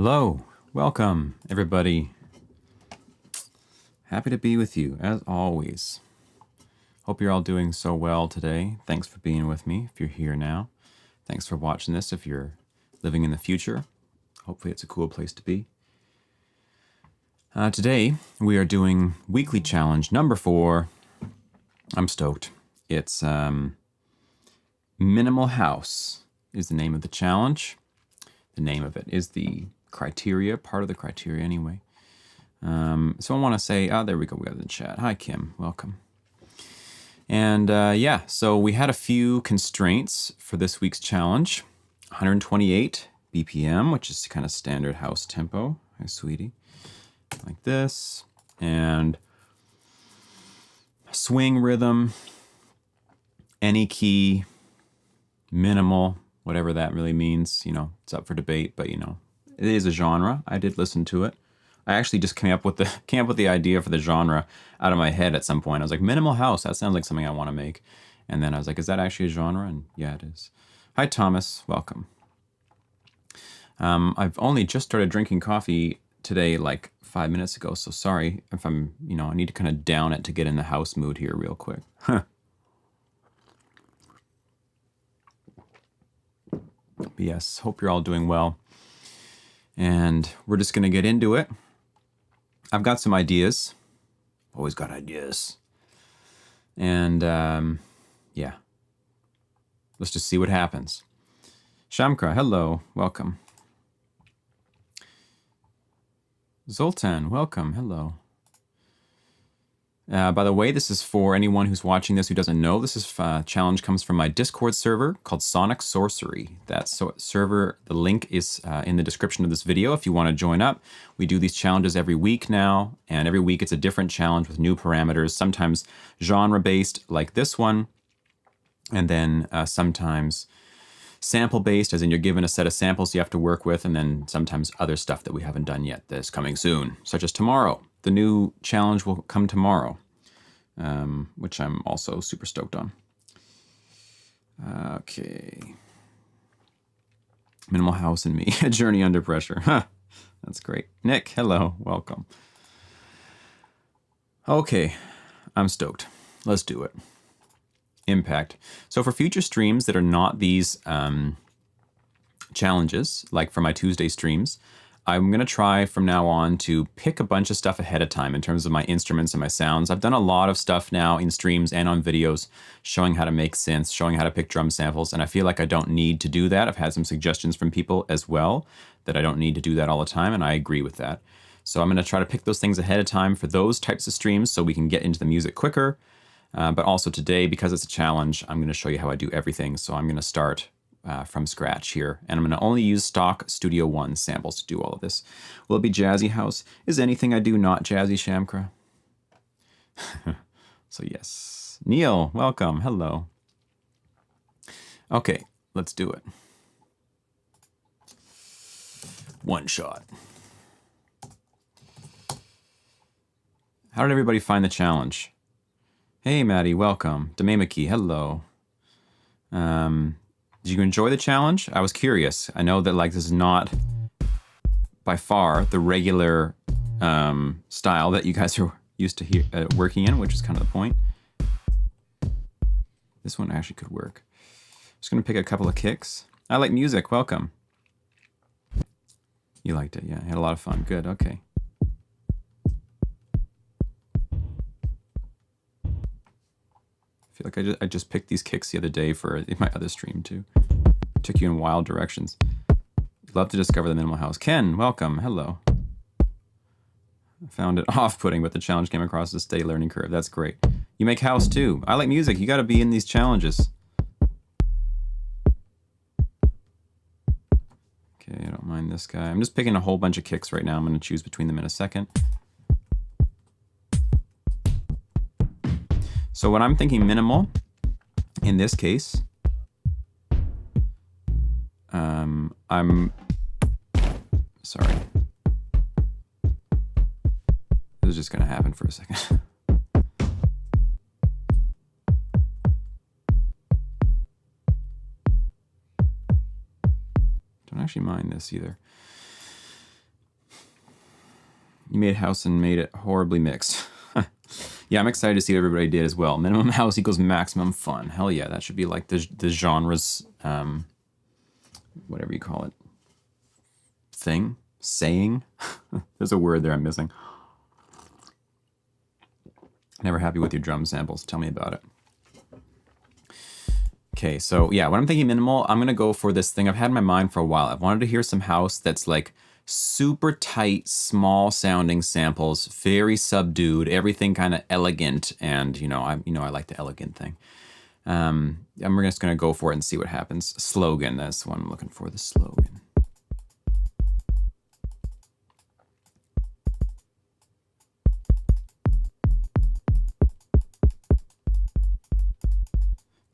Hello, welcome everybody. Happy to be with you as always. Hope you're all doing so well today. Thanks for being with me if you're here now. Thanks for watching this if you're living in the future. Hopefully it's a cool place to be. Today we are doing weekly challenge number 4. I'm stoked. It's Minimal House is the name of the challenge. The name of it is the criteria, part of the criteria anyway. So I want to say, there we go, we got the chat. Hi, Kim, welcome. And yeah, so we had a few constraints for this week's challenge. 128 BPM, which is kind of standard house tempo. Hi, sweetie. Like this. And swing rhythm, any key, minimal, whatever that really means. You know, it's up for debate, but you know, it is a genre. I did listen to it. I actually just came up with the idea for the genre out of my head at some point. I was like, minimal house, that sounds like something I want to make. And then I was like, is that actually a genre? And yeah, it is. Hi, Thomas. Welcome. I've only just started drinking coffee today, like 5 minutes ago. So sorry if I'm, I need to kind of down it to get in the house mood here real quick. But yes, hope you're all doing well. And we're just going to get into it. I've got some ideas. Always got ideas. And yeah, let's just see what happens. Shamkra, hello, welcome. Zoltan, welcome, hello. By the way, this is for anyone who's watching this who doesn't know. This is challenge comes from my Discord server called Sonic Sorcery. That server, the link is in the description of this video if you want to join up. We do these challenges every week now, and every week it's a different challenge with new parameters, sometimes genre-based like this one, and then sometimes sample-based, as in you're given a set of samples you have to work with, and then sometimes other stuff that we haven't done yet that is coming soon, such as tomorrow. The new challenge will come tomorrow, which I'm also super stoked on. Okay. Minimal House and Me, a journey under pressure. Huh, that's great. Nick, hello, welcome. Okay, I'm stoked. Let's do it. Impact. So for future streams that are not these challenges, like for my Tuesday streams, I'm going to try from now on to pick a bunch of stuff ahead of time in terms of my instruments and my sounds. I've done a lot of stuff now in streams and on videos showing how to make synths, showing how to pick drum samples, and I feel like I don't need to do that. I've had some suggestions from people as well that I don't need to do that all the time, and I agree with that. So I'm going to try to pick those things ahead of time for those types of streams so we can get into the music quicker. But also today, because it's a challenge, I'm going to show you how I do everything. So I'm going to start from scratch here, and I'm going to only use stock Studio One samples to do all of this. Will it be jazzy house? Is anything I do not jazzy, Shamkra? So yes. Neil, welcome. Hello. Okay, let's do it. One shot. How did everybody find the challenge? Hey, Maddie, welcome. Dememaki, hello. Did you enjoy the challenge? I was curious. I know that like this is not by far the regular style that you guys are used to working in, which is kind of the point. This one actually could work. Just gonna pick a couple of kicks. I like music, welcome. You liked it, yeah, you had a lot of fun, good, okay. I feel like I just picked these kicks the other day for my other stream too. Took you in wild directions. Love to discover the minimal house. Ken, welcome. Hello. I found it off-putting, but the challenge came across as a steady learning curve. That's great. You make house too. I like music. You got to be in these challenges. Okay, I don't mind this guy. I'm just picking a whole bunch of kicks right now. I'm going to choose between them in a second. So when I'm thinking minimal, in this case, I'm sorry. This is just going to happen for a second. Don't actually mind this either. You made house and made it horribly mixed. Yeah, I'm excited to see what everybody did as well. Minimum house equals maximum fun. Hell yeah, that should be like the genres, whatever you call it, saying. There's a word there I'm missing. Never happy with your drum samples. Tell me about it. Okay, so yeah, when I'm thinking minimal, I'm gonna go for this thing I've had in my mind for a while. I've wanted to hear some house that's like super tight, small sounding samples, very subdued, everything kind of elegant, and I like the elegant thing. I'm just gonna go for it and see what happens. Slogan, that's what I'm looking for, the slogan.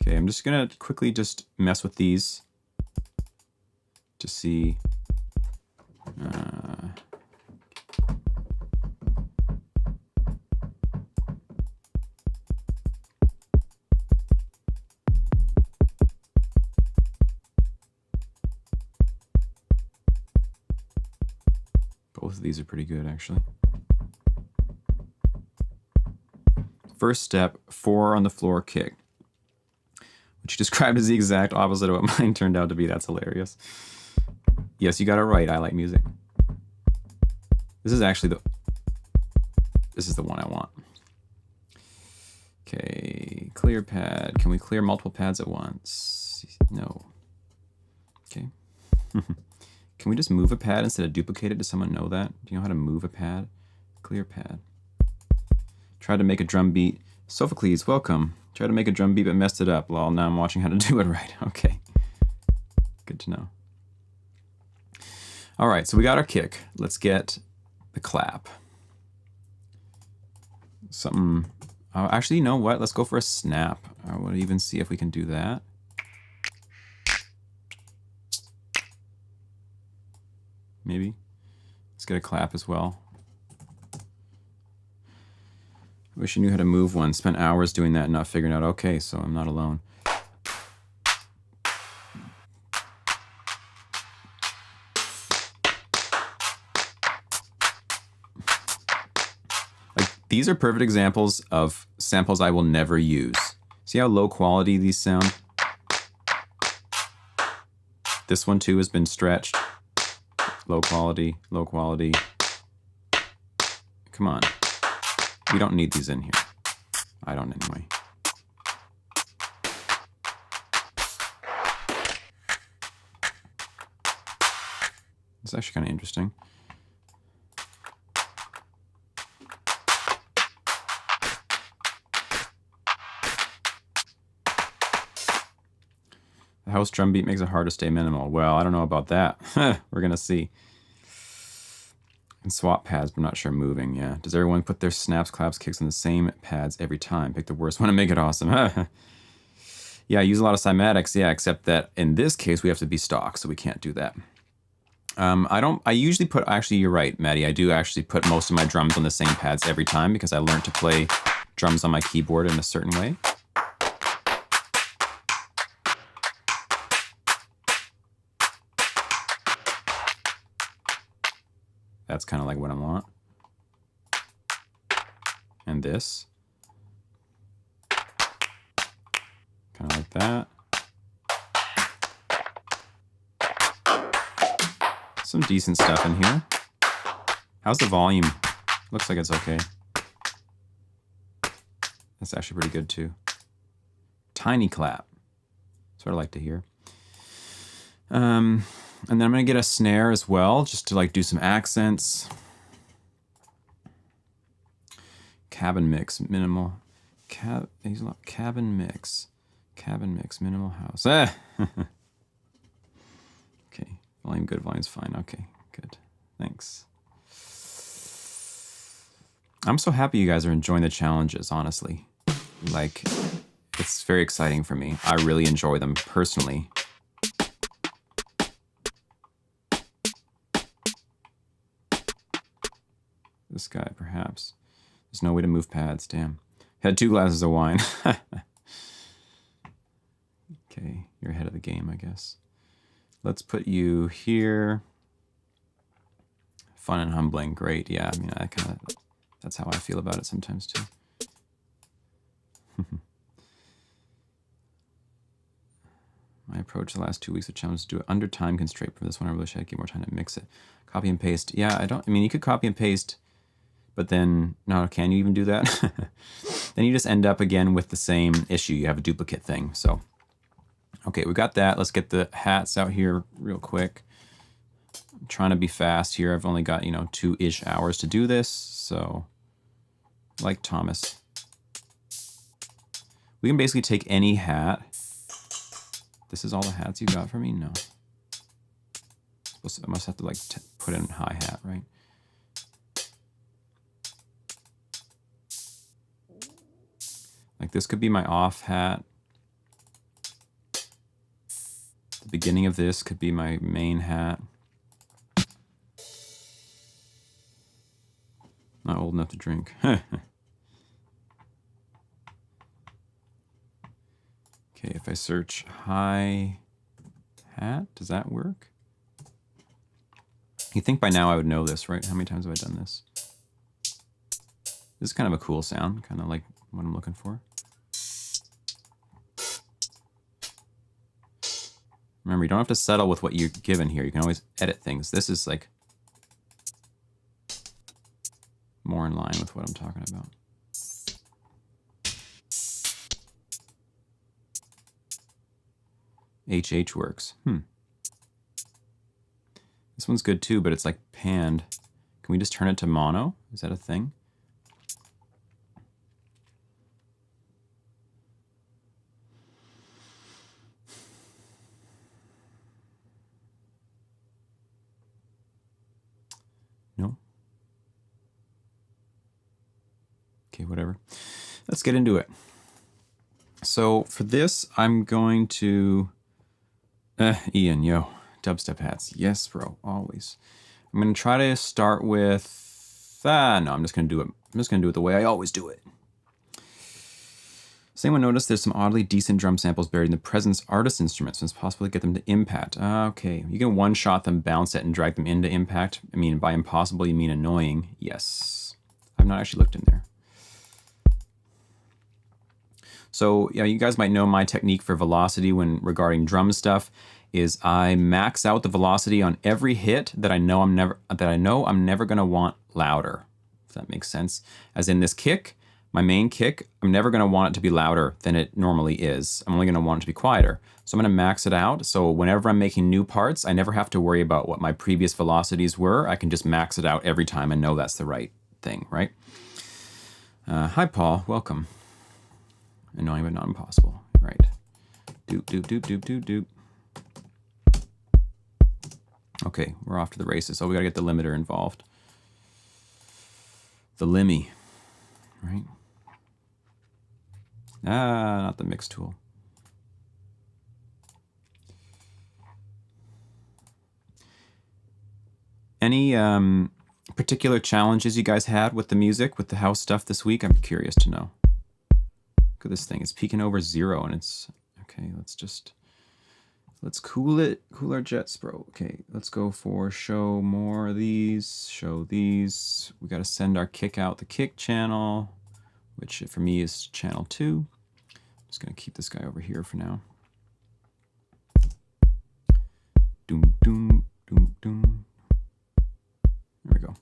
Okay, I'm just gonna quickly just mess with these to see. Both of these are pretty good, actually. First step, 4 on the floor kick, which you described as the exact opposite of what mine turned out to be. That's hilarious. Yes, you got it right. I like music. This is actually this is the one I want. Okay, clear pad. Can we clear multiple pads at once? No. Okay. Can we just move a pad instead of duplicate it? Does someone know that? Do you know how to move a pad? Clear pad. Tried to make a drum beat. Sophocles, welcome. Tried to make a drum beat but messed it up. Lol, now I'm watching how to do it right. Okay. Good to know. All right, so we got our kick. Let's get the clap. Something. Actually, you know what? Let's go for a snap. I want to even see if we can do that. Maybe. Let's get a clap as well. I wish I knew how to move one. Spent hours doing that and not figuring out. Okay, so I'm not alone. These are perfect examples of samples I will never use. See how low quality these sound? This one too has been stretched. Low quality, low quality. Come on. We don't need these in here. I don't anyway. It's actually kind of interesting. The house drum beat makes it hard to stay minimal. Well, I don't know about that. We're going to see. And swap pads, but I'm not sure moving, yeah. Does everyone put their snaps, claps, kicks on the same pads every time? Pick the worst one and make it awesome. Yeah, I use a lot of cymatics, yeah, except that in this case we have to be stock, so we can't do that. I usually put, actually you're right, Maddie, I do actually put most of my drums on the same pads every time because I learned to play drums on my keyboard in a certain way. That's kind of like what I want. And this. Kind of like that. Some decent stuff in here. How's the volume? Looks like it's okay. That's actually pretty good too. Tiny clap. That's what I like to hear. And then I'm going to get a snare as well, just to like do some accents. Cabin mix, minimal. Cabin mix. Cabin mix, minimal house. Okay. Volume good, volume's fine. Okay, good. Thanks. I'm so happy you guys are enjoying the challenges, honestly. Like, it's very exciting for me. I really enjoy them personally. This guy, perhaps. There's no way to move pads, damn. Had 2 glasses of wine. Okay, you're ahead of the game, I guess. Let's put you here. Fun and humbling. Great. Yeah, I mean, that's how I feel about it sometimes too. My approach the last 2 weeks of challenge is to do it under time constraint. For this one, I really should get more time to mix it. Copy and paste. Yeah, I mean, you could copy and paste, but then, no, can you even do that? Then you just end up again with the same issue. You have a duplicate thing. So, okay, we got that. Let's get the hats out here real quick. I'm trying to be fast here. I've only got, 2-ish hours to do this. So, like Thomas. We can basically take any hat. This is all the hats you got for me? No. I must have to like put in hi-hat, right? Like this could be my off hat. The beginning of this could be my main hat. Not old enough to drink. Okay, if I search hi hat, does that work? You think by now I would know this, right? How many times have I done this? This is kind of a cool sound, kind of like what I'm looking for. Remember, you don't have to settle with what you're given here. You can always edit things. This is like more in line with what I'm talking about. HH works. This one's good too, but it's like panned. Can we just turn it to mono? Is that a thing? No? Okay, whatever. Let's get into it. So for this, I'm going to... Ian, yo. Dubstep hats. Yes, bro. Always. I'm going to try to start with... no, I'm just going to do it. I'm just going to do it the way I always do it. Does anyone notice there's some oddly decent drum samples buried in the Presence artist instruments, and it's possible to get them to impact? Okay, you can one-shot them, bounce it, and drag them into impact. I mean, by impossible, you mean annoying. Yes. I've not actually looked in there. So, yeah, you guys might know my technique for velocity when regarding drum stuff is I max out the velocity on every hit that I know I'm never going to want louder. If that makes sense. As in this kick, my main kick, I'm never going to want it to be louder than it normally is. I'm only going to want it to be quieter. So I'm going to max it out. So whenever I'm making new parts, I never have to worry about what my previous velocities were. I can just max it out every time and know that's the right thing, right? Hi, Paul. Welcome. Annoying but not impossible. Right. Doop, doop, doop, doop, doop, doop. Okay, we're off to the races. Oh, we got to get the limiter involved. The limmy. Right? Not the mix tool. Any particular challenges you guys had with the music, with the house stuff this week? I'm curious to know. Look at this thing. It's peaking over 0 and it's... Okay, let's cool it. Cool our jets, bro. Okay, let's go for show more of these. Show these. We got to send our kick out the kick channel, which for me is channel 2. I'm just going to keep this guy over here for now. Doom, doom, doom, doom. There we go.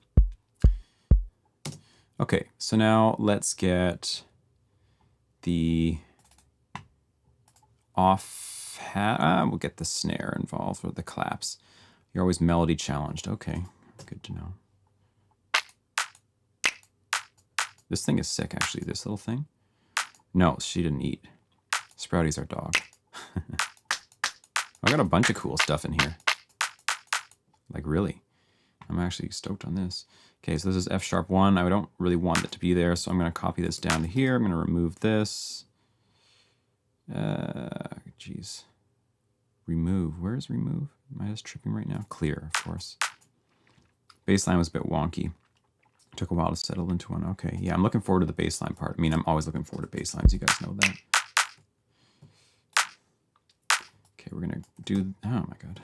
Okay, so now let's get the off hat. We'll get the snare involved or the claps. You're always melody challenged. Okay, good to know. This thing is sick, actually, this little thing. No, she didn't eat. Sprouty's our dog. I got a bunch of cool stuff in here. Like, really. I'm actually stoked on this. Okay, so this is F#1. I don't really want it to be there, so I'm going to copy this down to here. I'm going to remove this. Geez. Remove. Where is remove? Am I just tripping right now? Clear, of course. Bassline was a bit wonky. It took a while to settle into one. Okay, yeah, I'm looking forward to the bassline part. I mean, I'm always looking forward to basslines. You guys know that. Okay, we're going to do... Oh, my God.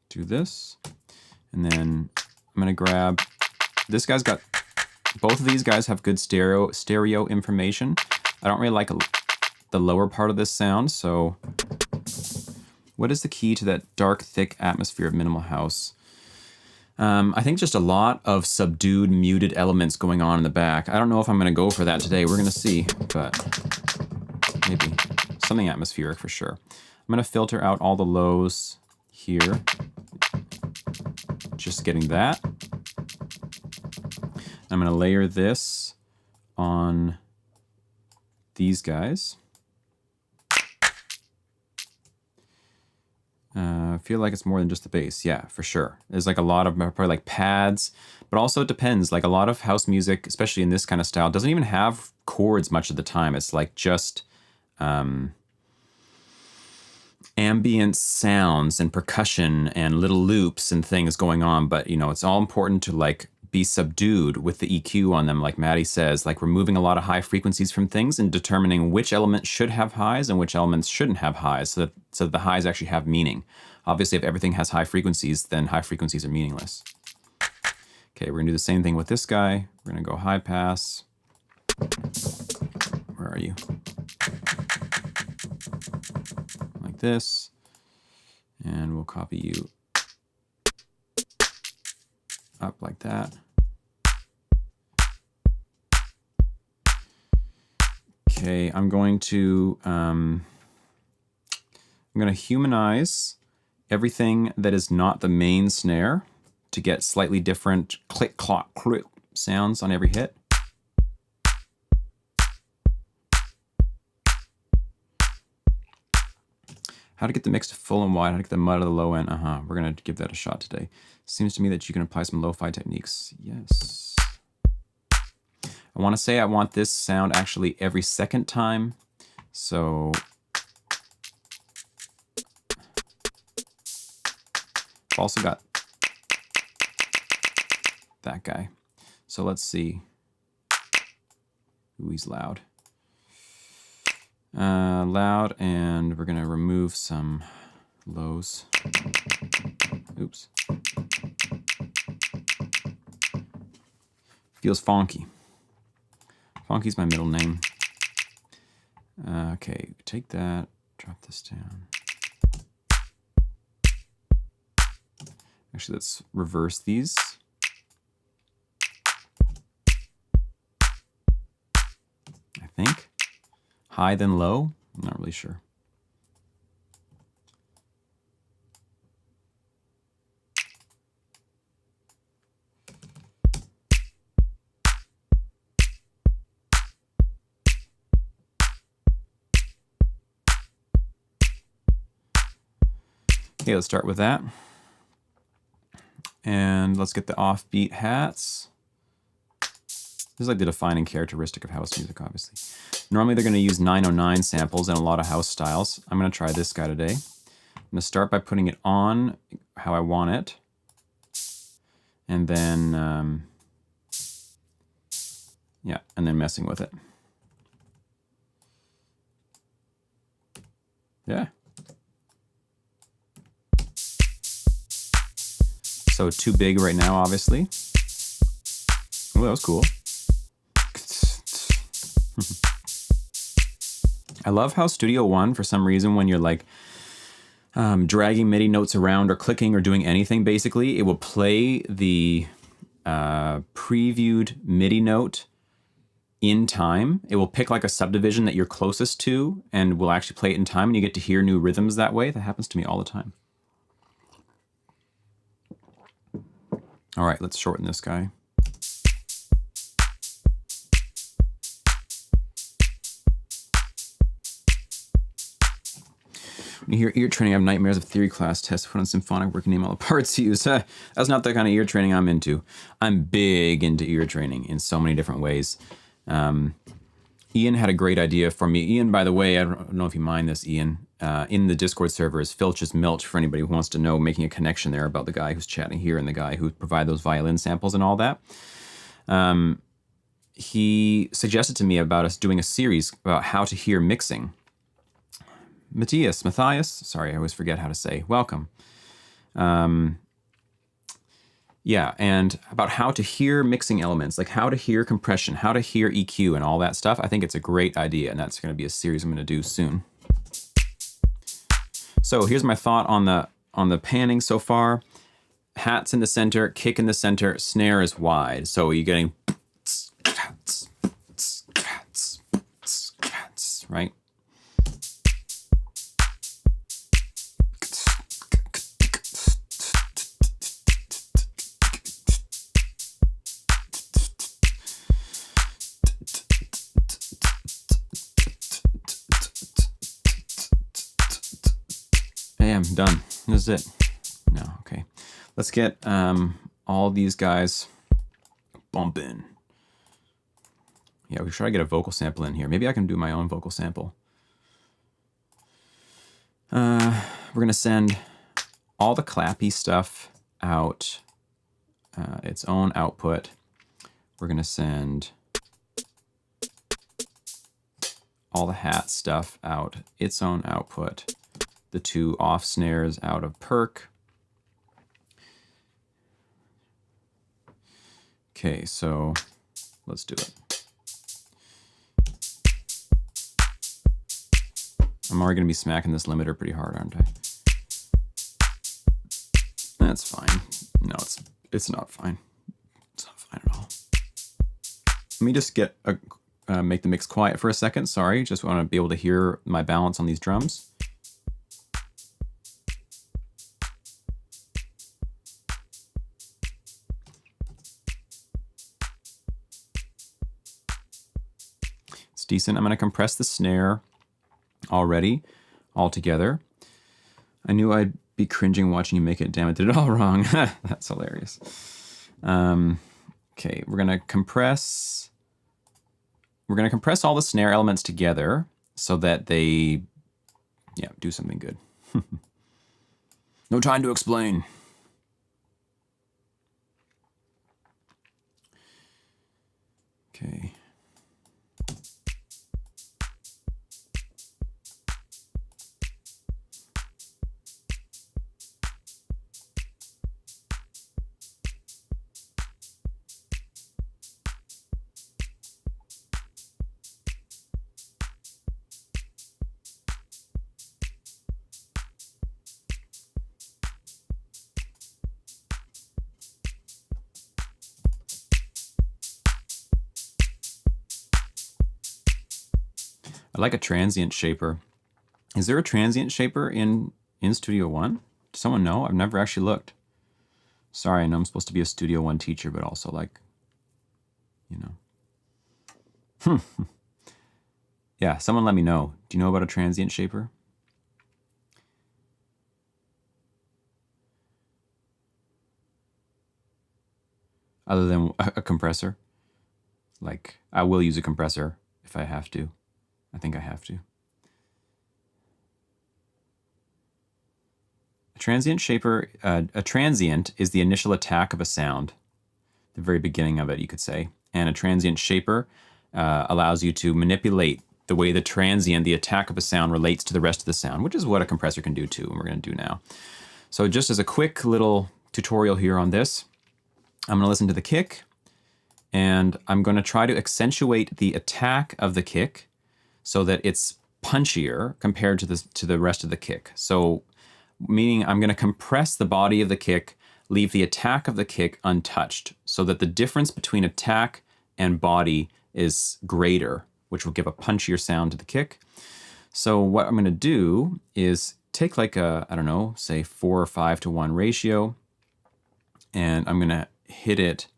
Do this. And then I'm going to grab, this guy's got, both of these guys have good stereo information. I don't really like the lower part of this sound, so what is the key to that dark, thick atmosphere of minimal house? I think just a lot of subdued, muted elements going on in the back. I don't know if I'm going to go for that today. We're going to see, but maybe something atmospheric for sure. I'm going to filter out all the lows here. Just getting that. I'm going to layer this on these guys. I feel like it's more than just the bass. Yeah, for sure. There's like a lot of probably like pads, but also it depends. Like a lot of house music, especially in this kind of style, doesn't even have chords much of the time. It's like just ambient sounds and percussion and little loops and things going on. But, you know, it's all important to like be subdued with the EQ on them, like Maddie says, like removing a lot of high frequencies from things and determining which elements should have highs and which elements shouldn't have highs, so that the highs actually have meaning. Obviously, if everything has high frequencies, then high frequencies are meaningless. Okay, we're gonna do the same thing with this guy. We're gonna go high pass. Where are you? Like this. And we'll copy you up like that. Okay, I'm going to humanize everything that is not the main snare to get slightly different click, clock, click sounds on every hit. How to get the mix to full and wide, how to get the mud of the low end. We're gonna give that a shot today. Seems to me that you can apply some lo-fi techniques. Yes. I want to say I want this sound actually every second time. So I've also got that guy. So let's see. Ooh, he's loud. Loud, and we're gonna remove some lows. Oops. Feels funky. Funky's my middle name. Okay, take that, drop this down. Actually, let's reverse these. I think. High then low? I'm not really sure. Okay, let's start with that. And let's get the offbeat hats. This is like the defining characteristic of house music, obviously. Normally they're going to use 909 samples in a lot of house styles. I'm going to try this guy today. I'm going to start by putting it on how I want it. And then, yeah, and then messing with it. Yeah. So too big right now, obviously. Oh, that was cool. I love how Studio One, for some reason, when you're like dragging MIDI notes around or clicking or doing anything, basically, it will play the previewed MIDI note in time. It will pick like a subdivision that you're closest to and will actually play it in time, and you get to hear new rhythms that way. That happens to me all the time. All right, let's shorten this guy. When you hear ear training, I have nightmares of theory class tests, put on symphonic work and name all the parts used. That's not the kind of ear training I'm into. I'm big into ear training in so many different ways. Ian had a great idea for me. Ian, by the way, I don't know if you mind this, Ian. In the Discord server is Filch's Milch, for anybody who wants to know, making a connection there about the guy who's chatting here and the guy who provided those violin samples and all that. He suggested to me about us doing a series about how to hear mixing. Matthias, sorry, I always forget how to say, welcome. Yeah, and about how to hear mixing elements, like how to hear compression, how to hear EQ and all that stuff. I think it's a great idea, and that's going to be a series I'm going to do soon. So here's my thought on the panning so far. Hats in the center, kick in the center, snare is wide. So you're getting right? Bam, done. This is it. No, okay. Let's get all these guys bumping. Yeah, we should try to get a vocal sample in here. Maybe I can do my own vocal sample. We're going to send all the clappy stuff out its own output. We're going to send all the hat stuff out its own output. The two off snares out of perk. Okay, so let's do it. I'm already going to be smacking this limiter pretty hard, aren't I? That's fine. No, it's not fine. It's not fine at all. Let me just get make the mix quiet for a second. Sorry, just want to be able to hear my balance on these drums. It's decent. I'm going to compress the snare already, all together. I knew I'd be cringing watching you make it. Damn it, did it all wrong. That's hilarious. Okay, we're going to compress all the snare elements together so that they, yeah, do something good. No time to explain. Okay. I like a transient shaper. Is there a transient shaper in Studio One? Does someone know? I've never actually looked. Sorry, I know I'm supposed to be a Studio One teacher, but also like, you know. Yeah, someone let me know. Do you know about a transient shaper? Other than a compressor? Like, I will use a compressor if I have to. I think I have to. A transient shaper, a transient is the initial attack of a sound, the very beginning of it, you could say. And a transient shaper allows you to manipulate the way the transient, the attack of a sound, relates to the rest of the sound, which is what a compressor can do too, and we're going to do now. So just as a quick little tutorial here on this, I'm going to listen to the kick, and I'm going to try to accentuate the attack of the kick so that it's punchier compared to the rest of the kick. So meaning I'm going to compress the body of the kick, leave the attack of the kick untouched, so that the difference between attack and body is greater, which will give a punchier sound to the kick. So what I'm going to do is take like a, I don't know, say 4 or 5 to 1 ratio, and I'm going to hit it,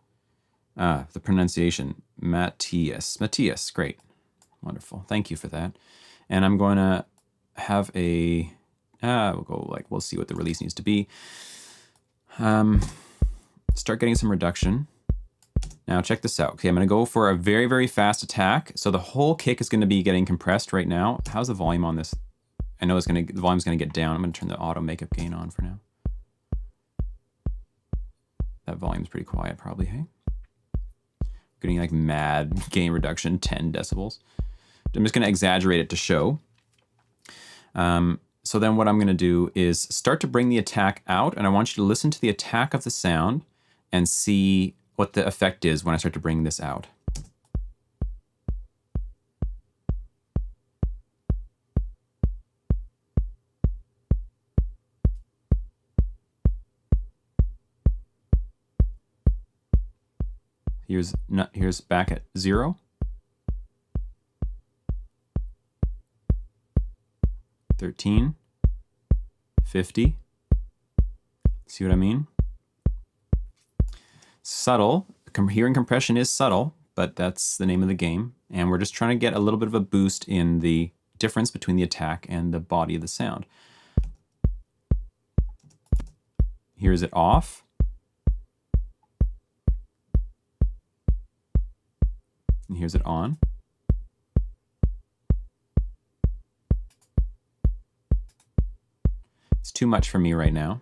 the pronunciation, Matthias, great. Wonderful. Thank you for that. And I'm going to have a, we'll go like, we'll see what the release needs to be. Start getting some reduction. Now check this out. Okay, I'm going to go for a very, very fast attack. So the whole kick is going to be getting compressed right now. How's the volume on this? I know the volume's going to get down. I'm going to turn the auto makeup gain on for now. That volume's pretty quiet probably, hey? Getting like mad gain reduction, 10 decibels. I'm just going to exaggerate it to show. So then what I'm going to do is start to bring the attack out, and I want you to listen to the attack of the sound and see what the effect is when I start to bring this out. Here's back at 0. 13, 50. See what I mean? Subtle. Hearing compression is subtle, but that's the name of the game. And we're just trying to get a little bit of a boost in the difference between the attack and the body of the sound. Here's it off. And here's it on. It's too much for me right now.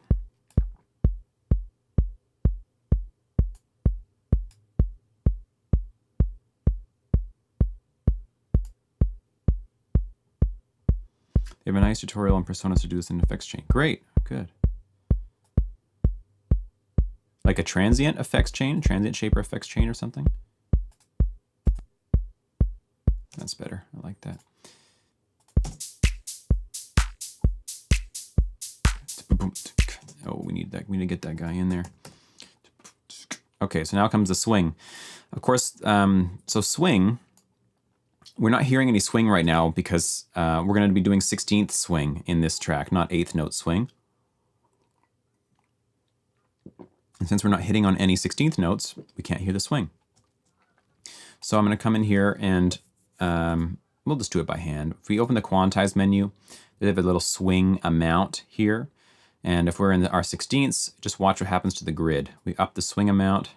They have a nice tutorial on personas to do this in effects chain. Great, good. Like a transient effects chain, transient shaper effects chain or something. That's better, I like that. Oh, we need to get that guy in there. Okay, so now comes the swing. Of course, so swing, we're not hearing any swing right now because we're going to be doing 16th swing in this track, not 8th note swing. And since we're not hitting on any 16th notes, we can't hear the swing. So I'm going to come in here and we'll just do it by hand. If we open the quantize menu, they have a little swing amount here. And if we're in our 16ths, just watch what happens to the grid. We up the swing amount,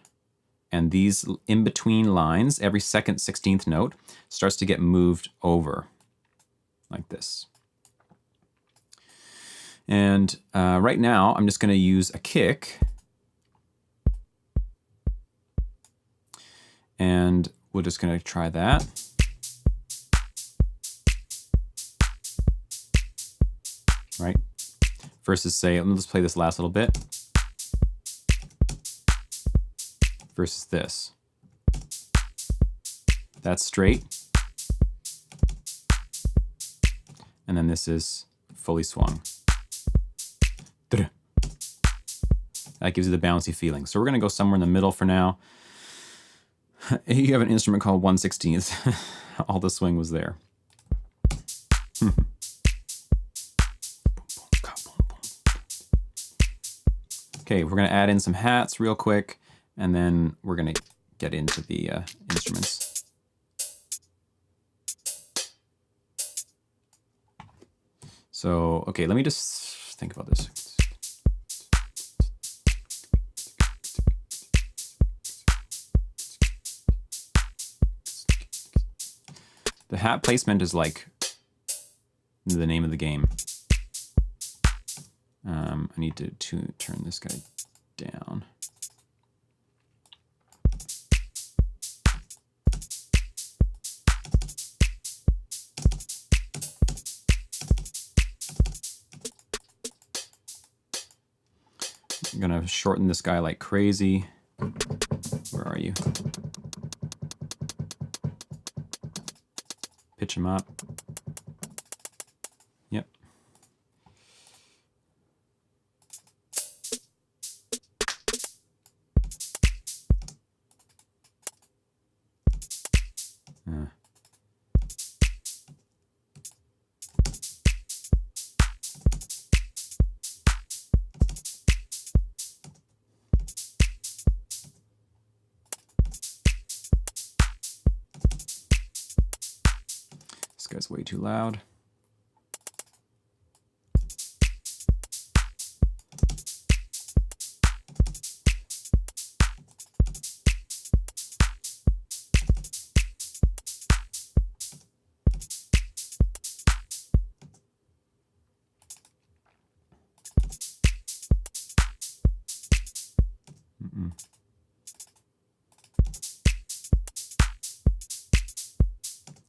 and these in-between lines, every second 16th note, starts to get moved over, like this. And right now, I'm just going to use a kick. And we're just going to try that. Right? Versus say, let's play this last little bit. Versus this. That's straight. And then this is fully swung. That gives you the bouncy feeling. So we're going to go somewhere in the middle for now. You have an instrument called 1/16. All the swing was there. Okay, we're going to add in some hats real quick, and then we're going to get into the instruments. So, okay, let me just think about this. The hat placement is like the name of the game. I need to turn this guy down. I'm gonna shorten this guy like crazy. Where are you? Pitch him up. Yep. This guy's way too loud.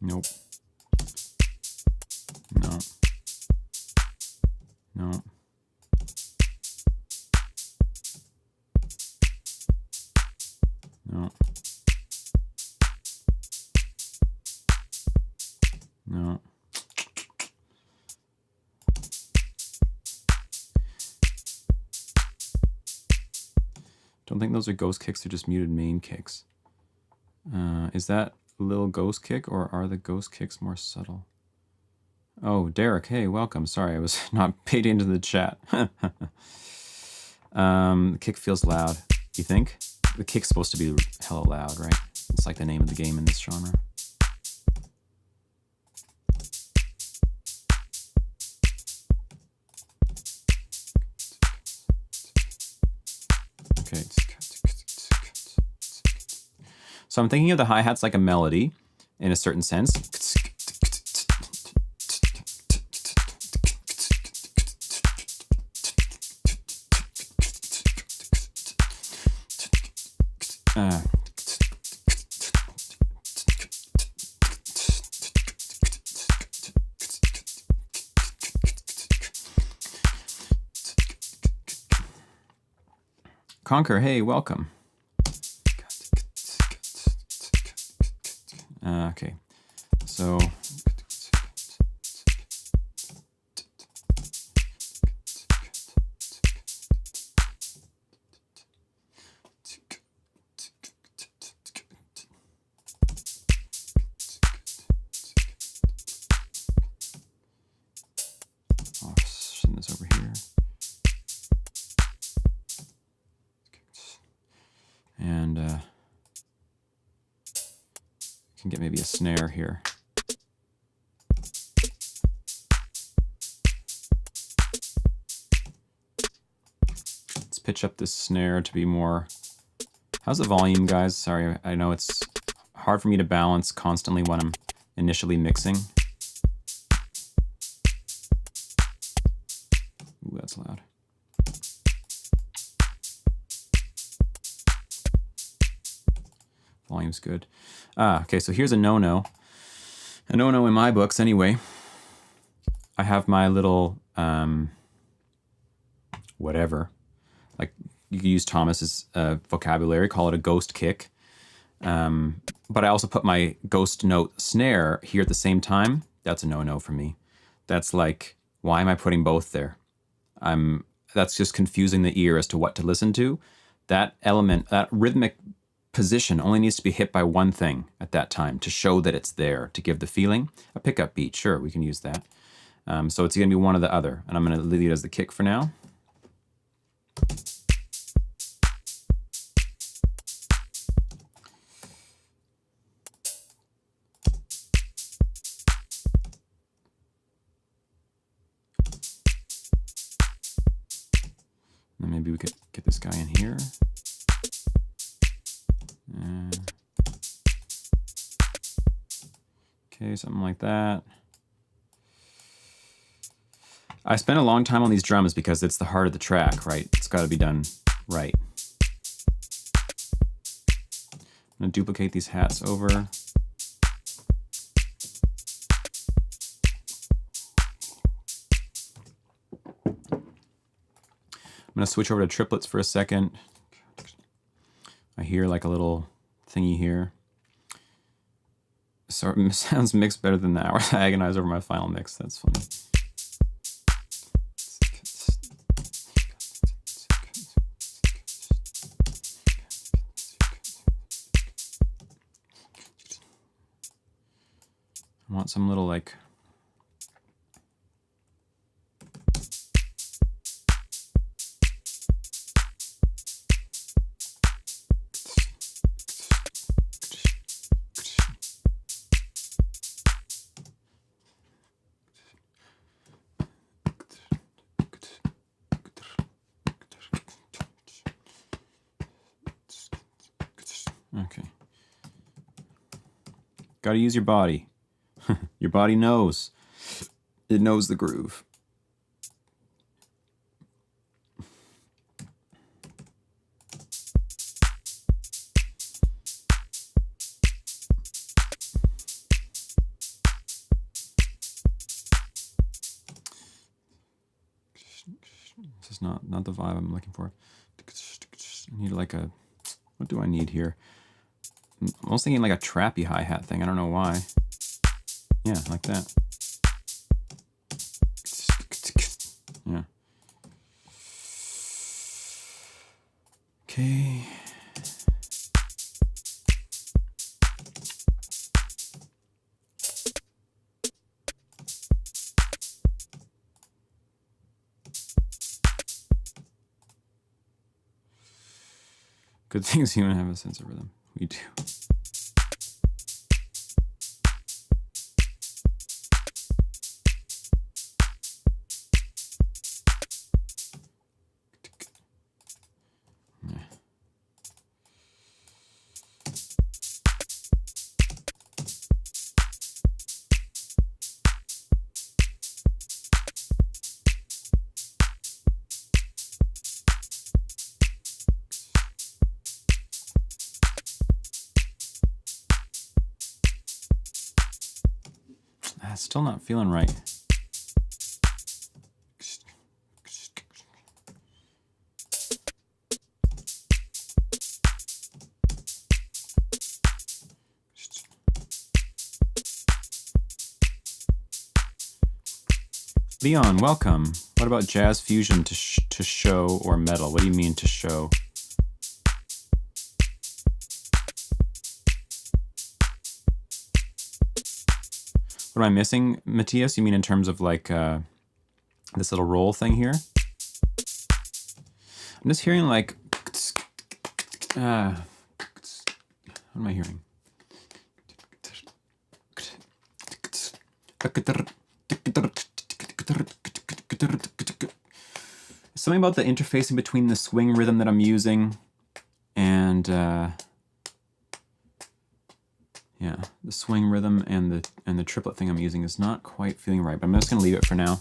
Nope. No. No. Don't think those are ghost kicks, they're just muted main kicks. Is that a little ghost kick, or are the ghost kicks more subtle? Oh, Derek, hey, welcome. Sorry, I was not paid into the chat. The kick feels loud. You think? The kick's supposed to be hella loud, right? It's like the name of the game in this genre. Okay. So I'm thinking of the hi-hats like a melody in a certain sense. Conquer, hey, welcome. Okay, so I'll send this over here. And can get maybe a snare here. Let's pitch up this snare to be more... How's the volume, guys? Sorry, I know it's hard for me to balance constantly when I'm initially mixing. Ooh, that's loud. Volume's good. Okay, so here's a no-no. A no-no in my books, anyway. I have my little, whatever. Like, you can use Thomas's vocabulary, call it a ghost kick. But I also put my ghost note snare here at the same time. That's a no-no for me. That's like, why am I putting both there? That's just confusing the ear as to what to listen to. That element, that rhythmic position only needs to be hit by one thing at that time to show that it's there, to give the feeling. A pickup beat, sure, we can use that. So it's going to be one or the other, and I'm going to leave it as the kick for now. And maybe we could get this guy in here. Okay, something like that. I spent a long time on these drums because it's the heart of the track, right? It's got to be done right. I'm going to duplicate these hats over. I'm going to switch over to triplets for a second. I hear like a little thingy here. So it sounds mixed better than the hours I agonize over my final mix. That's funny. I want some little like... Okay. Gotta use your body. Your body knows. It knows the groove. This is not the vibe I'm looking for. I need like a... What do I need here? I'm almost thinking like a trappy hi-hat thing. I don't know why. Yeah, like that. Yeah. Okay. Good things humans have a sense of rhythm. We do. Still not feeling right. Leon, welcome. What about jazz fusion to show or metal? What do you mean to show? What am I missing, Matthias? You mean in terms of like this little roll thing here? I'm just hearing like... what am I hearing? Something about the interfacing between the swing rhythm that I'm using and... yeah, the swing rhythm and the triplet thing I'm using is not quite feeling right, but I'm just gonna leave it for now.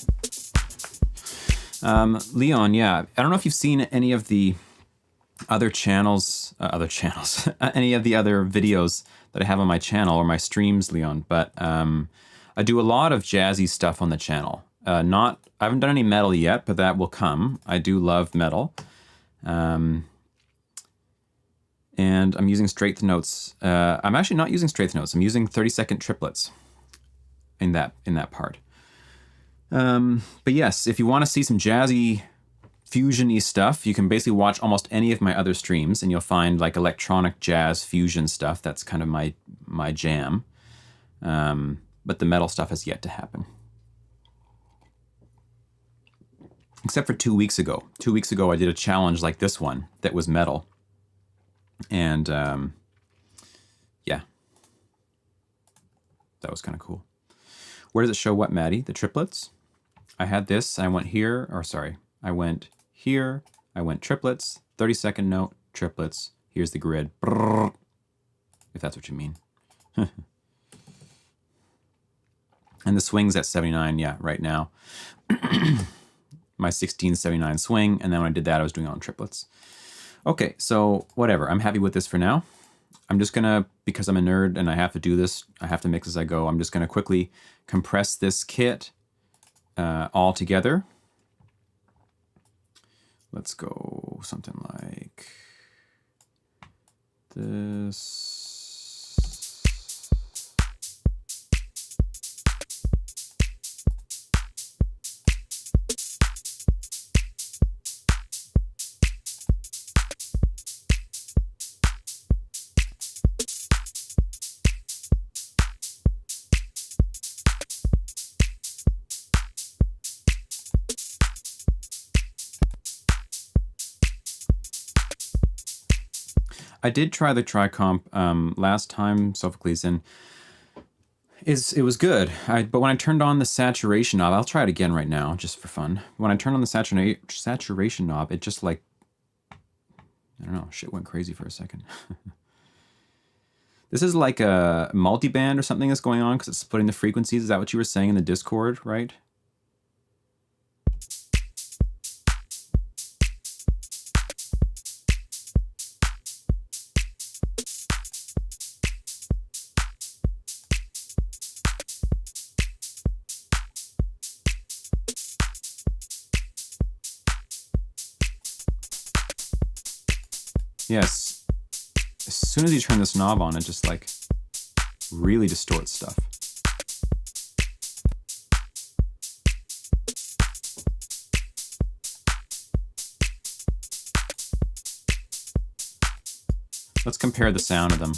Leon, yeah, I don't know if you've seen any of the other channels, any of the other videos that I have on my channel or my streams, Leon, but I do a lot of jazzy stuff on the channel. I haven't done any metal yet, but that will come. I do love metal. And I'm using straight notes. I'm actually not using straight notes. I'm using 30-second triplets in that part. But yes, if you want to see some jazzy, fusion-y stuff, you can basically watch almost any of my other streams, and you'll find like electronic jazz fusion stuff. That's kind of my jam. But the metal stuff has yet to happen. Except for 2 weeks ago. 2 weeks ago, I did a challenge like this one that was metal. And yeah, that was kind of cool. Where does it show what, Maddie? The triplets? I had this, I went here, or sorry, I went here, I went triplets, 30-second note, triplets, here's the grid, brrr, if that's what you mean. And the swing's at 79, yeah, right now. My 1679 swing, and then when I did that, I was doing it on triplets. Okay, so whatever, I'm happy with this for now. I'm just gonna, because I'm a nerd and I have to do this, I have to mix as I go, I'm just gonna quickly compress this kit all together. Let's go something like this. I did try the Tricomp last time, Sophocles, and it was good. But when I turned on the saturation knob, I'll try it again right now, just for fun. When I turned on the saturation knob, it just like, I don't know, shit went crazy for a second. This is like a multiband or something that's going on because it's splitting the frequencies. Is that what you were saying in the Discord, right? Yes, as soon as you turn this knob on, it just like really distorts stuff. Let's compare the sound of them.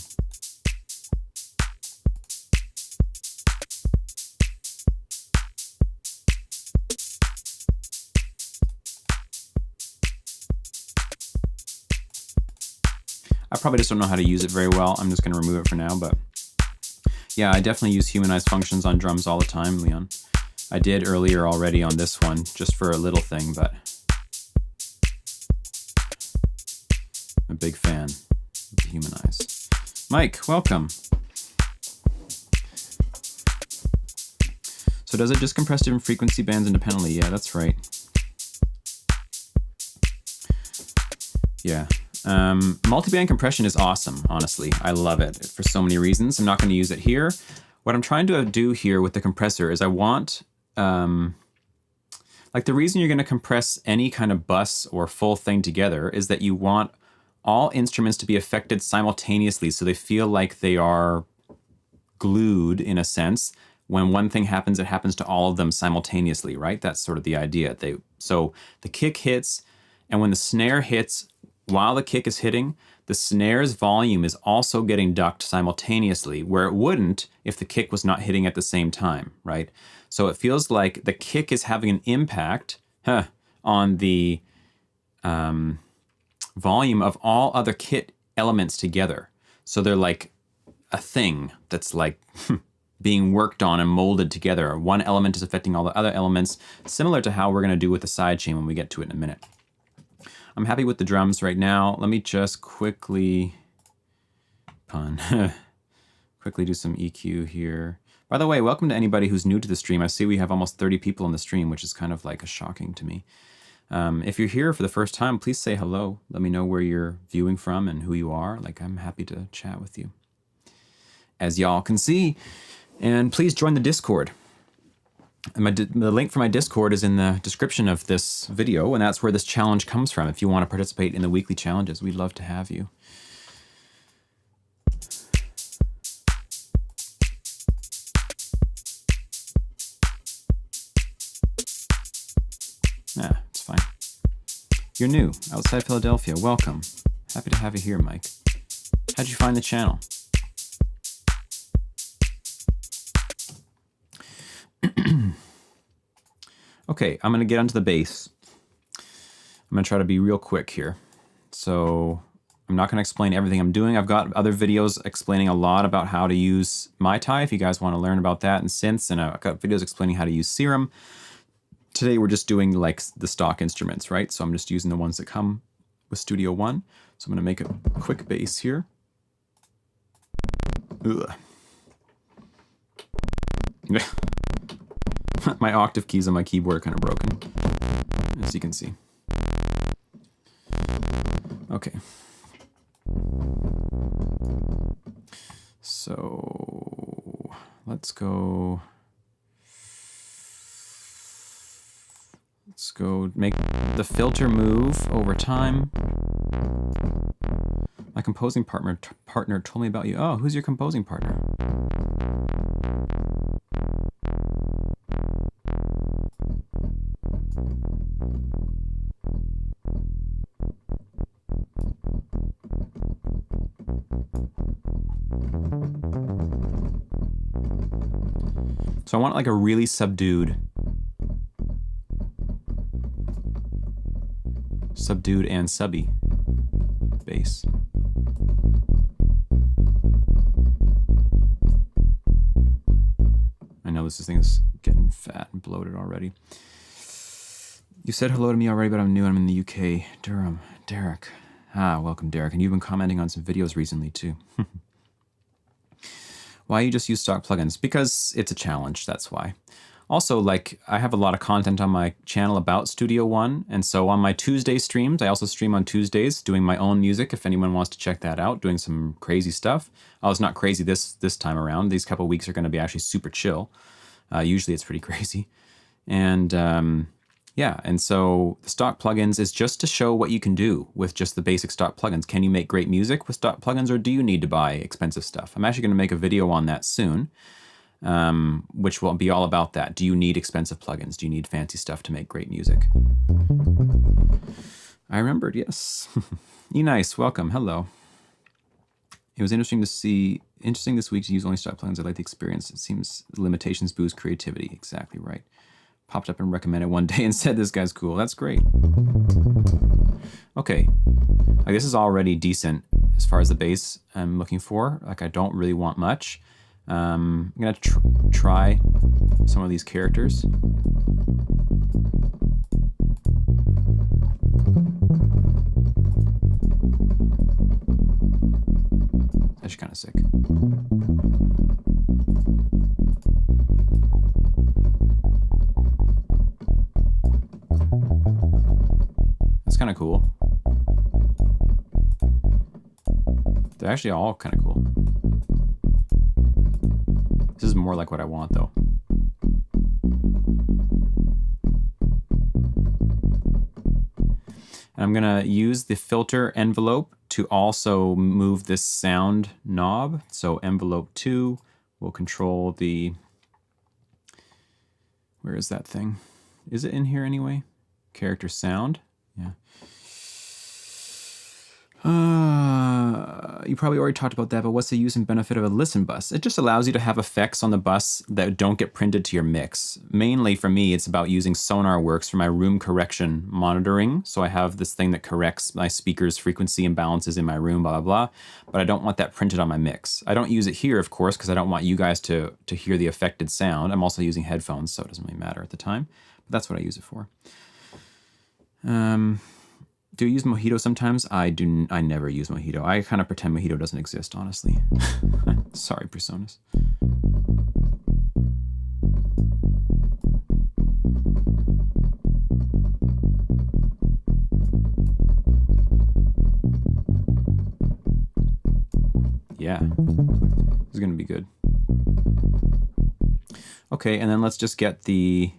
I probably just don't know how to use it very well. I'm just going to remove it for now, but yeah, I definitely use humanized functions on drums all the time, Leon. I did earlier already on this one, just for a little thing, but I'm a big fan of the humanize. Mike, welcome. So does it just compress different frequency bands independently? Yeah, that's right. Yeah. Multiband compression is awesome, honestly. I love it for so many reasons. I'm not going to use it here. What I'm trying to do here with the compressor is I want, like the reason you're going to compress any kind of bus or full thing together is that you want all instruments to be affected simultaneously so they feel like they are glued in a sense. When one thing happens, it happens to all of them simultaneously, right? That's sort of the idea. So the kick hits, and when the snare hits, while the kick is hitting, the snare's volume is also getting ducked simultaneously, where it wouldn't if the kick was not hitting at the same time, right? So it feels like the kick is having an impact on the volume of all other kit elements together. So they're like a thing that's like being worked on and molded together. One element is affecting all the other elements, similar to how we're going to do with the sidechain when we get to it in a minute. I'm happy with the drums right now. Let me just quickly quickly do some EQ here. By the way, welcome to anybody who's new to the stream. I see we have almost 30 people in the stream, which is kind of like shocking to me. If you're here for the first time, please say hello. Let me know where you're viewing from and who you are. Like, I'm happy to chat with you, as y'all can see. And please join the Discord. And the link for my Discord is in the description of this video, and that's where this challenge comes from. If you want to participate in the weekly challenges, we'd love to have you. It's fine. You're new, outside Philadelphia. Welcome. Happy to have you here, Mike. How'd you find the channel? Okay, I'm going to get onto the bass. I'm going to try to be real quick here. So I'm not going to explain everything I'm doing. I've got other videos explaining a lot about how to use Mai Tai if you guys want to learn about that and synths, and I've got videos explaining how to use Serum. Today we're just doing like the stock instruments, right? So I'm just using the ones that come with Studio One. So I'm going to make a quick bass here. Ugh. My octave keys on my keyboard are kind of broken, as you can see. Okay. So let's go make the filter move over time. My composing partner told me about you. Oh, who's your composing partner? So I want like a really subdued and subby bass. I know this thing is getting fat and bloated already. You said hello to me already, but I'm new. I'm in the UK. Durham. Derek. Welcome, Derek. And you've been commenting on some videos recently, too. Why you just use stock plugins? Because it's a challenge, that's why. Also, like, I have a lot of content on my channel about Studio One, and so on my Tuesday streams, I also stream on Tuesdays doing my own music if anyone wants to check that out, doing some crazy stuff. Oh, it's not crazy this time around. These couple of weeks are going to be actually super chill. Usually it's pretty crazy. And yeah, and so the stock plugins is just to show what you can do with just the basic stock plugins. Can you make great music with stock plugins, or do you need to buy expensive stuff? I'm actually going to make a video on that soon, which will be all about that. Do you need expensive plugins? Do you need fancy stuff to make great music? I remembered, yes. Nice, welcome, hello. It was interesting this week to use only stock plugins. I like the experience. It seems limitations boost creativity. Exactly right. Popped up and recommended one day and said this guy's cool. That's great. Okay, like this is already decent as far as the bass I'm looking for. Like I don't really want much. I'm gonna try some of these characters. That's kind of sick. That's kind of cool. They're actually all kind of cool. This is more like what I want though. And I'm gonna use the filter envelope to also move this sound knob. So envelope 2 will control the, where is that thing? Is it in here anyway? Character sound, yeah. You probably already talked about that, but what's the use and benefit of a listen bus? It just allows you to have effects on the bus that don't get printed to your mix. Mainly for me, it's about using SonarWorks for my room correction monitoring. So I have this thing that corrects my speaker's frequency imbalances in my room, blah, blah, blah. But I don't want that printed on my mix. I don't use it here, of course, because I don't want you guys to hear the affected sound. I'm also using headphones, so it doesn't really matter at the time. But that's what I use it for. Do you use Mojito sometimes? I never use Mojito. I kind of pretend Mojito doesn't exist, honestly. Sorry, Personas. Yeah, this is gonna be good. Okay, and then let's just get the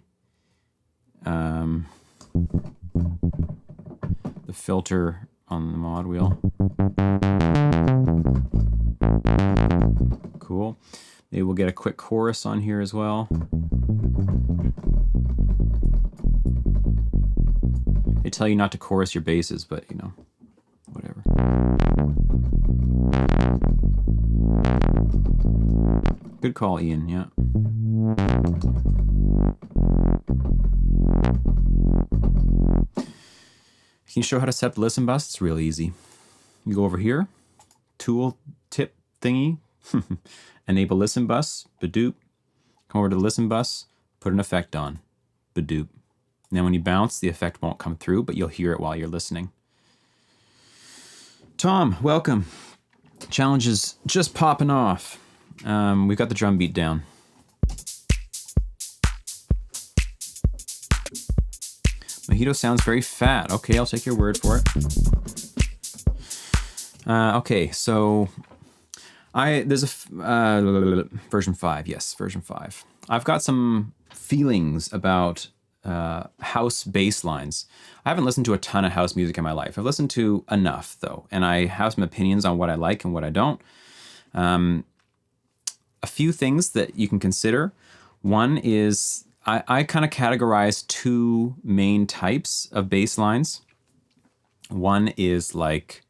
filter on the mod wheel. Cool. Maybe we'll get a quick chorus on here as well. They tell you not to chorus your basses, but you know, whatever. Good call, Ian, yeah. Can you show how to set the listen bus? It's real easy. You go over here, tool tip thingy, enable listen bus, badoop. Come over to the listen bus, put an effect on, badoop. And then when you bounce, the effect won't come through, but you'll hear it while you're listening. Tom, welcome. Challenge is just popping off. We've got the drum beat down. Mojito sounds very fat. Okay, I'll take your word for it. Okay, so there's a version 5. Yes, version 5. I've got some feelings about house bass lines. I haven't listened to a ton of house music in my life. I've listened to enough though, and I have some opinions on what I like and what I don't. A few things that you can consider. One is I kind of categorize two main types of bass lines. One is like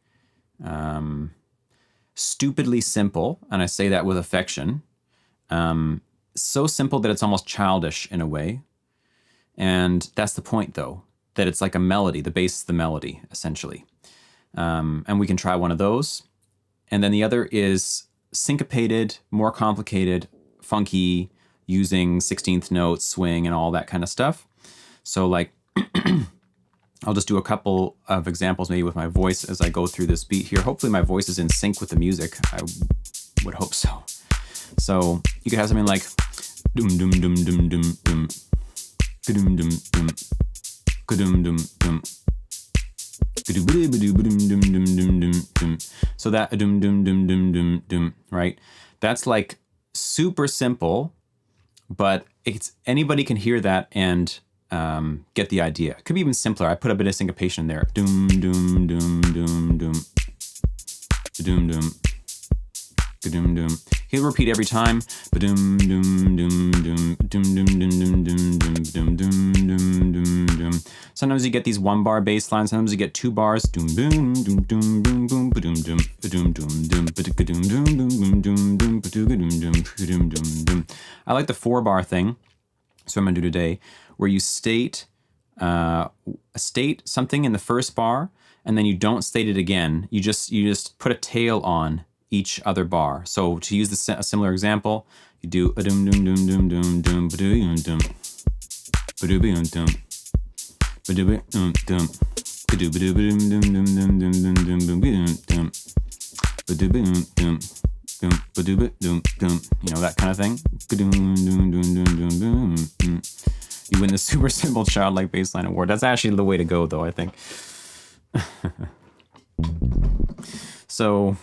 stupidly simple, and I say that with affection. So simple that it's almost childish in a way. And that's the point though, that it's like a melody. The bass is the melody, essentially. And we can try one of those. And then the other is syncopated, more complicated, funky, using 16th notes, swing, and all that kind of stuff. So like, I'll just do a couple of examples maybe with my voice as I go through this beat here. Hopefully my voice is in sync with the music. I would hope so. So you could have something like dum dum dum dum dum dum, ka-dum dum dum, ka-dum dum dum, ka-dum. So that dum dum dum dum dum dum, right? That's like super simple, but it's anybody can hear that and get the idea. It could be even simpler. I put a bit of syncopation in there. Doom, doom, doom, doom, doom. Doom, doom. Doom, doom. He'll repeat every time. Ba-doom, doom, doom, doom, doom, doom, doom, doom, doom, doom, doom, doom, doom, doom. Sometimes you get these 1-bar bass lines. Sometimes you get 2 bars. Doom, boom, doom, doom, boom, boom, ba-doom, doom, ba-doom, doom, doom, ba-doom, doom, doom, doom, doom, doom, ba-doom, doom, doom, doom, doom. I like the 4-bar thing. So I'm gonna do today, where you state something in the first bar, and then you don't state it again. You just put a tail on each other bar. So to use a similar example, you do a doom doom doom doom doom doom ba-doom doom ba-doom doom ba-doom doom doom ba-doom doom doom doom doom doom doom doom doom ba-doom doom doom ba-doom doom doom, you know, that kind of thing. Doom doom doom doom doom doom. You win the Super Simple Childlike Bassline Award. That's actually the way to go, though, I think. So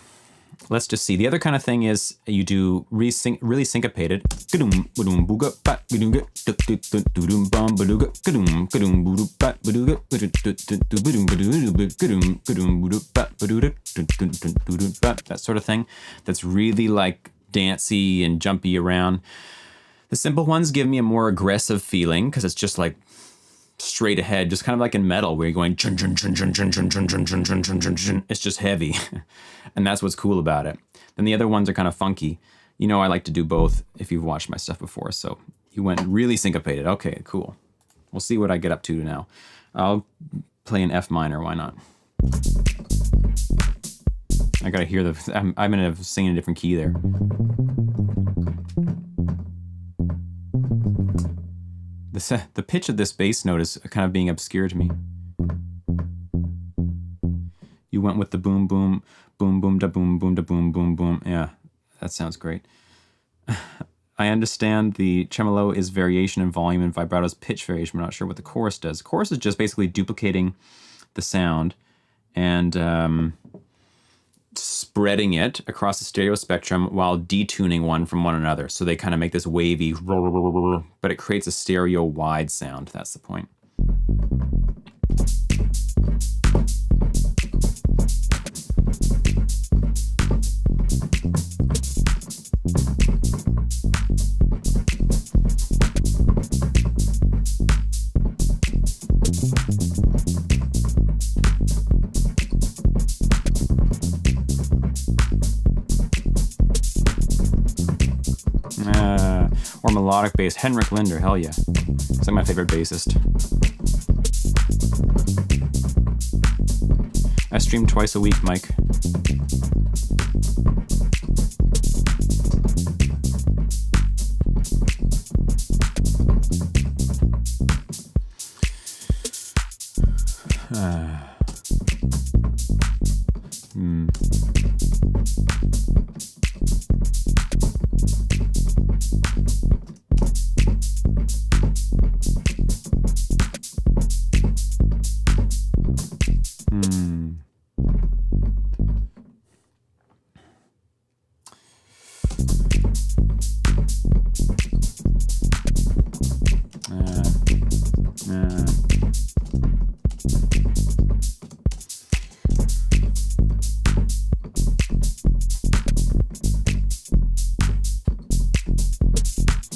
let's just see. The other kind of thing is you do really syncopated. That sort of thing. That's really like dancey and jumpy around. The simple ones give me a more aggressive feeling because it's just like straight ahead, just kind of like in metal where you're going chun chun chun chun chun chun chun chun chun chun chun chun chun. It's just heavy, and that's what's cool about it. Then the other ones are kind of funky. You know, I like to do both if you've watched my stuff before. So you went really syncopated. Okay, cool. We'll see what I get up to now. I'll play an F minor. Why not? I gotta hear I'm gonna sing in a different key there. The pitch of this bass note is kind of being obscure to me. You went with the boom, boom, boom, boom, da boom, boom, da boom, boom, boom. Yeah, that sounds great. I understand the tremolo is variation in volume and vibrato is pitch variation. I'm not sure what the chorus does. Chorus is just basically duplicating the sound and spreading it across the stereo spectrum while detuning one from one another. So they kind of make this wavy, but it creates a stereo wide sound. That's the point. Or melodic bass. Henrik Linder, hell yeah. He's like my favorite bassist. I stream twice a week, Mike.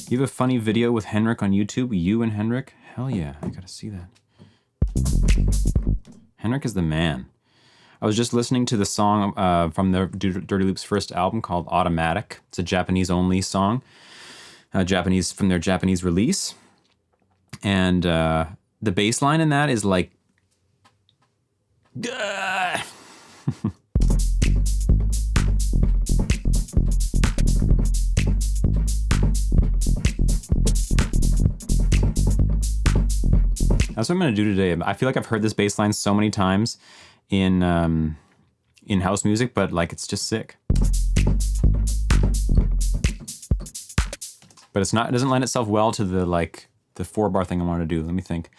You have a funny video with Henrik on YouTube? You and Henrik? Hell yeah, I gotta see that. Henrik is the man. I was just listening to the song from the Dirty Loop's first album called Automatic. It's a Japanese-only song, from their Japanese release. And the bass line in that is like... That's what I'm going to do today. I feel like I've heard this bass line so many times in house music, but like it's just sick. But it's not. It doesn't lend itself well to the 4-bar thing I want to do. Let me think.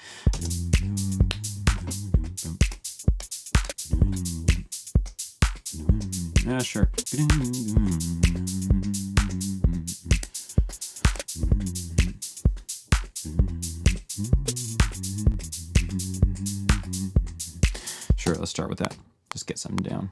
Yeah, sure. Sure, let's start with that. Just get something down.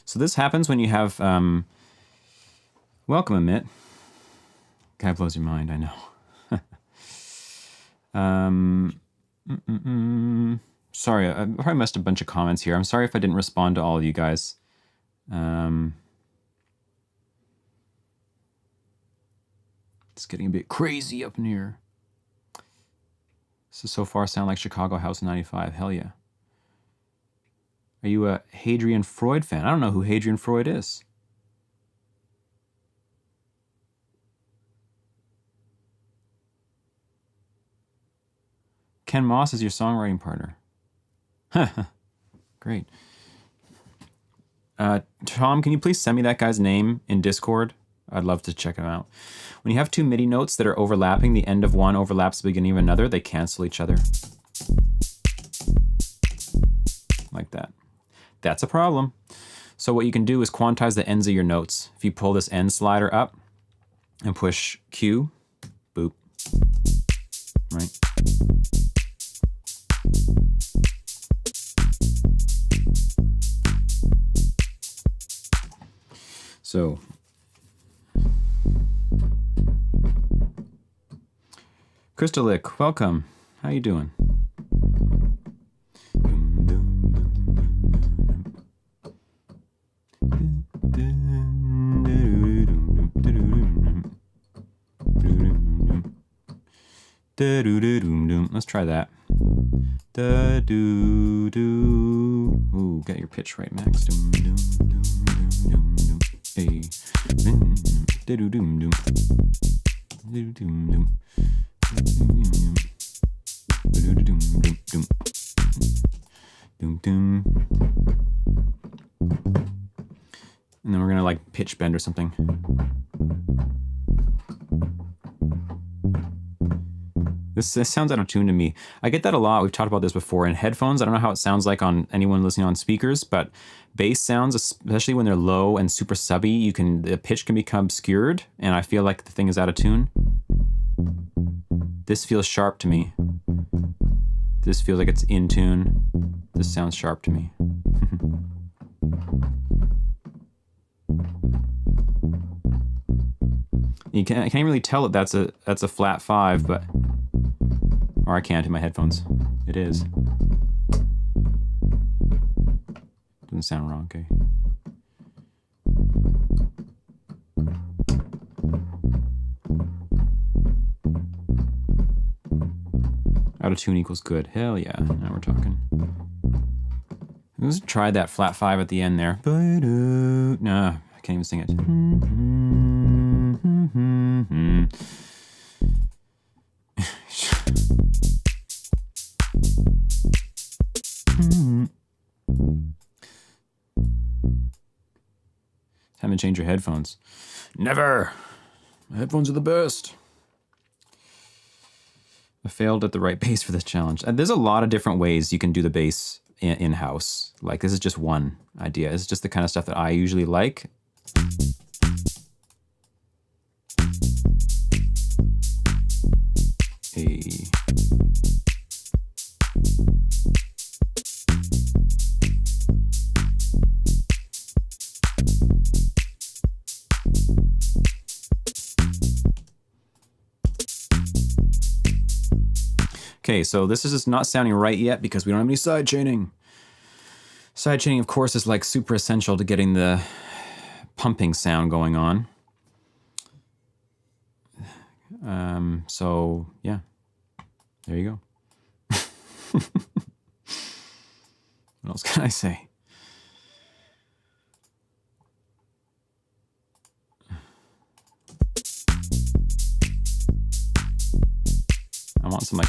So this happens when you have, welcome, Amit. Kind of blows your mind, I know. Sorry, I probably missed a bunch of comments here. I'm sorry if I didn't respond to all of you guys. It's getting a bit crazy up in here. So far sound like Chicago House 95. Hell yeah. Are you a Hadrian Freud fan? I don't know who Hadrian Freud is. Ken Moss is your songwriting partner. Great. Tom, can you please send me that guy's name in Discord? I'd love to check him out. When you have two MIDI notes that are overlapping, the end of one overlaps the beginning of another, they cancel each other. Like that. That's a problem. So what you can do is quantize the ends of your notes. If you pull this end slider up and push Q, boop, right? So Crystalic, welcome. How you doing? Let's try that. Ooh, get your pitch right, Max. Hey. And then we're gonna like pitch bend or something. This sounds out of tune to me. I get that a lot. We've talked about this before in headphones. I don't know how it sounds like on anyone listening on speakers, but bass sounds, especially when they're low and super subby, the pitch can become obscured, and I feel like the thing is out of tune. This feels sharp to me. This feels like it's in tune. This sounds sharp to me. I can't really tell that that's a flat 5, but or I can't in my headphones. It is. Doesn't sound wrong, okay. Out of tune equals good. Hell yeah, now we're talking. Let's try that flat 5 at the end there. Nah, I can't even sing it. Haven't changed your headphones. Never. My headphones are the best. I failed at the right bass for this challenge. And there's a lot of different ways you can do the bass in-house. Like, this is just one idea. It's just the kind of stuff that I usually like. Okay, so this is just not sounding right yet because we don't have any side chaining. Side chaining, of course, is like super essential to getting the pumping sound going on. So yeah, there you go. What else can I say? I want some like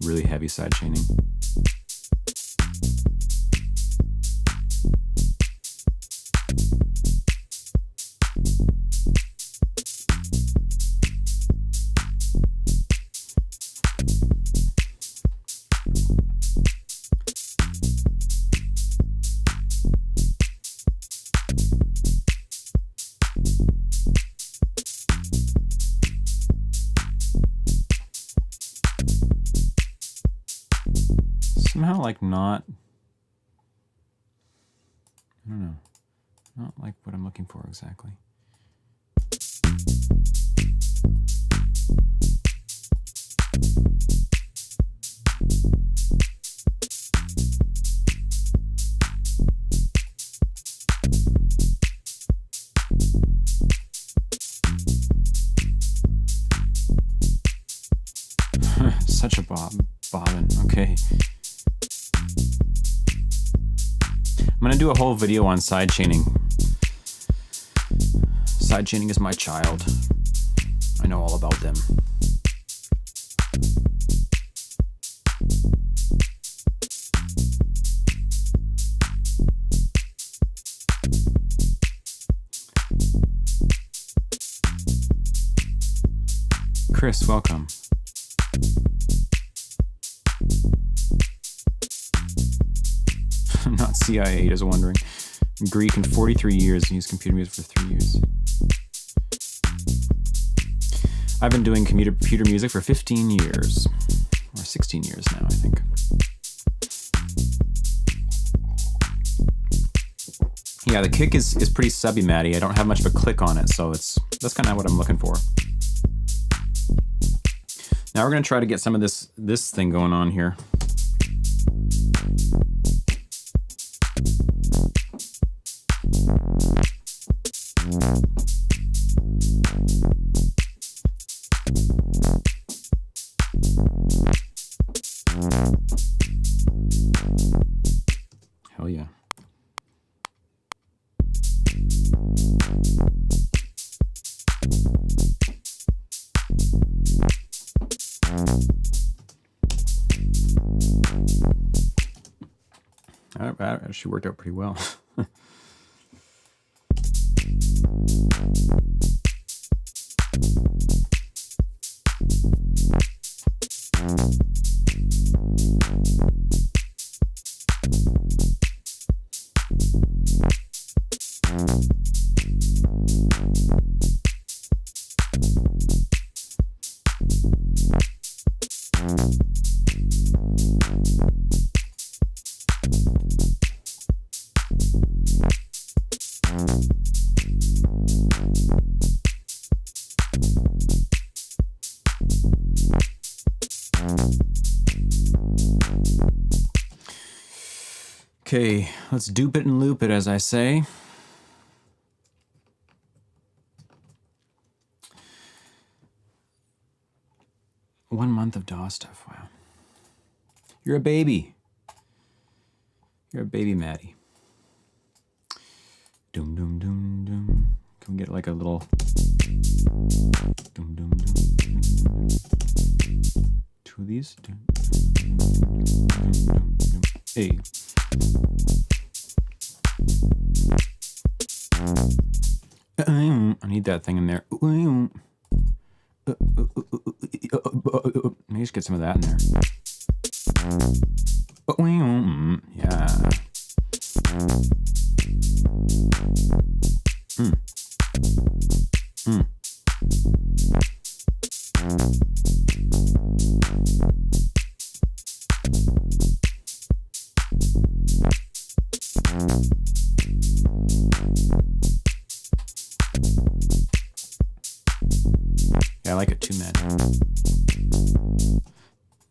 really heavy side chaining. somehow like not, I don't know, not like what I'm looking for exactly. Such a bobbin. Okay. I'm gonna do a whole video on side chaining. Side chaining is my child. I know all about them. Chris, welcome. Not CIA, just wondering. Greek in 43 years and used computer music for 3 years. I've been doing computer music for 15 years. Or 16 years now, I think. Yeah, the kick is pretty subby, Maddie. I don't have much of a click on it, so that's kind of what I'm looking for. Now we're going to try to get some of this thing going on here. Hell yeah. That actually worked out pretty well. Okay, let's dupe it and loop it, as I say. One month of DAW stuff, wow. You're a baby. You're a baby, Maddie. Doom, doom, doom, doom. Can we get like a little... Doom, doom, doom, doom, doom. Two of these. Doom, doom, doom, doom, doom. Hey. I need that thing in there. Maybe just get some of that in there. Yeah. Yeah, I like it too, man.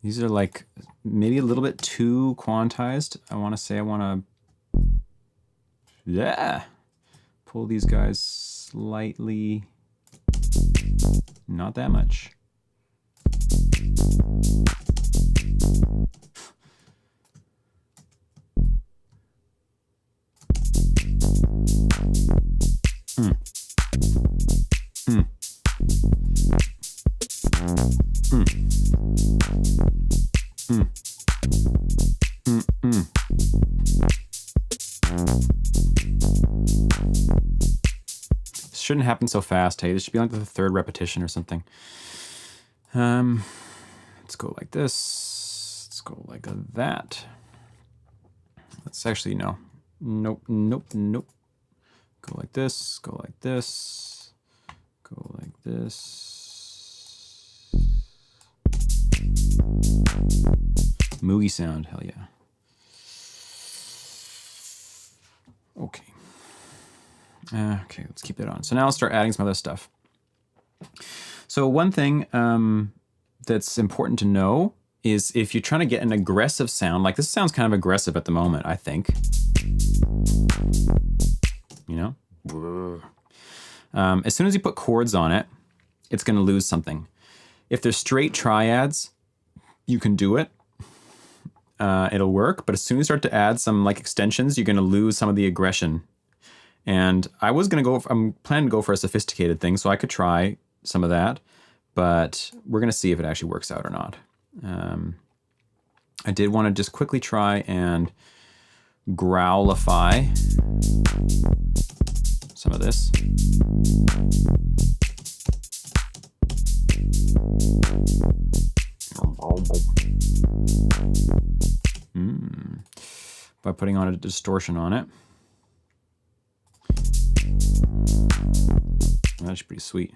These are like maybe a little bit too quantized. I want to say I want to pull these guys slightly, not that much. Shouldn't happen so fast, hey. This should be like the third repetition or something. Let's go like this. Let's go like that. Let's actually, no. Nope. Go like this, go like this, go like this. Moogie sound, hell yeah. Okay. Okay, let's keep that on. So now I'll start adding some other stuff. So one thing that's important to know is if you're trying to get an aggressive sound, like this sounds kind of aggressive at the moment, I think. You know? As soon as you put chords on it, it's going to lose something. If there's straight triads, you can do it. It'll work, but as soon as you start to add some like extensions, you're going to lose some of the aggression. And I'm planning to go for a sophisticated thing, so I could try some of that, but we're going to see if it actually works out or not. I did want to just quickly try and growlify some of this. By putting on a distortion on it. That's pretty sweet.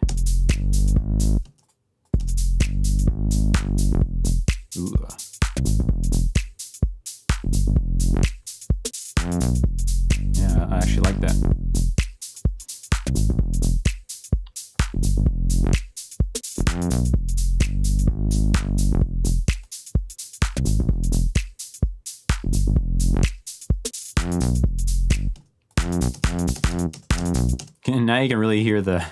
Ooh. Yeah, I actually like that. Now you can really hear the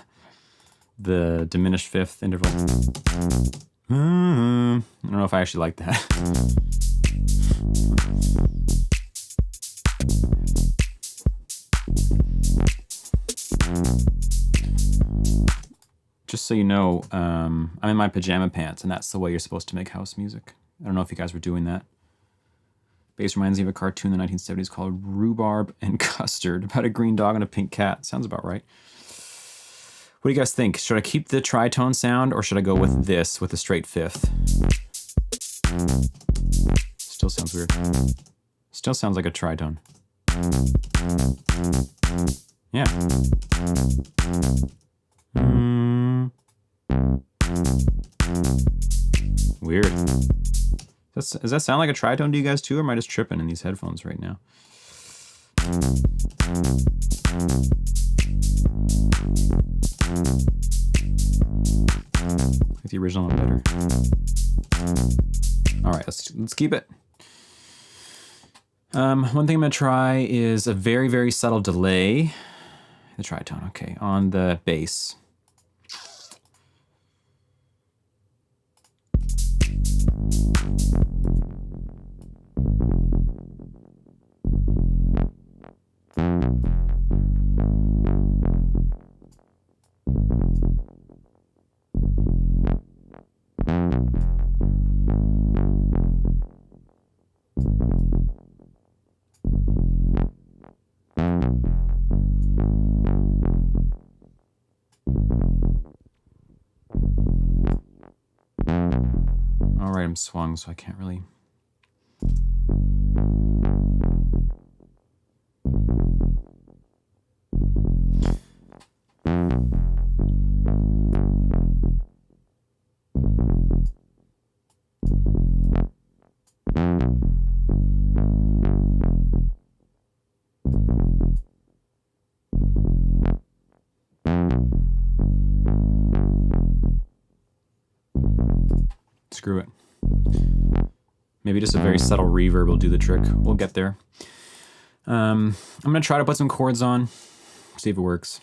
diminished fifth interval. I don't know if I actually like that. Just so you know, I'm in my pajama pants, and that's the way you're supposed to make house music. I don't know if you guys were doing that. Bass reminds me of a cartoon in the 1970s called Rhubarb and Custard, about a green dog and a pink cat. Sounds about right. What do you guys think? Should I keep the tritone sound, or should I go with this, with the straight fifth? Still sounds weird. Still sounds like a tritone. Yeah. Weird. Does that sound like a tritone to you guys too, or am I just tripping in these headphones right now? Like the original one better. All right, let's keep it. One thing I'm gonna try is a very, very subtle delay. The tritone, okay, on the bass. All right, I'm swung, so I can't really. Screw it. Maybe just a very subtle reverb will do the trick. We'll get there. I'm gonna try to put some chords on, see if it works.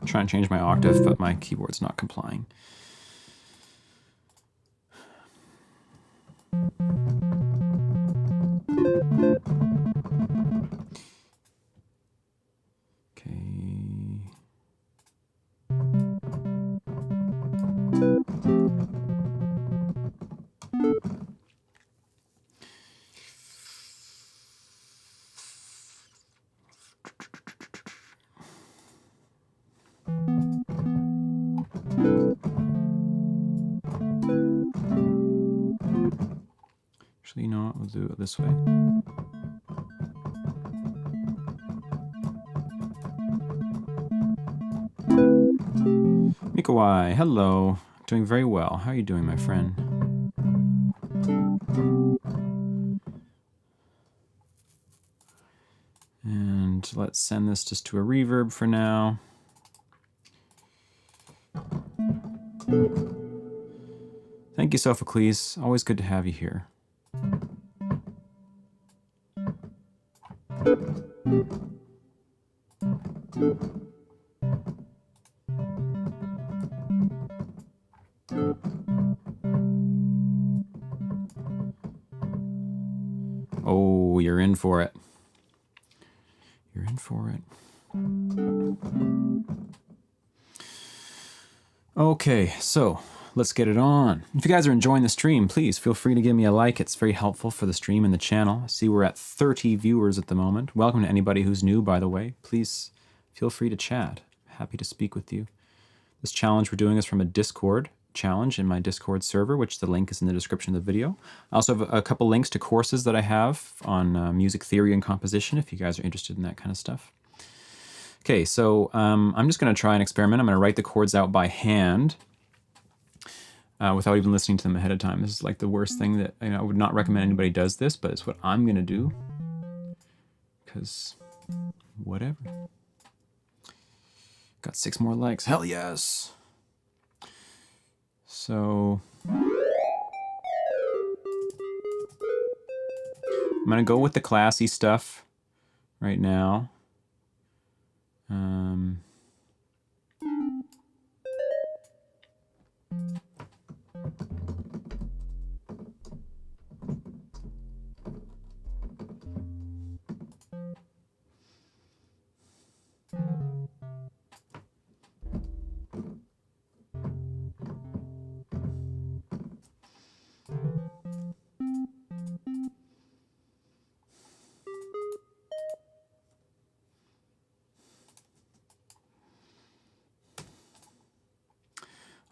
Try and change my octave, but my keyboard's not complying. Okay. We'll do it this way. Mikawai, hello. Doing very well. How are you doing, my friend? And let's send this just to a reverb for now. Thank you, Sophocles. Always good to have you here. Oh, you're in for it. You're in for it. Okay, so let's get it on. If you guys are enjoying the stream, please feel free to give me a like. It's very helpful for the stream and the channel. I see we're at 30 viewers at the moment. Welcome to anybody who's new, by the way. Please feel free to chat. Happy to speak with you. This challenge we're doing is from a Discord challenge in my Discord server, which the link is in the description of the video. I also have a couple links to courses that I have on music theory and composition if you guys are interested in that kind of stuff. Okay, so I'm just going to try an experiment. I'm going to write the chords out by hand without even listening to them ahead of time. This is like the worst thing that, I would not recommend anybody does this, but it's what I'm going to do. Because whatever. Got 6 more likes. Hell yes! So I'm going to go with the classy stuff right now.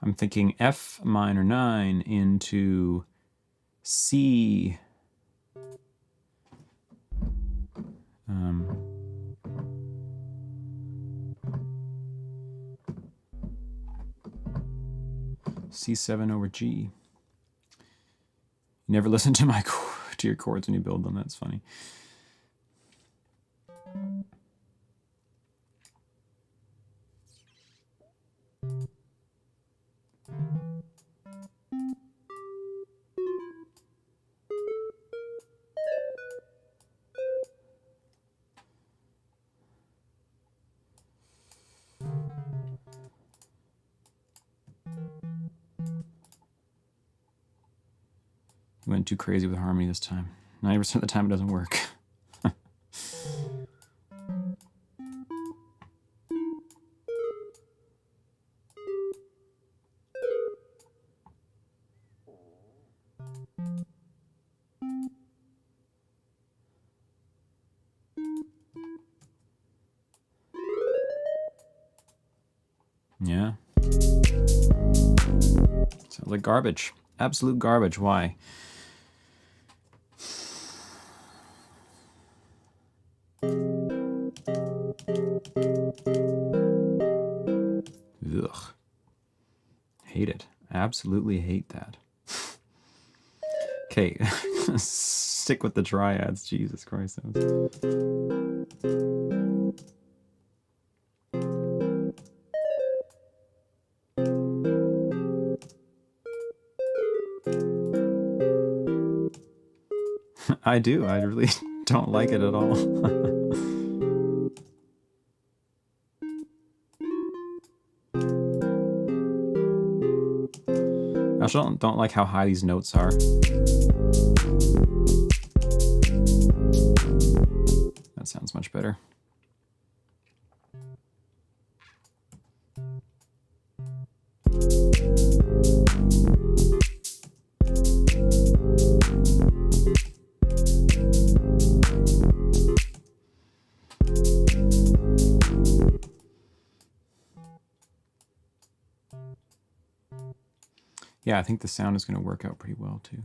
I'm thinking F minor 9 into C. C7 over G. You never listen to your chords when you build them. That's funny. Went too crazy with harmony this time. 90% of the time it doesn't work. Yeah. Sounds like garbage. Absolute garbage. Why? Ugh. Hate it. Absolutely hate that. Okay. Stick with the triads. Jesus Christ. I do. I really don't like it at all. I also don't like how high these notes are. That sounds much better. Yeah, I think the sound is going to work out pretty well too.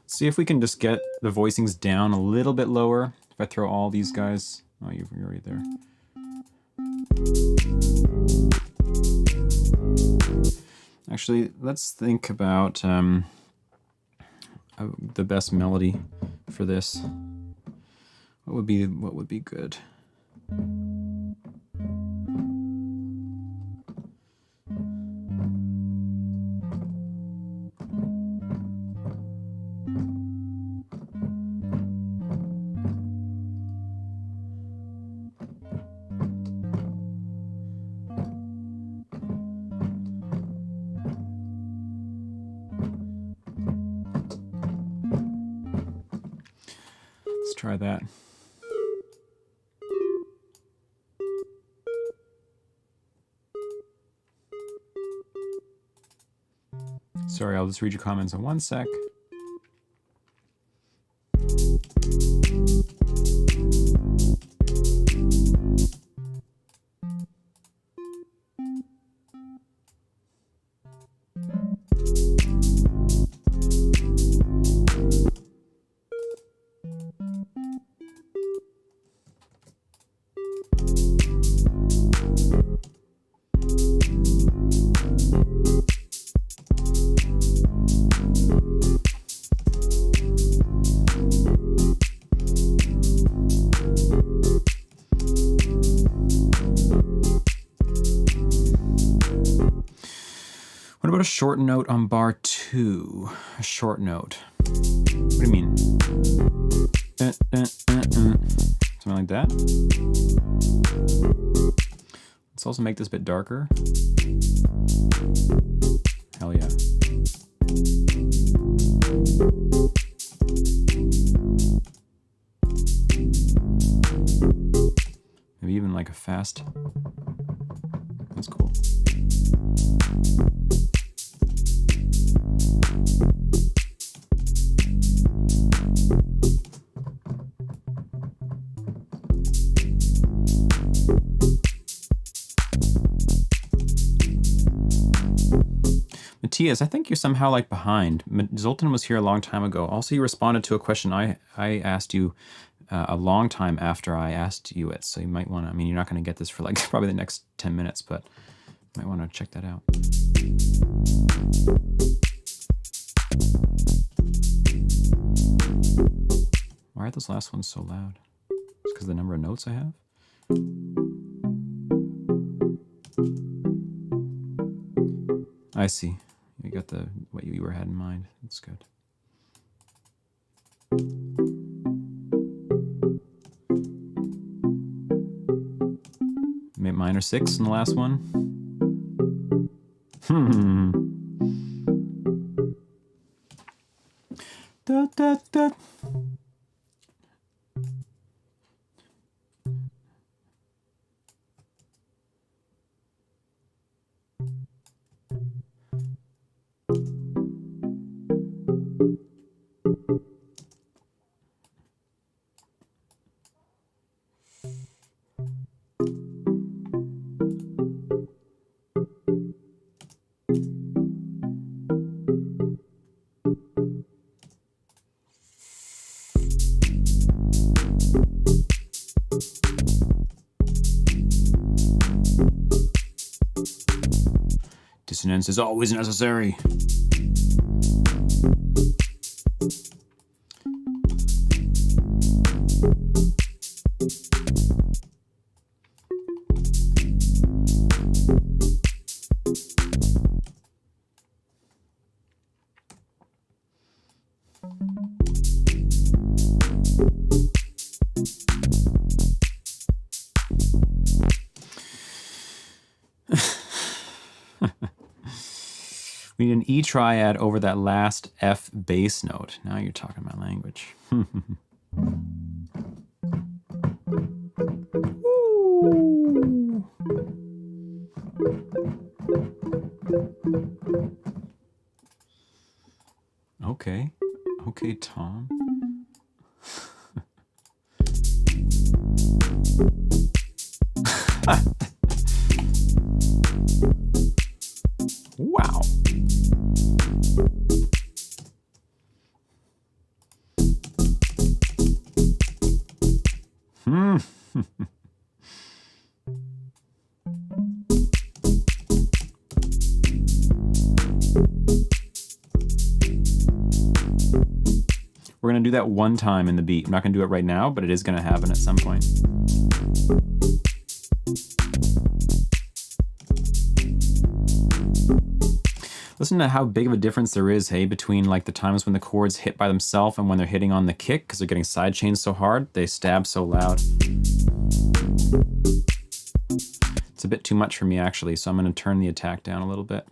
See if we can just get the voicings down a little bit lower. If I throw all these guys, oh, you're right there. Actually, let's think about the best melody for this. What would be good? Let's try that. Sorry, I'll just read your comments in 1 sec. What about a short note on bar 2? A short note. What do you mean? Something like that? Let's also make this a bit darker. Hell yeah. Maybe even like a fast. That's cool. Matthias, I think you're somehow like behind. Zoltan was here a long time ago. Also, you responded to a question I asked you a long time after I asked you it. So you might want to, I mean, you're not going to get this for like probably the next 10 minutes, but you might want to check that out. Why are those last ones so loud? It's because of the number of notes I have? I see. You got what you had in mind. That's good. Minor 6 in the last one. Da, da, da. Dissonance is always necessary. We need an E triad over that last F bass note. Now you're talking my language. Okay. Okay, Tom. going to do that one time in the beat. I'm not going to do it right now, but it is going to happen at some point. Listen to how big of a difference there is, hey, between like the times when the chords hit by themselves and when they're hitting on the kick, because they're getting side chains so hard, they stab so loud. It's a bit too much for me actually, so I'm going to turn the attack down a little bit.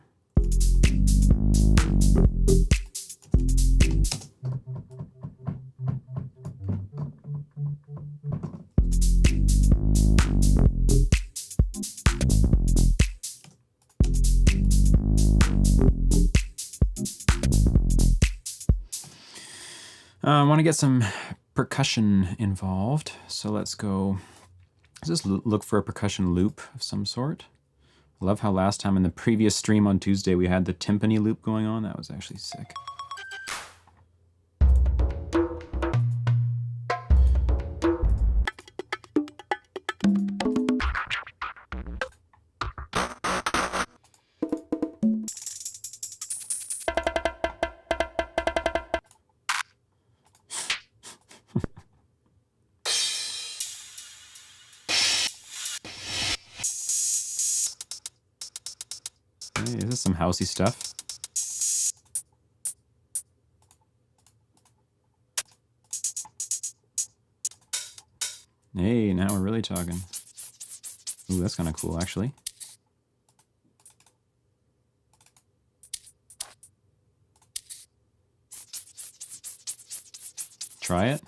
I want to get some percussion involved, so let's go. Let's just look for a percussion loop of some sort. I love how last time in the previous stream on Tuesday we had the timpani loop going on. That was actually sick. Hey, this is some housey stuff. Hey, now we're really talking. Ooh, that's kind of cool, actually. Try it.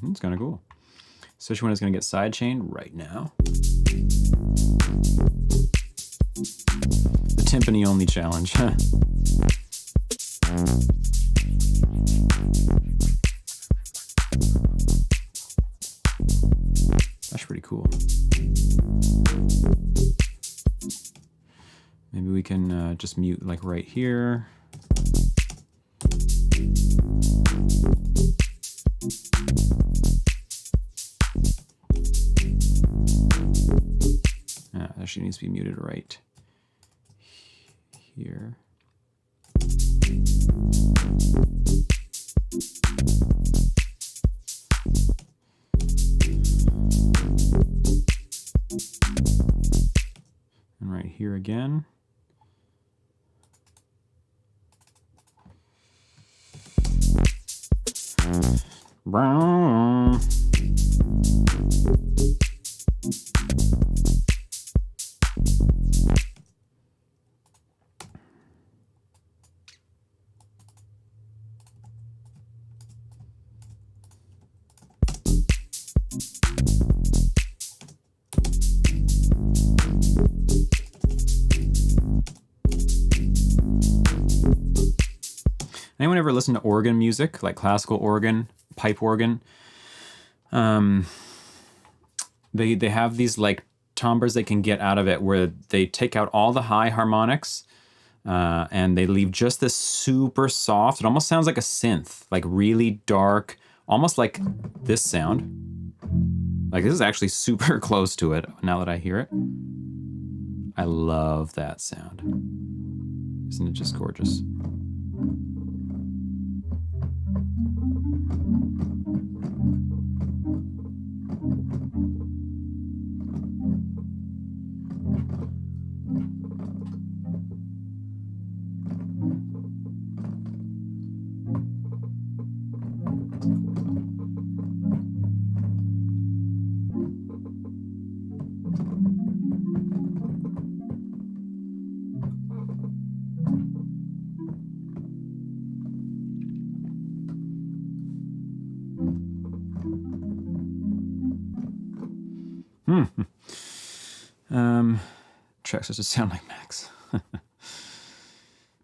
It's kind of cool. Especially when it's going to get sidechained right now. The timpani only challenge. That's pretty cool. Maybe we can just mute like right here. Actually needs to be muted right here. And right here again. Brown. Anyone ever listen to organ music, like classical organ, pipe organ? They have these like timbres they can get out of it where they take out all the high harmonics and they leave just this super soft, it almost sounds like a synth, like really dark, almost like this sound. Like this is actually super close to it now that I hear it. I love that sound. Isn't it just gorgeous? Tracks just sound like Max.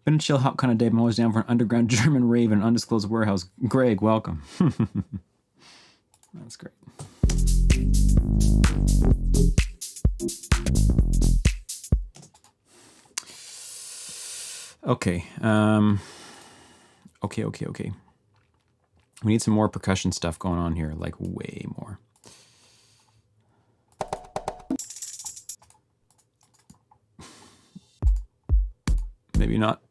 Been a chill hop kind of day, but I'm always down for an underground German rave in an undisclosed warehouse. Greg, welcome. That's great. Okay. Okay. We need some more percussion stuff going on here, like way more. maybe not.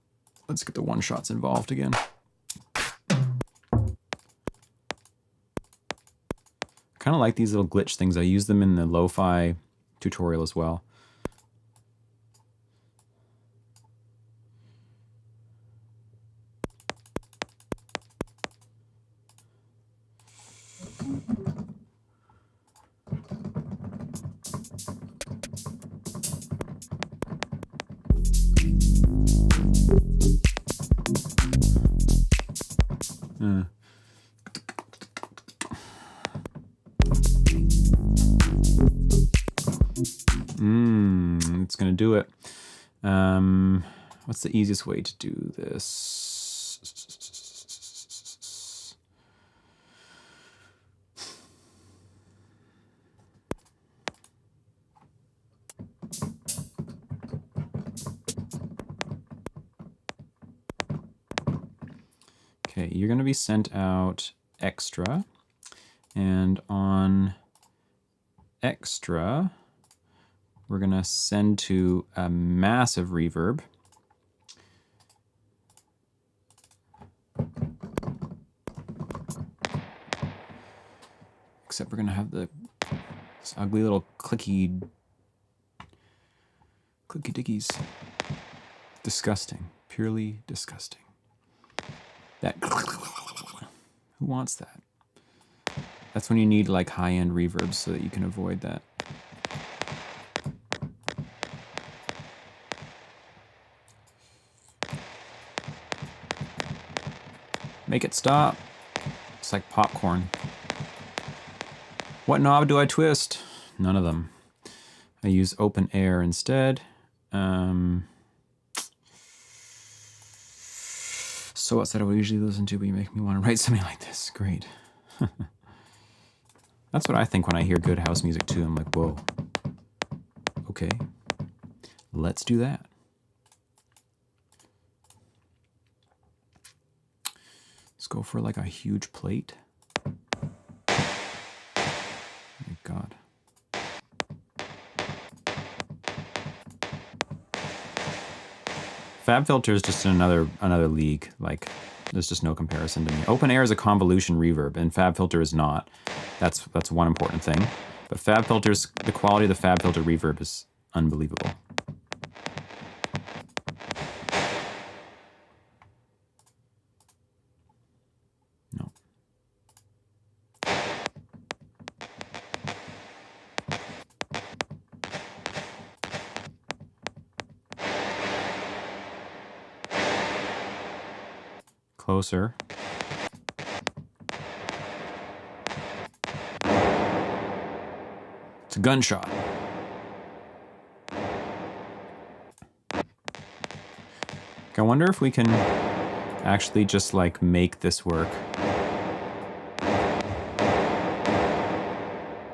Let's get the one shots involved again. Kind of like these little glitch things. I use them in the lo-fi tutorial as well. It's gonna do it. What's the easiest way to do this? Okay, you're gonna be sent out extra, and on extra, we're gonna send to a massive reverb. Except we're gonna have this ugly little clicky dickies. Disgusting, purely disgusting. That, who wants that? That's when you need like high-end reverbs so that you can avoid that. Make it stop. It's like popcorn. What knob do I twist? None of them. I use open air instead. So what's that I would usually listen to, but you make me want to write something like this. Great. That's what I think when I hear good house music too. I'm like, whoa. Okay. Let's do that. Let's go for like a huge plate. Oh my God. Fab filter is just another league. Like, there's just no comparison to me. Open air is a convolution reverb, and Fab filter is not. That's one important thing. But Fab filters, the quality of the Fab filter reverb is unbelievable. No. Closer. It's a gunshot. I wonder if we can actually just like make this work.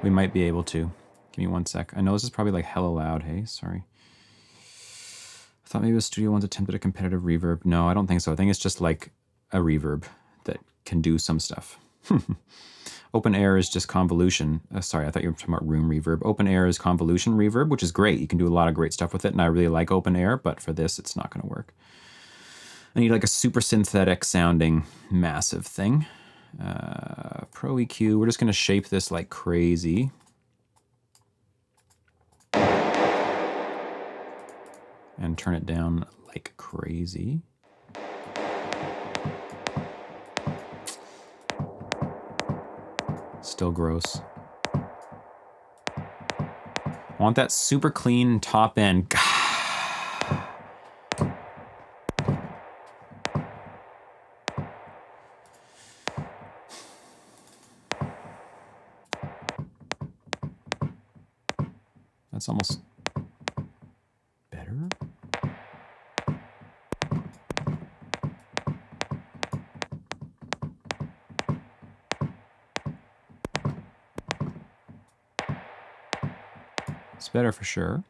We might be able to. Give me 1 sec. I know this is probably like hella loud. Hey, sorry. I thought maybe the Studio One's attempt at a competitive reverb. No, I don't think so. I think it's just like a reverb that can do some stuff. Open air is just convolution. Sorry, I thought you were talking about room reverb. Open air is convolution reverb, which is great. You can do a lot of great stuff with it, and I really like open air, but for this, it's not going to work. I need like a super synthetic sounding massive thing. Pro EQ, we're just going to shape this like crazy. And turn it down like crazy. Still gross. I want that super clean top end. That's almost better. It's better for sure.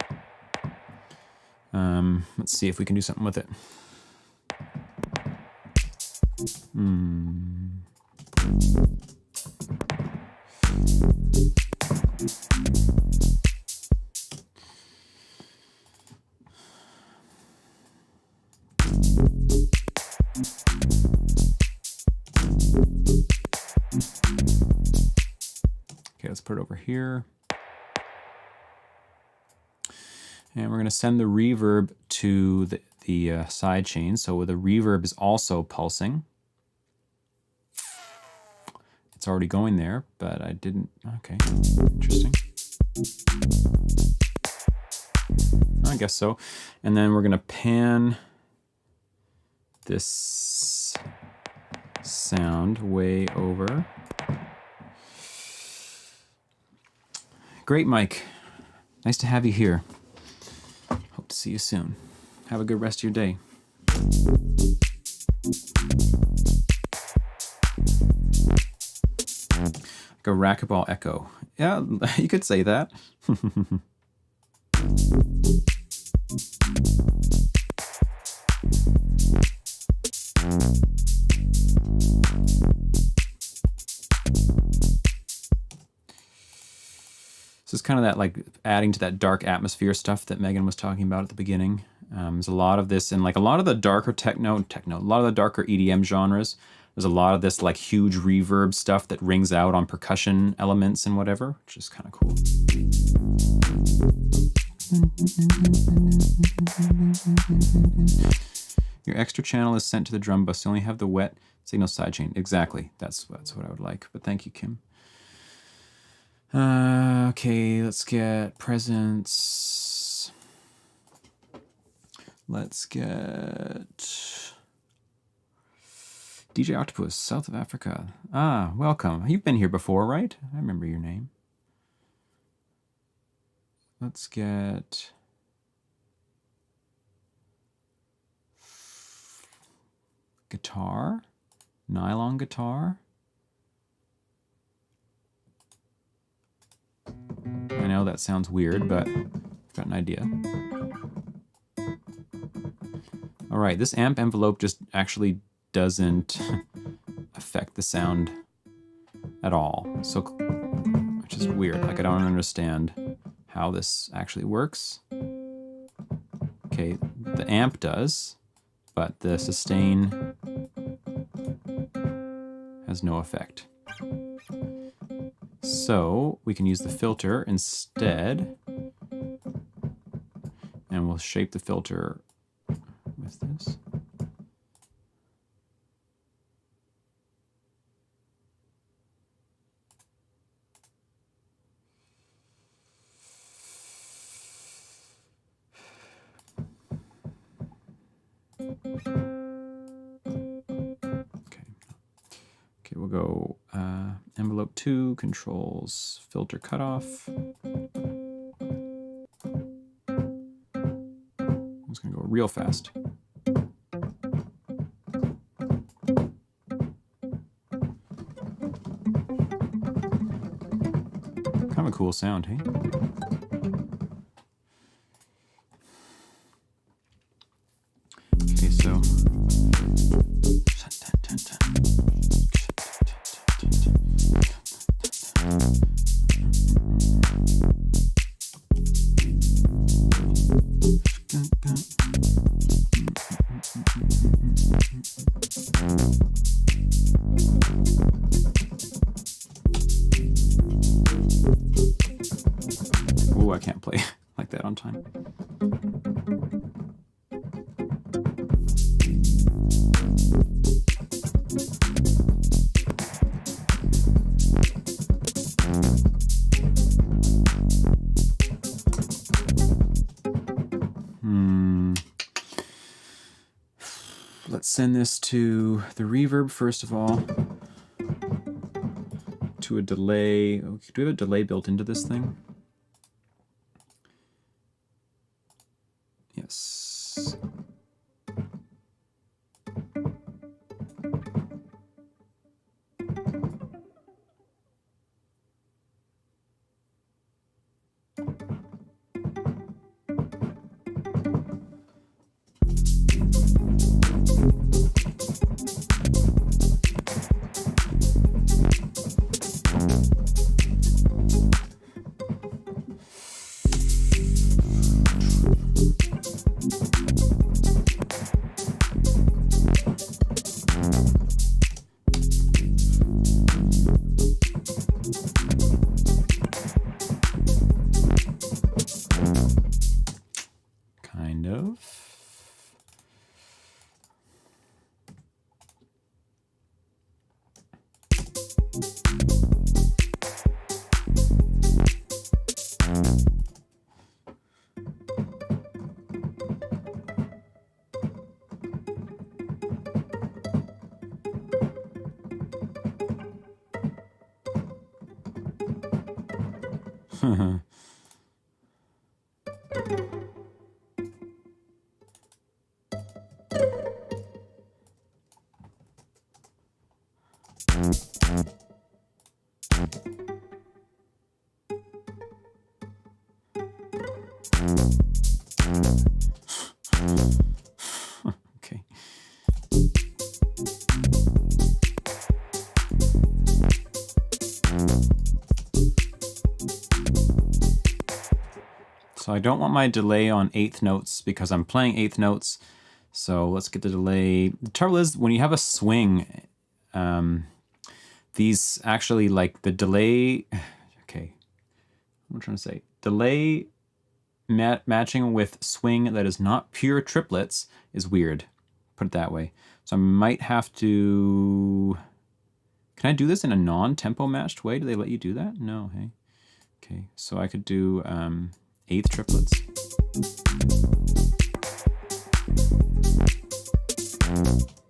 Let's see if we can do something with it. put it over here. And we're going to send the reverb to the side chain. So the reverb is also pulsing. It's already going there, but I didn't. Okay, interesting. I guess so. And then we're going to pan this sound way over. Great, Mike. Nice to have you here. Hope to see you soon. Have a good rest of your day. Like a racquetball echo. Yeah, you could say that. This is kind of that, like, adding to that dark atmosphere stuff that Megan was talking about at the beginning. There's a lot of this, and like a lot of the darker techno, a lot of the darker EDM genres. There's a lot of this like huge reverb stuff that rings out on percussion elements and whatever, which is kind of cool. Your extra channel is sent to the drum bus. You only have the wet signal sidechain. Exactly. That's what I would like. But thank you, Kim. Okay, let's get presents. Let's get DJ Octopus, South of Africa. Ah, welcome. You've been here before, right? I remember your name. Let's get guitar, nylon guitar. I know that sounds weird, but I've got an idea. All right, this amp envelope just actually doesn't affect the sound at all. So, which is weird. Like, I don't understand how this actually works. Okay, the amp does, but the sustain has no effect. So we can use the filter instead, and we'll shape the filter with this. Okay, we'll go envelope 2, controls, filter cutoff. I'm just gonna go real fast. Kind of a cool sound, hey? Okay, so oh, I can't play like that on time. Let's send this to the reverb first of all, to a delay. Do we have a delay built into this thing? Yes. Okay. So I don't want my delay on eighth notes because I'm playing eighth notes. So let's get the delay. The trouble is when you have a swing, these actually like the delay. Okay, what am I trying to say? Delay matching with swing that is not pure triplets is weird. Put it that way. So I might have to. Can I do this in a non-tempo matched way? Do they let you do that? No. Hey. Okay. So I could do eighth triplets.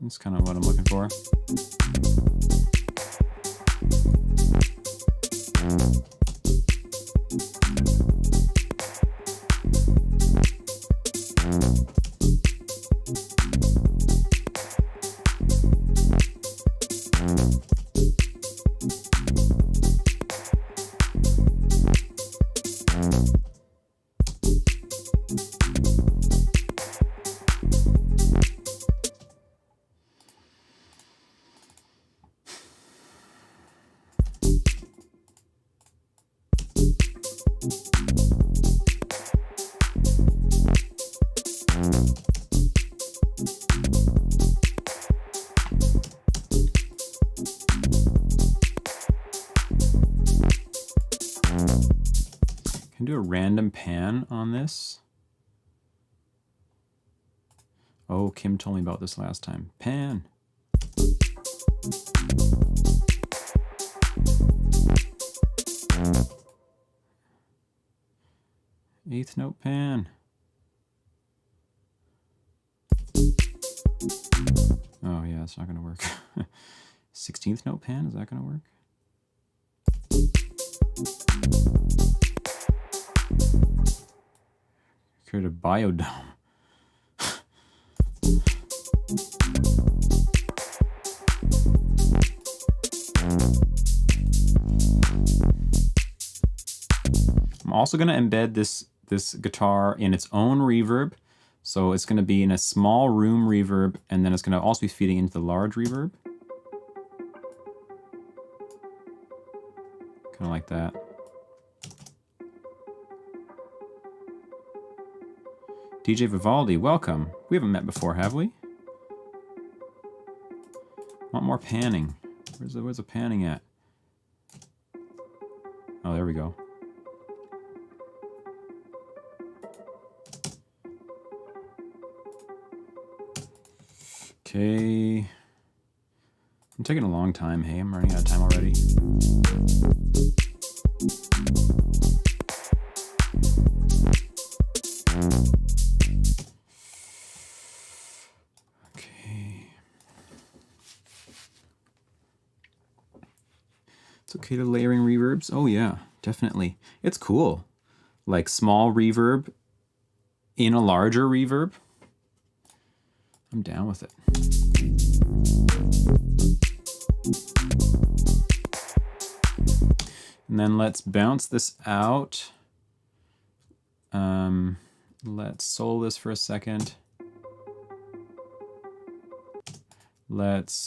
That's kind of what I'm looking for. Can do a random pan on this. Oh, Kim told me about this last time. Pan. Eighth note pan. Oh yeah, it's not gonna work. 16th note pan, is that gonna work? Create a biodome. I'm also going to embed this guitar in its own reverb. So it's going to be in a small room reverb, and then it's going to also be feeding into the large reverb. Kind of like that. DJ Vivaldi, welcome. We haven't met before, have we? Want more panning. Where's the panning at? Oh, there we go. Okay. I'm taking a long time. Hey, I'm running out of time already. It's okay to layering reverbs. Oh yeah, definitely. It's cool. Like small reverb in a larger reverb. I'm down with it. And then let's bounce this out. Let's solo this for a second.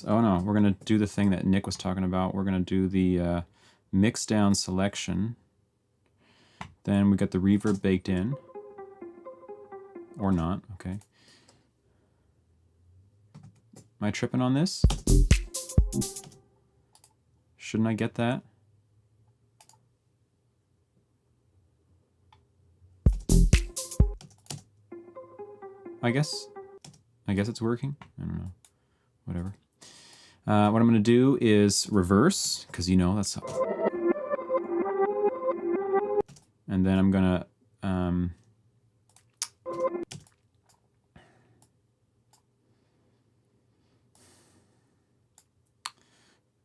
Oh no, we're gonna do the thing that Nick was talking about. We're gonna do the mix down selection. Then we got the reverb baked in. Or not, okay. Am I tripping on this? Shouldn't I get that? I guess it's working. I don't know. Whatever. What I'm going to do is reverse, because you know that's... And then I'm going to...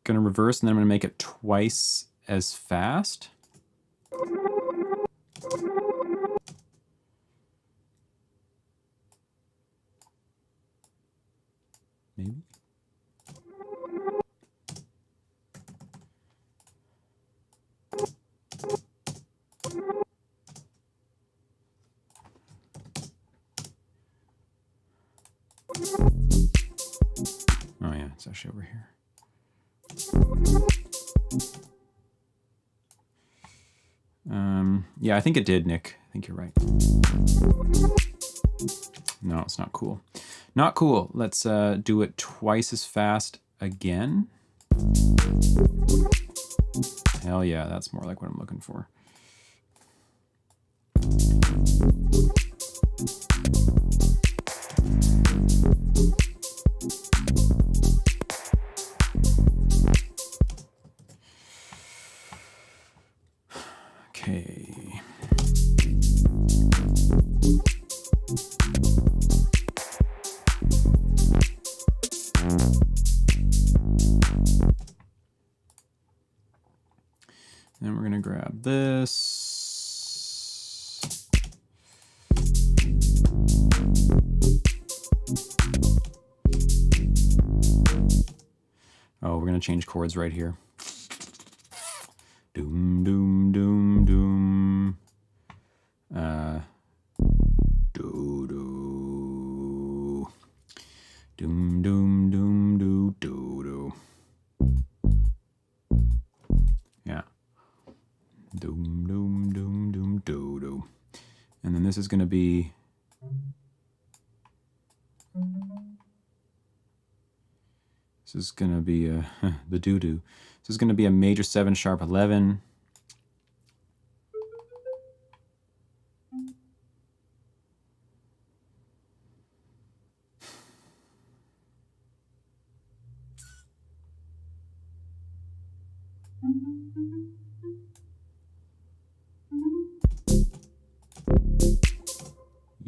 Going to reverse, and then I'm going to make it twice as fast. Maybe. Oh yeah, it's actually over here. Yeah, I think it did, Nick. I think you're right. No, it's not cool. Not cool. Let's do it twice as fast again. Hell yeah, that's more like what I'm looking for. Okay. Then we're going to grab this. Oh, we're going to change chords right here. Doom, doom, doom, doom. Do, do. Doom, doom, doom, do, do, do. Yeah. Doom, doom, doom, doom, do, do. And then this is going to be... This is going to be a... the doo-doo. This is going to be a major 7 sharp 11.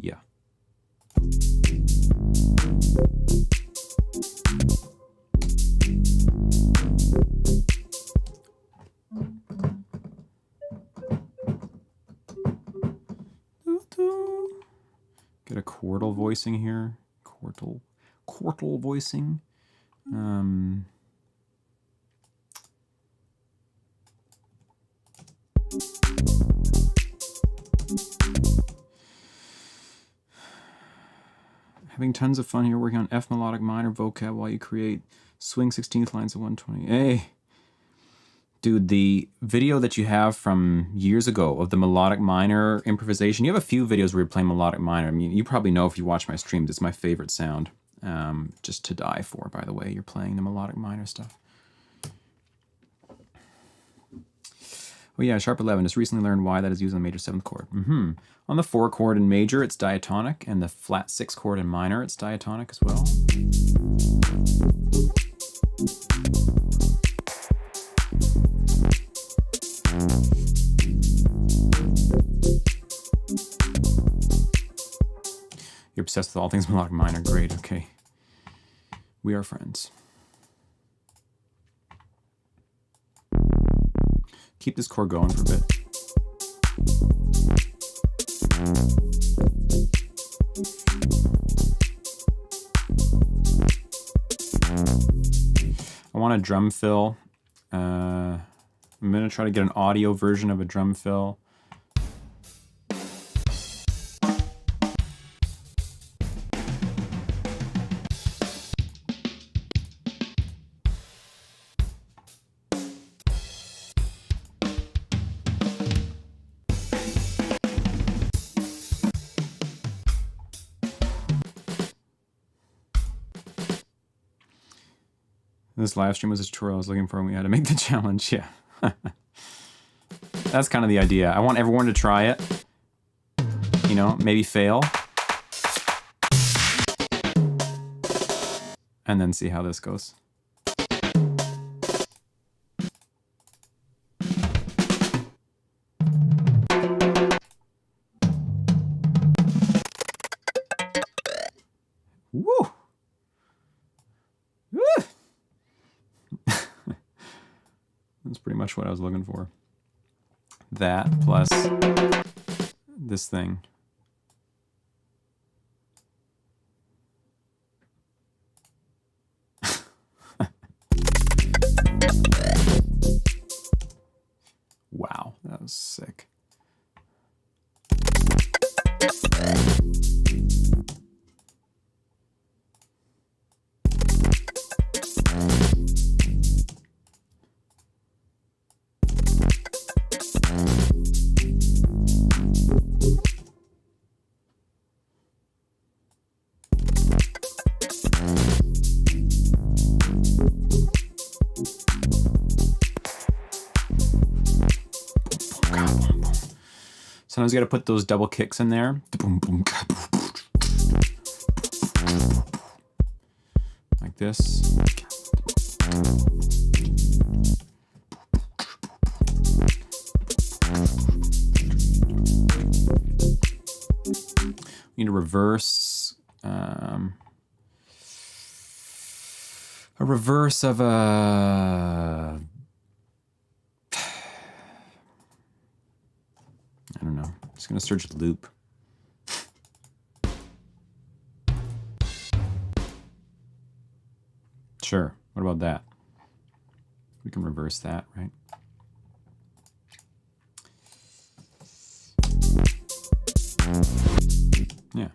Yeah. Get a quartal voicing here. Quartal voicing. Having tons of fun here working on F melodic minor vocab while you create swing 16th lines of 120. Hey, dude, the video that you have from years ago of the melodic minor improvisation, you have a few videos where you play melodic minor. I mean, you probably know if you watch my streams, it's my favorite sound. Just to die for, by the way, you're playing the melodic minor stuff. Oh yeah, sharp 11. Just recently learned why that is used on the major 7th chord. On the 4 chord in major, it's diatonic, and the flat 6 chord in minor, it's diatonic as well. You're obsessed with all things melodic minor. Great, okay. We are friends. Keep this chord going for a bit. I want a drum fill. I'm going to try to get an audio version of a drum fill. This live stream was a tutorial I was looking for when we had to make the challenge. Yeah. That's kind of the idea. I want everyone to try it. You know, maybe fail. And then see how this goes. That's pretty much what I was looking for. That plus this thing. Wow, that was sick. Sometimes you got to put those double kicks in there. Like this. We need to reverse a reverse of a, I don't know. I'm just going to search loop. Sure. What about that? We can reverse that, right? Yeah.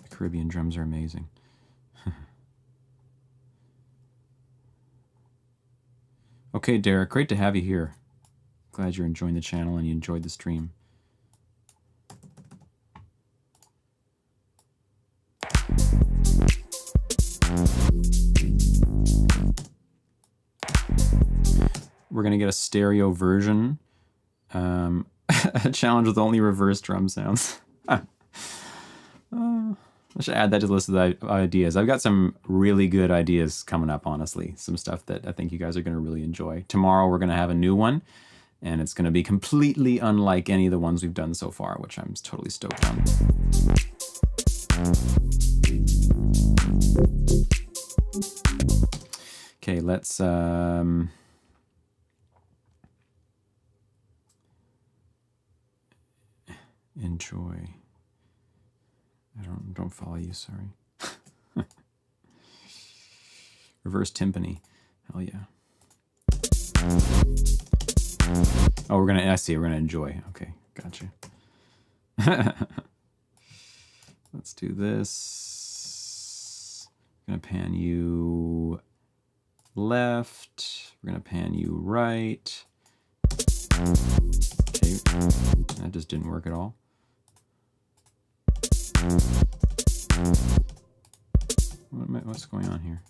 The Caribbean drums are amazing. Okay, Derek, great to have you here. Glad you're enjoying the channel and you enjoyed the stream. We're going to get a stereo version. A challenge with only reverse drum sounds. I should add that to the list of ideas. I've got some really good ideas coming up, honestly. Some stuff that I think you guys are going to really enjoy. Tomorrow we're going to have a new one, and it's going to be completely unlike any of the ones we've done so far, which I'm totally stoked on. Okay, let's... enjoy. I don't follow you, sorry. Reverse timpani. Hell yeah. Oh, I see, we're gonna enjoy. Okay, gotcha. Let's do this. I'm gonna pan you left. We're gonna pan you right. Okay, that just didn't work at all. What's going on here?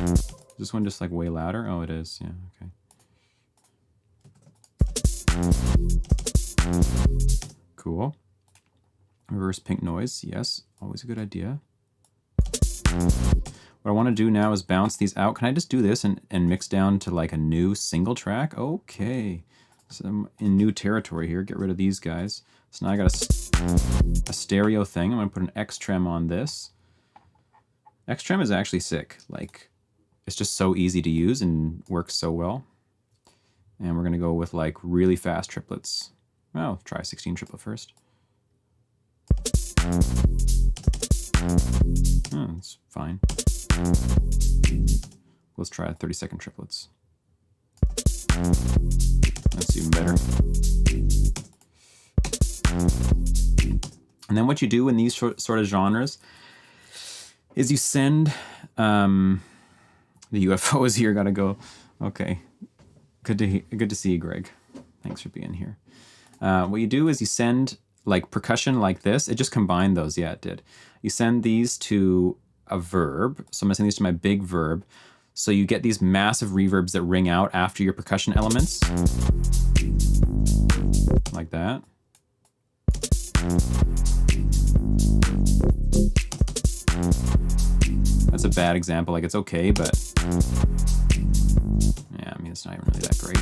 Is this one just like way louder? Oh, it is. Yeah, okay. Cool. Reverse pink noise. Yes, always a good idea. What I want to do now is bounce these out. Can I just do this and mix down to like a new single track? Okay. So I'm in new territory here. Get rid of these guys. So now I got a stereo thing. I'm going to put an X-Trem on this. X-Trem is actually sick. Like, it's just so easy to use and works so well. And we're going to go with like really fast triplets. Oh, try 16 triplet first. Oh, that's fine. Let's try 30-second triplets. That's even better. And then what you do in these sort of genres is you send the UFOs here. Gotta go. Okay, good to see you, Greg. Thanks for being here. What you do is you send like percussion like this. It just combined those. Yeah, it did. You send these to a verb. So I'm gonna send these to my big verb. So you get these massive reverbs that ring out after your percussion elements. Like that. That's a bad example. Like, it's okay, but yeah, I mean, it's not even really that great.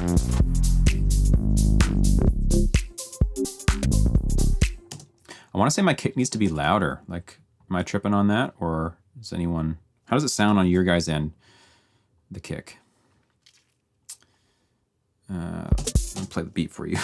I want to say my kick needs to be louder. Like, am I tripping on that? Or is anyone... How does it sound on your guys' end, the kick? I'll play the beat for you.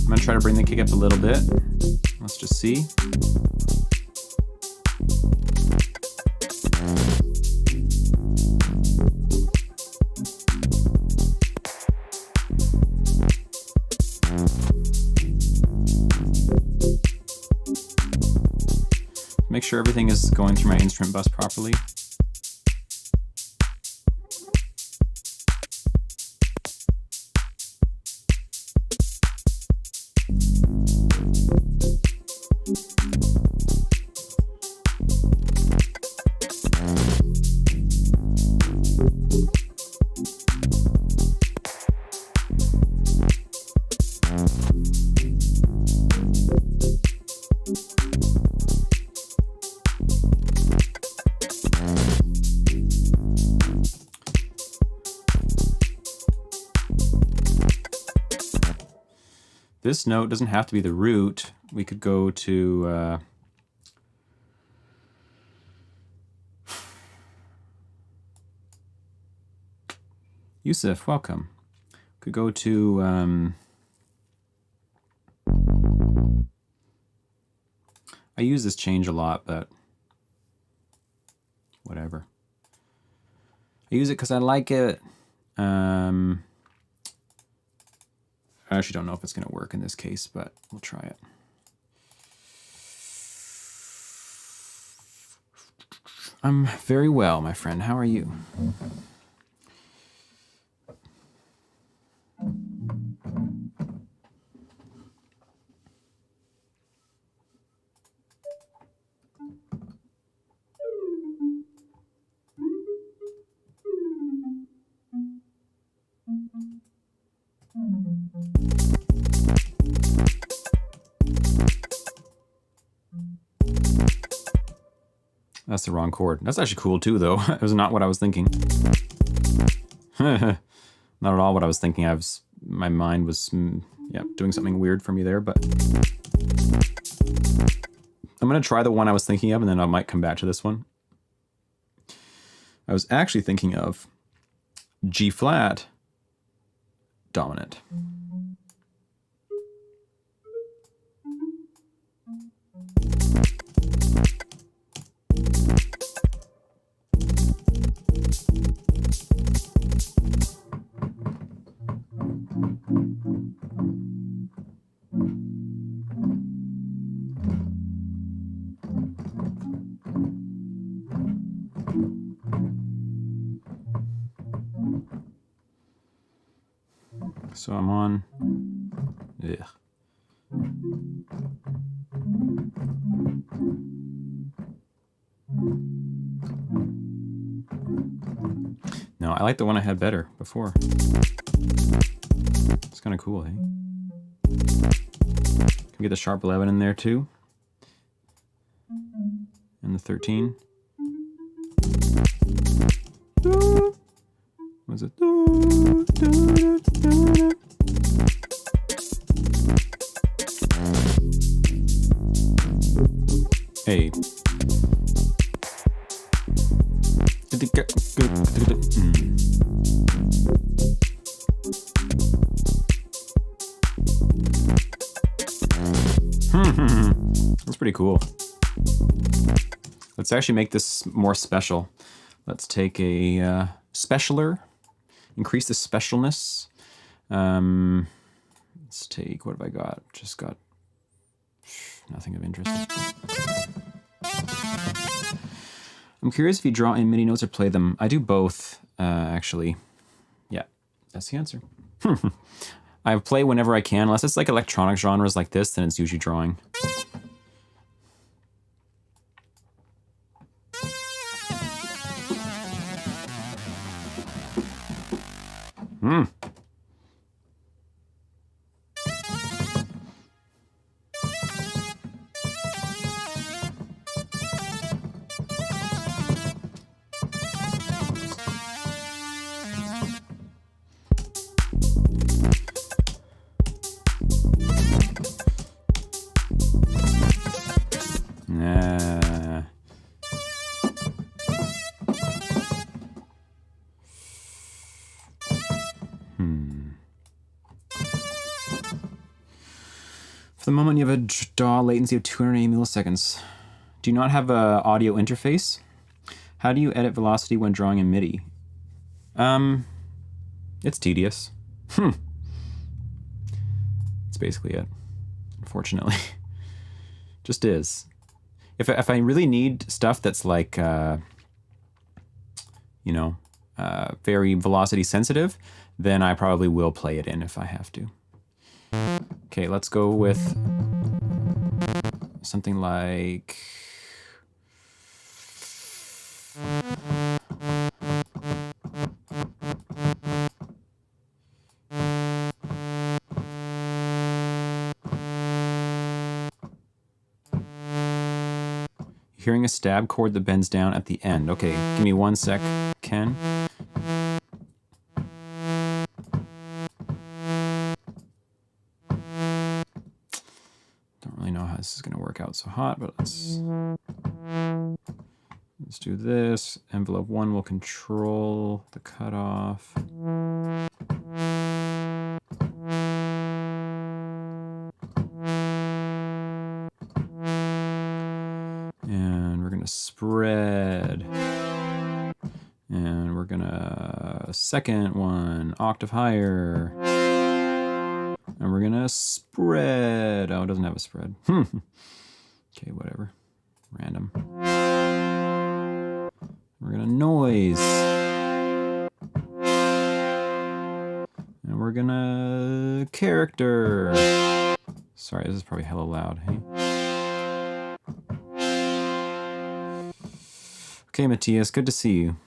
I'm gonna try to bring the kick up a little bit. Let's just see. Make sure everything is going through my instrument bus properly. This note doesn't have to be the root. We could go to Yusuf, welcome. Could go to I use this change a lot, but whatever. I use it because I like it. I actually don't know if it's going to work in this case, but we'll try it. I'm very well, my friend. How are you? That's the wrong chord. That's actually cool too, though. It was not what I was thinking. Not at all what I was thinking. My mind was, doing something weird for me there, but I'm gonna try the one I was thinking of, and then I might come back to this one. I was actually thinking of G flat dominant. So I'm on. Ugh. No, I like the one I had better before. It's kind of cool, eh? Can we get the sharp 11 in there too? And the 13. Was it? Hey. That's pretty cool. Let's actually make this more special. Let's take a specialer, increase the specialness. Let's take, what have I got? Just got nothing of interest. I'm curious if you draw in MIDI notes or play them. I do both, actually. Yeah, that's the answer. I play whenever I can, unless it's like electronic genres like this, then it's usually drawing. For the moment, you have a DAW latency of 280 milliseconds. Do you not have a audio interface? How do you edit velocity when drawing in MIDI? It's tedious. That's basically it, unfortunately. Just is. If I really need stuff that's like, you know, very velocity sensitive, then I probably will play it in if I have to. Okay, let's go with something like... Hearing a stab chord that bends down at the end. Okay, give me 1 sec, Ken. Don't really know how this is going to work out so hot, but let's do this. Envelope 1 will control the cutoff. And we're going to spread. And we're going to second one, octave higher. And we're going to spread. Oh, it doesn't have a spread. Okay, whatever. Random. We're going to noise. And we're going to character. Sorry, this is probably hella loud. Hey? Okay, Matthias, good to see you.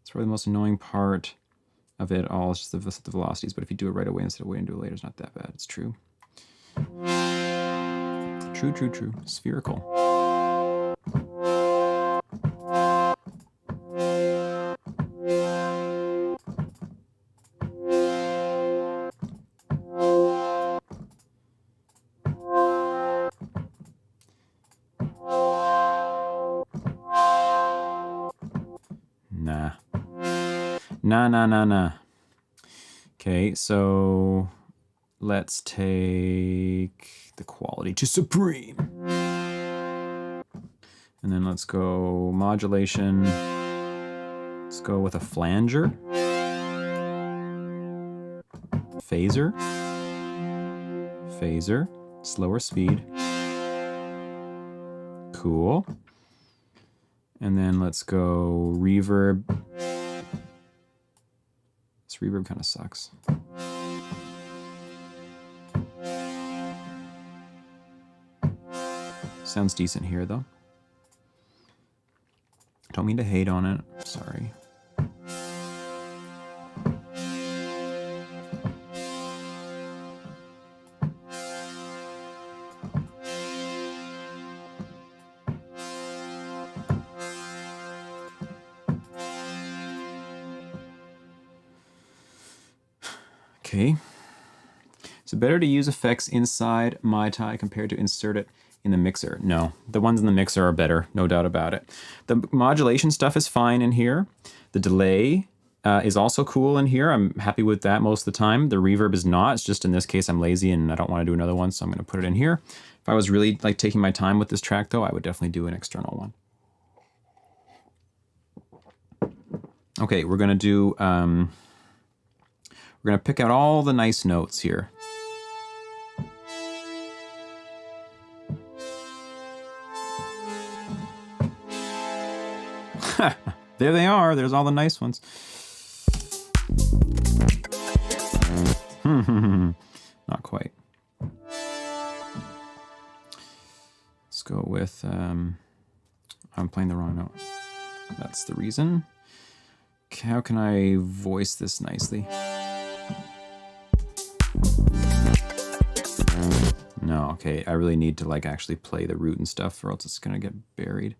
It's probably the most annoying part of it all. It's just the velocities, but if you do it right away instead of waiting to do it later, it's not that bad. It's true. True, true, true. Spherical. Nah. Okay, so let's take the quality to supreme. And then let's go modulation. Let's go with a flanger. Phaser. Phaser. Slower speed. Cool. And then let's go reverb. This reverb kind of sucks. Sounds decent here, though. Don't mean to hate on it. Sorry. Okay. Is it better to use effects inside MyTi compared to insert it in the mixer? No, the ones in the mixer are better, no doubt about it. The modulation stuff is fine in here. The delay is also cool in here. I'm happy with that most of the time. The reverb is not. It's just in this case I'm lazy and I don't want to do another one, so I'm going to put it in here. If I was really like taking my time with this track though, I would definitely do an external one. Okay, we're going to do... we're going to pick out all the nice notes here. There they are. There's all the nice ones. Not quite. Let's go with... I'm playing the wrong note. That's the reason. how can I voice this nicely? No, okay, I really need to like actually play the root and stuff or else it's gonna get buried.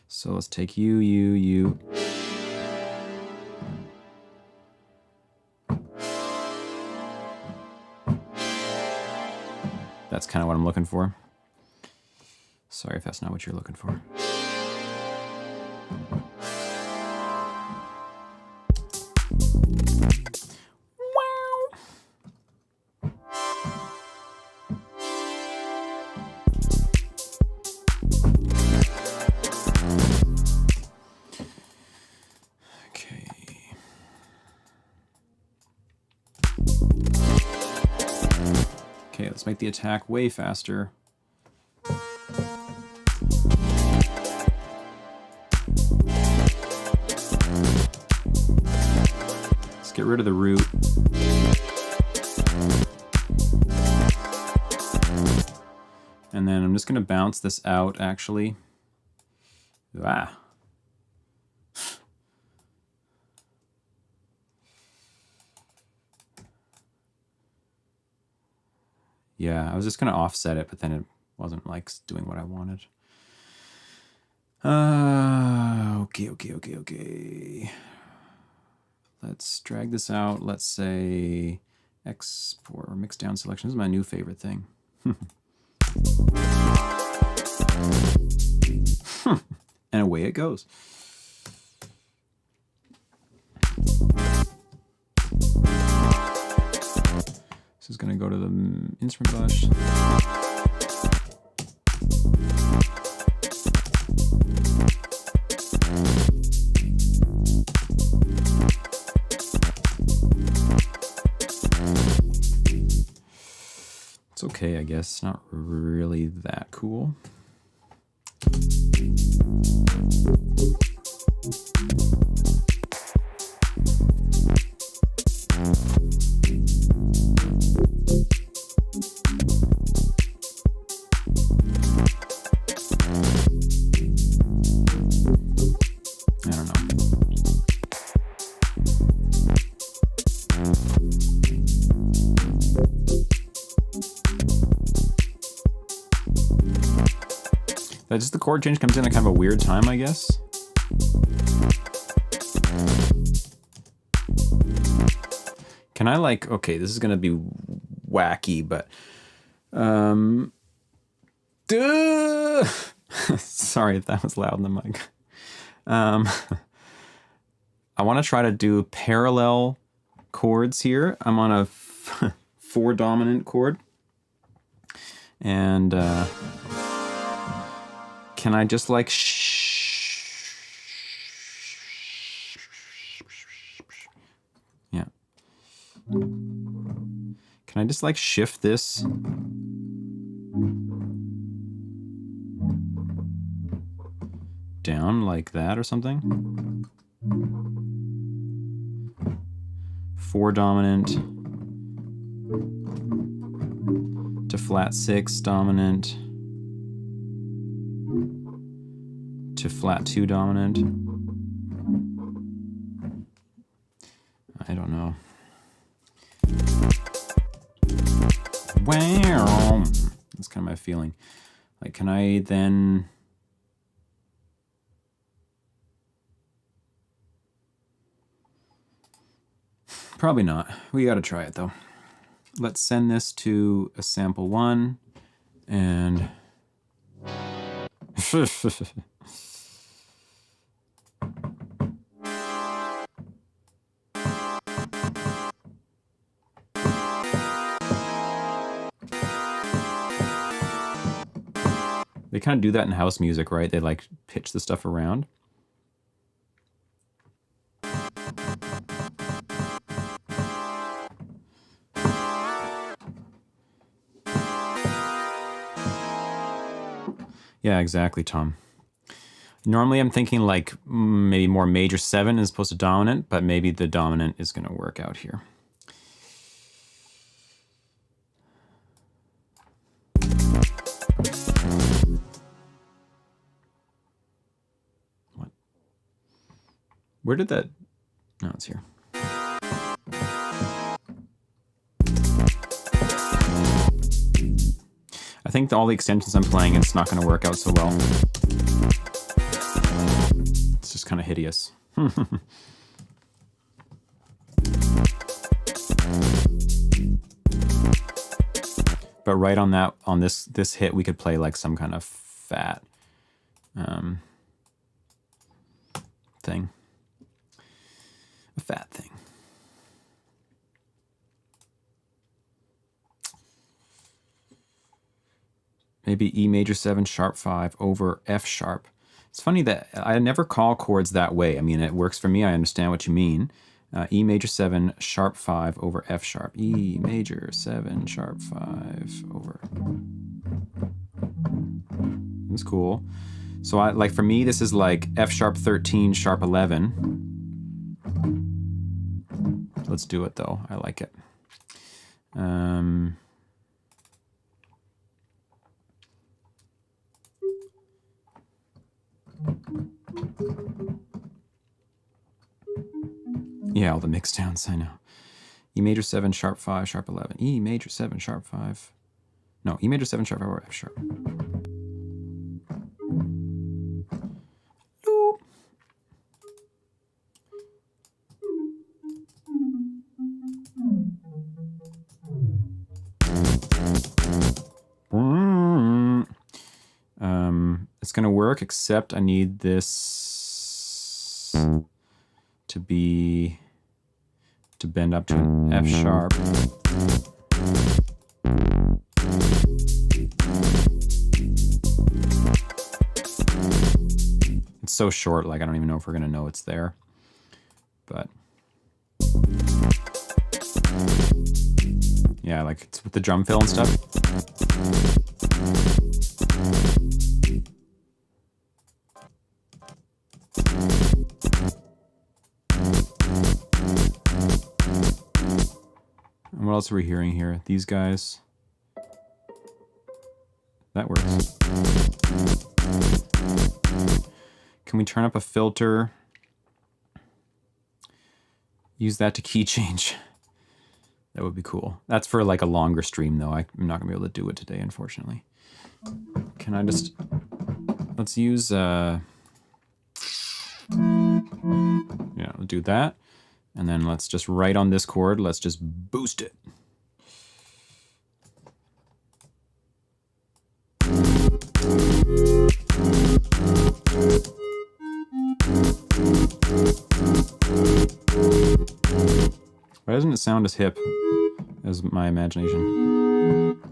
So let's take you, you, you. That's kind of what I'm looking for. Sorry if that's not what you're looking for. Okay, let's make the attack way faster. Let's get rid of the root. And then I'm just going to bounce this out, actually. Ah. Yeah, I was just going to offset it, but then it wasn't like doing what I wanted. Okay. Let's drag this out. Let's say export or mix down selection. This is my new favorite thing. And away it goes. This is going to go to the instrument bus. It's okay, I guess. Not really that cool. Just the chord change comes in at kind of a weird time, I guess. Can I like, okay, this is gonna be wacky, but sorry if that was loud in the mic. I want to try to do parallel chords here. I'm on a 4 dominant chord, and can I just like yeah. Can I just like shift this? Down like that or something? 4 dominant to flat 6 dominant to flat 2 dominant. I don't know. Wow. That's kind of my feeling. Like, can I then... Probably not. We gotta try it though. Let's send this to a sample 1 and... They kind of do that in house music, right? They like pitch the stuff around. Yeah, exactly, Tom. Normally I'm thinking like maybe more major 7 as opposed to dominant, but maybe the dominant is going to work out here. What? Where did that... No, it's here. I think all the extensions I'm playing, it's not going to work out so well. It's just kind of hideous. But right on that, on this hit, we could play like some kind of fat thing. A fat thing. Maybe E major 7 sharp 5 over F sharp. It's funny that I never call chords that way. I mean, it works for me. I understand what you mean. E major 7 sharp 5 over F sharp. E major 7 sharp 5 over. That's cool. So I like, for me, this is like F sharp 13 sharp 11. Let's do it though. I like it. Yeah, all the mixed downs, I know. E major 7 sharp 5 sharp 11. E major 7 sharp 5. No, E major 7 sharp 5 over F sharp. Loop. It's gonna work, except I need this to bend up to an F sharp. It's so short, like I don't even know if we're gonna know it's there. But yeah, like it's with the drum fill and stuff. And what else are we hearing here? These guys. That works. Can we turn up a filter? Use that to key change. That would be cool. That's for like a longer stream though. I'm not gonna be able to do it today, unfortunately. Can I just, let's use, yeah, we'll do that. And then let's just write on this chord, let's just boost it. Why doesn't it sound as hip as my imagination?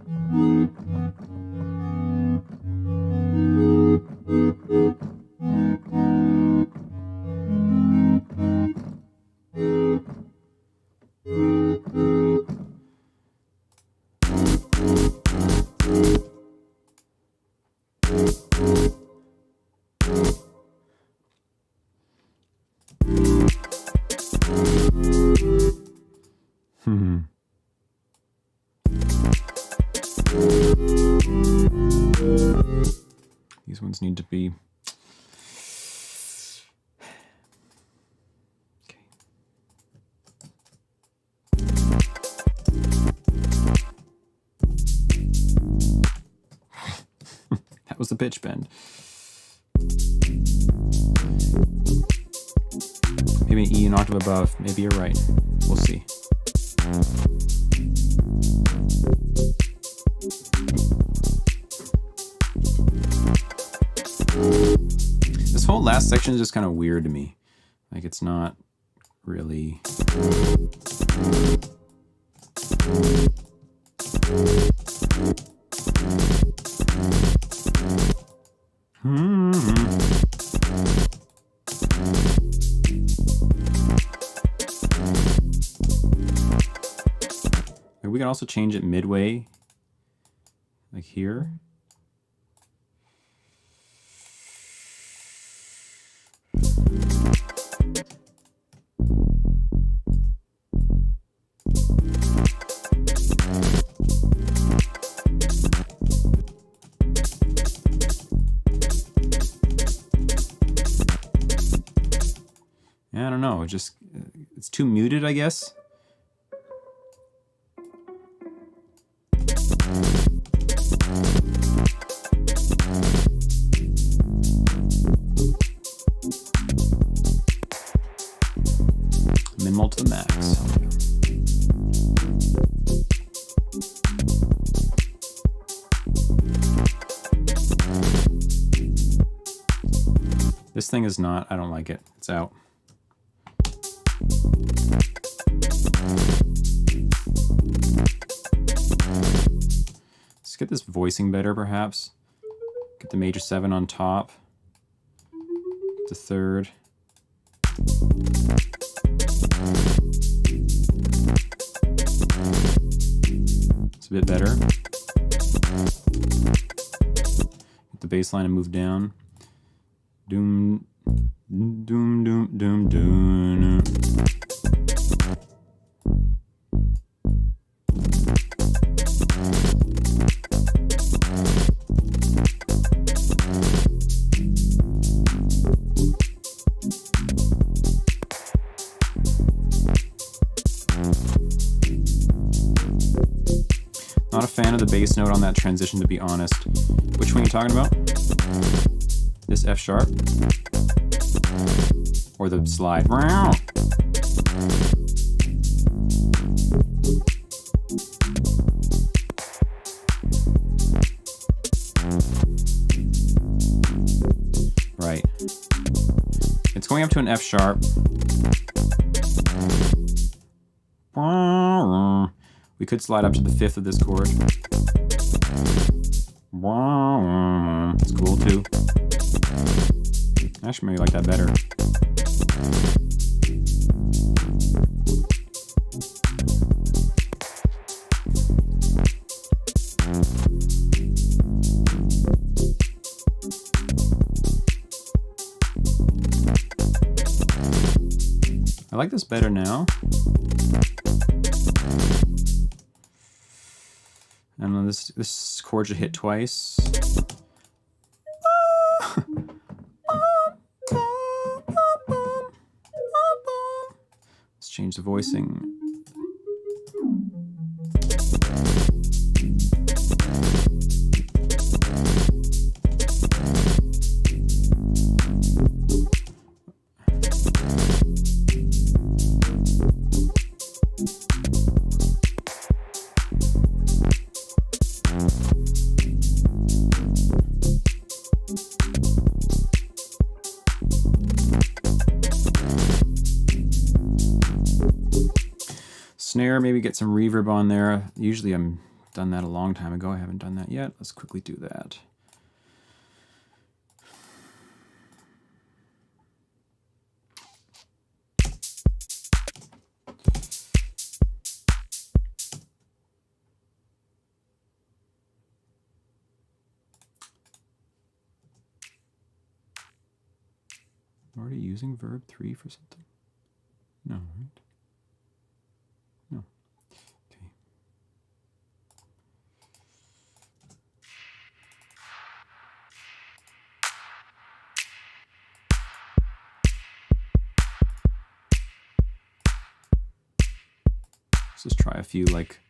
These ones need to be okay. That was the pitch bend. Maybe E an octave above. Maybe you're right. We'll see. This whole last section is just kind of weird to me. Like it's not really. We can also change it midway, like here. I don't know, it just it's too muted, I guess. Min-mul to the max. This thing is not, I don't like it. It's out. Let's get this voicing better, perhaps. Get the major 7 on top. The third. It's a bit better. Get the bass line and move down. Doom, doom, doom, doom, doom. Not a fan of the bass note on that transition, to be honest. Which one are you talking about? This F sharp? Or the slide? Right. It's going up to an F sharp. We could slide up to the 5th of this chord. It's cool too. Actually, maybe like that better. I like this better now. I don't know, this chord should hit twice. Let's change the voicing. Snare, maybe get some reverb on there. Usually I'm done that a long time ago. I haven't done that yet. Let's quickly do that. I'm already using verb 3 for something? No, right? No. Okay. Let's just try a few like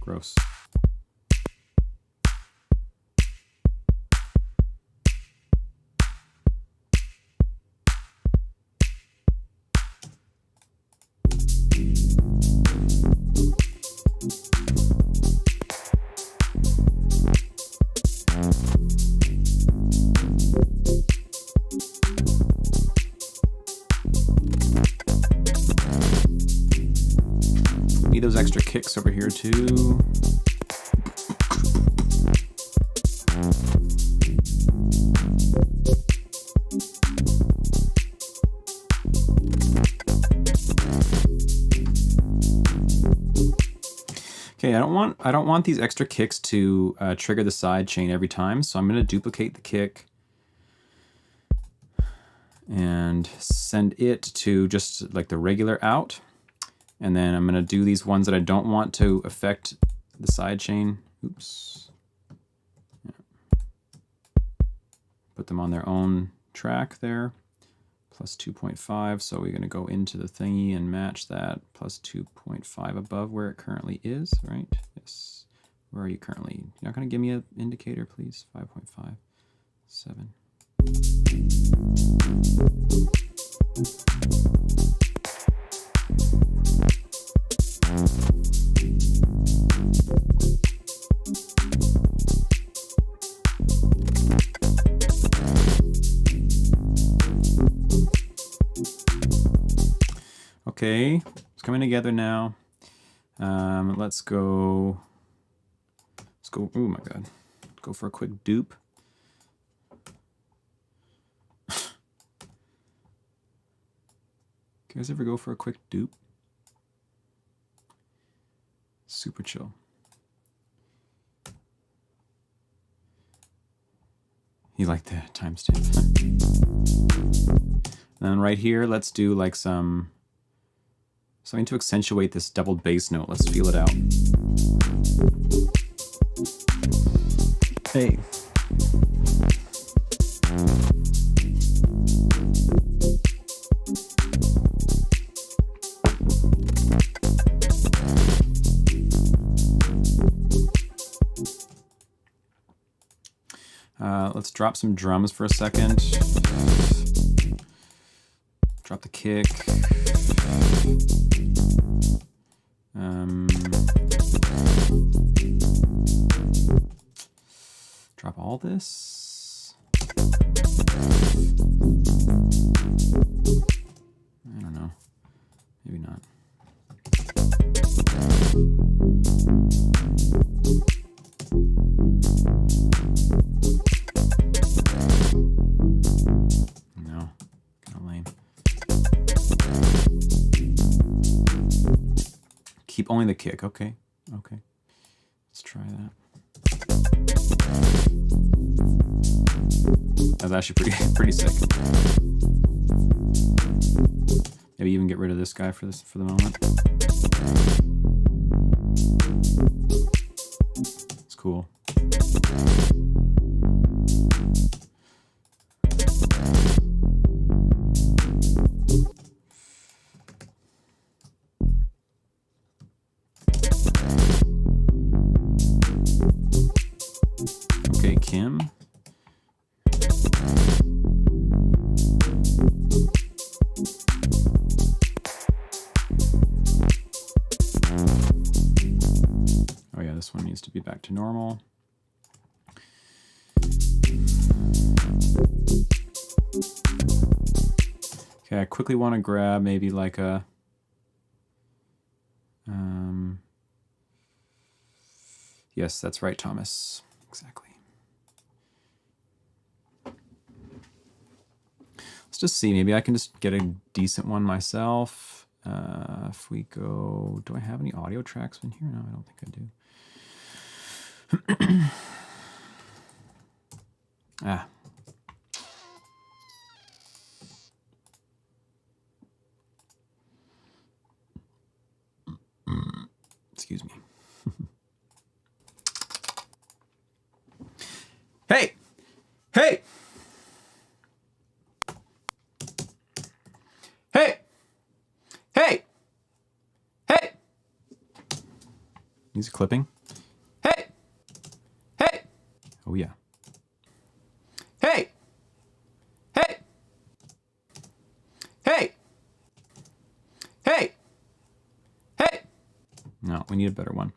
gross. Need those extra kicks over here too. Okay, I don't want these extra kicks to trigger the side chain every time, so I'm going to duplicate the kick and send it to just like the regular out. And then I'm gonna do these ones that I don't want to affect the side chain. Oops. Yeah. Put them on their own track there. Plus 2.5, so we're gonna go into the thingy and match that. Plus 2.5 above where it currently is, right? Yes. Where are you currently? You're not gonna give me an indicator, please? 5.5, 7. Okay, it's coming together now. Let's go. Oh my God. Go for a quick dupe. You guys ever go for a quick dupe? Super chill. You like the timestamp. Then right here, let's do like something to accentuate this doubled bass note. Let's feel it out. Hey. Let's drop some drums for a second. Drop the kick. Drop all this. I don't know. Maybe not. No, kind of lame. Keep only the kick. Okay. Okay. Let's try that. That's actually pretty sick. Maybe even get rid of this guy for the moment. It's cool. Okay, Kim. Oh yeah, this one needs to be back to normal. Okay, I quickly want to grab maybe like a yes, that's right, Thomas. Exactly. Let's just see. Maybe I can just get a decent one myself. If we go, do I have any audio tracks in here? No, I don't think I do. Excuse me. Hey! Hey! Hey! Hey! Hey! He's clipping. Hey! Hey! Oh yeah. Hey! Hey! Hey! Hey! Hey! No, we need a better one.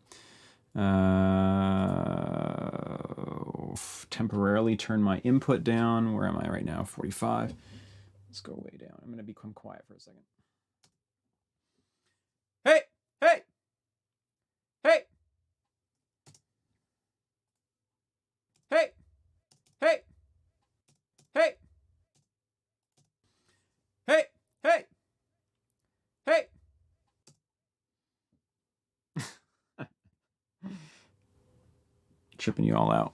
Temporarily turn my input down. Where am I right now? 45. Let's go way down. I'm going to become quiet for a second. Hey! Hey! Hey! Hey! Hey! Hey! Hey! Hey! Hey! Tripping you all out.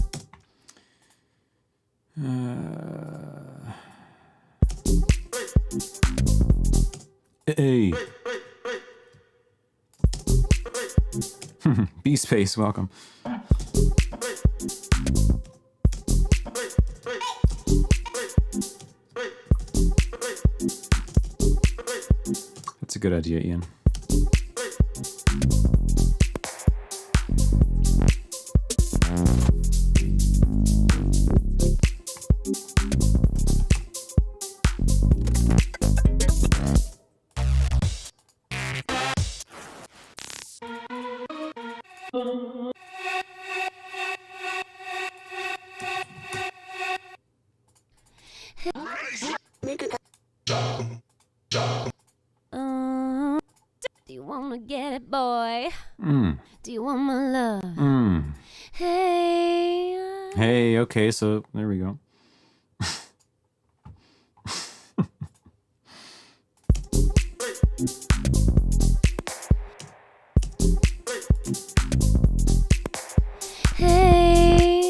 B-Space, welcome. That's a good idea, Ian. Do you wanna get it, boy? Mm. Do you want my love? Mm. Hey. Hey, okay, so there we go. Hey.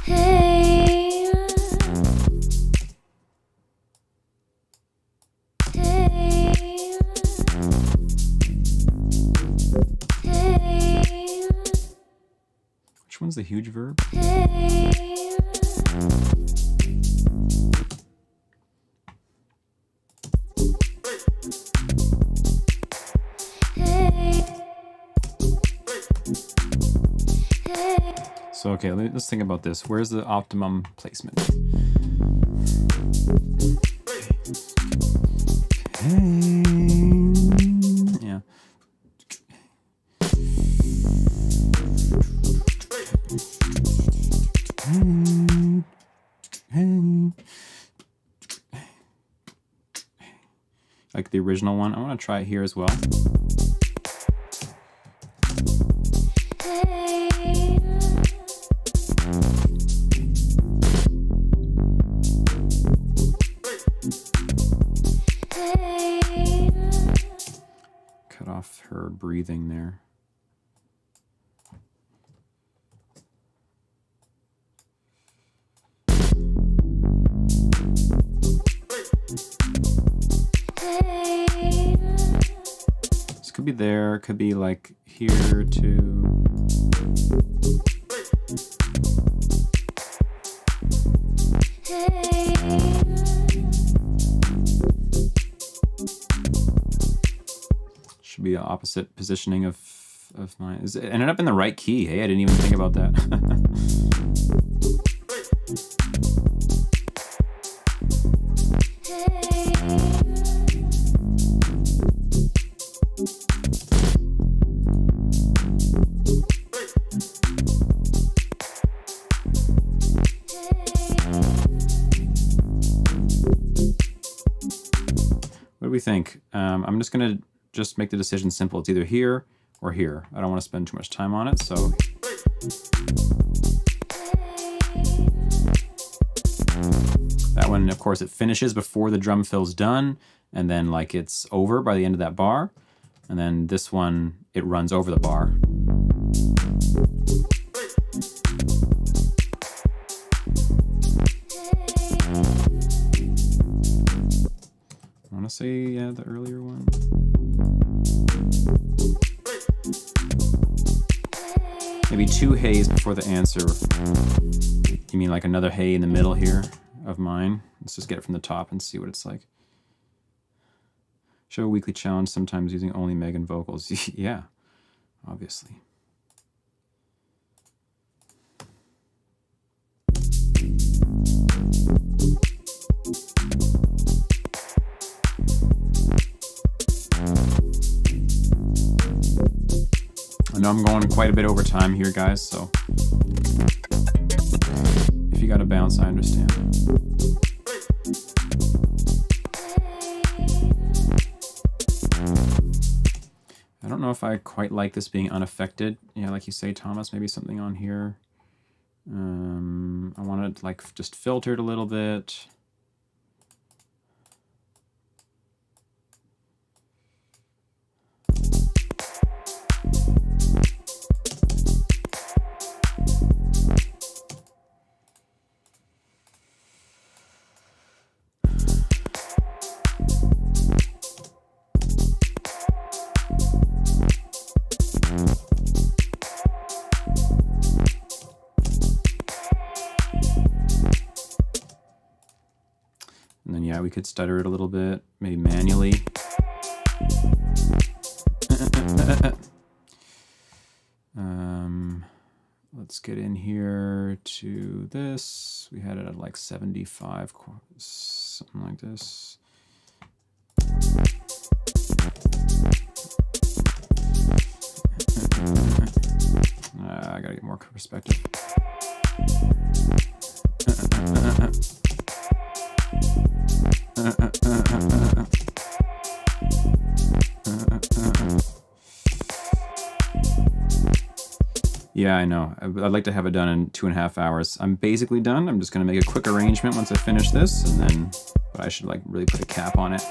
Hey. Hey. Hey. Which one's the huge verb? Hey. So, okay, let's think about this. Where's the optimum placement? Yeah. Like the original one. I want to try it here as well. Cut off her breathing there. This could be there, could be like here too. Should be the opposite positioning of mine. It ended up in the right key. Hey, I didn't even think about that. What do we think? I'm just gonna make the decision simple. It's either here or here. I don't want to spend too much time on it, so. That one, of course, it finishes before the drum fill's done, and then like it's over by the end of that bar. And then this one, it runs over the bar. I want to say, yeah, the earlier one. Maybe 2 hays before the answer. You mean like another hay in the middle here of mine? Let's just get it from the top and see what it's like. Show a weekly challenge, sometimes using only Megan vocals. Yeah, obviously. I know I'm going quite a bit over time here, guys, so if you gotta bounce, I understand. I don't know if I quite like this being unaffected. Yeah, like you say, Thomas, maybe something on here. I want it like just filtered a little bit. we could stutter it a little bit, maybe manually. Let's get in here to this. We had it at like 75, something like this. I gotta get more perspective. Yeah, I know. I'd like to have it done in 2.5 hours. I'm basically done. I'm just gonna make a quick arrangement once I finish this, and then, but I should like really put a cap on it.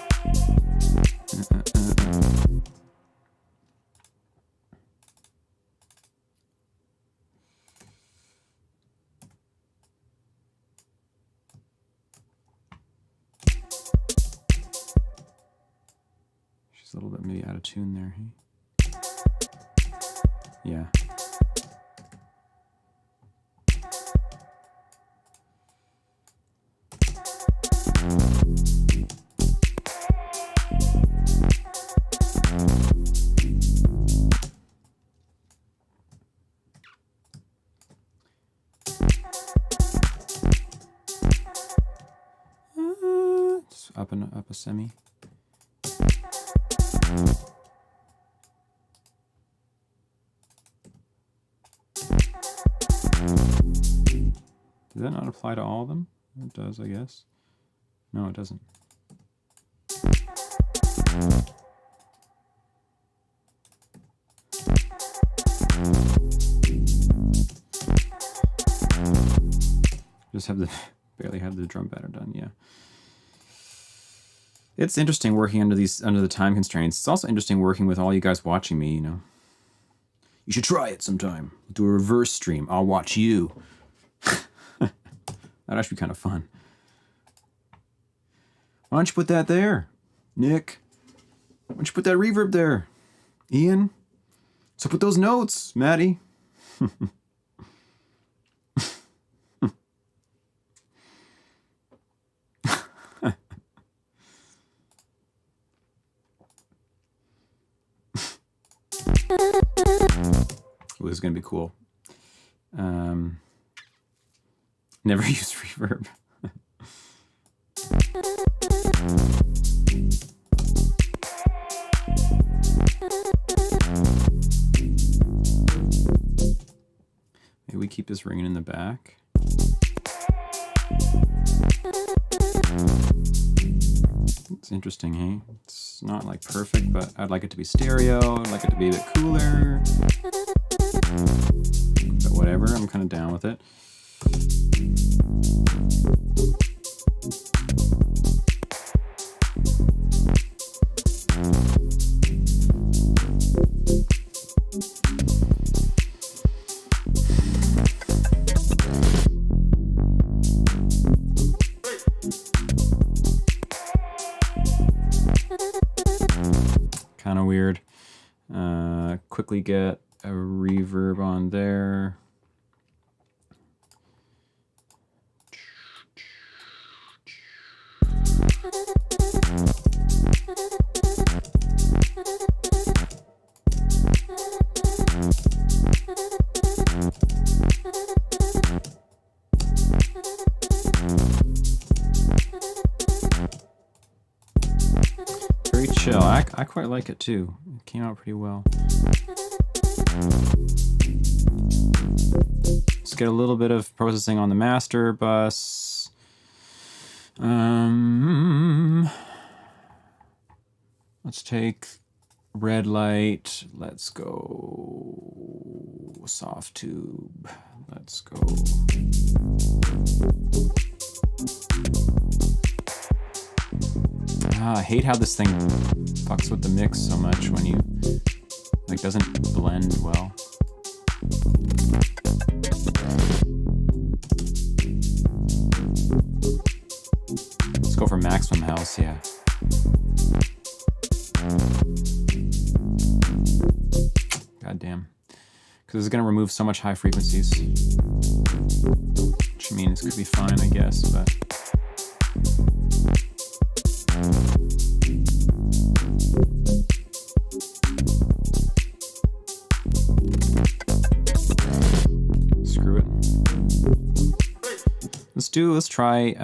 She's a little bit maybe out of tune there. Hey? Yeah. Up a semi. Does that not apply to all of them? It does, I guess. No, it doesn't. Just have the barely have the drum pattern done, yeah. It's interesting working under the time constraints. It's also interesting working with all you guys watching me, you know. You should try it sometime. Do a reverse stream. I'll watch you. That'd actually be kind of fun. Why don't you put that there, Nick? Why don't you put that reverb there, Ian? So put those notes, Maddie. Ooh, this is gonna be cool. Never use reverb. Maybe we keep this ringing in the back. It's interesting, hey? It's not like perfect, but I'd like it to be stereo. I'd like it to be a bit cooler. But whatever, I'm kind of down with it. Kind of weird. Quickly get a reverb on there. Very chill. I quite like it too. It came out pretty well. Let's get a little bit of processing on the master bus. Let's take red light. Let's go soft tube. Let's go. I hate how this thing fucks with the mix so much when you like doesn't blend well. Let's go for maximum house, yeah. God damn. Because it's gonna remove so much high frequencies. Which means it could be fine, I guess, but let's try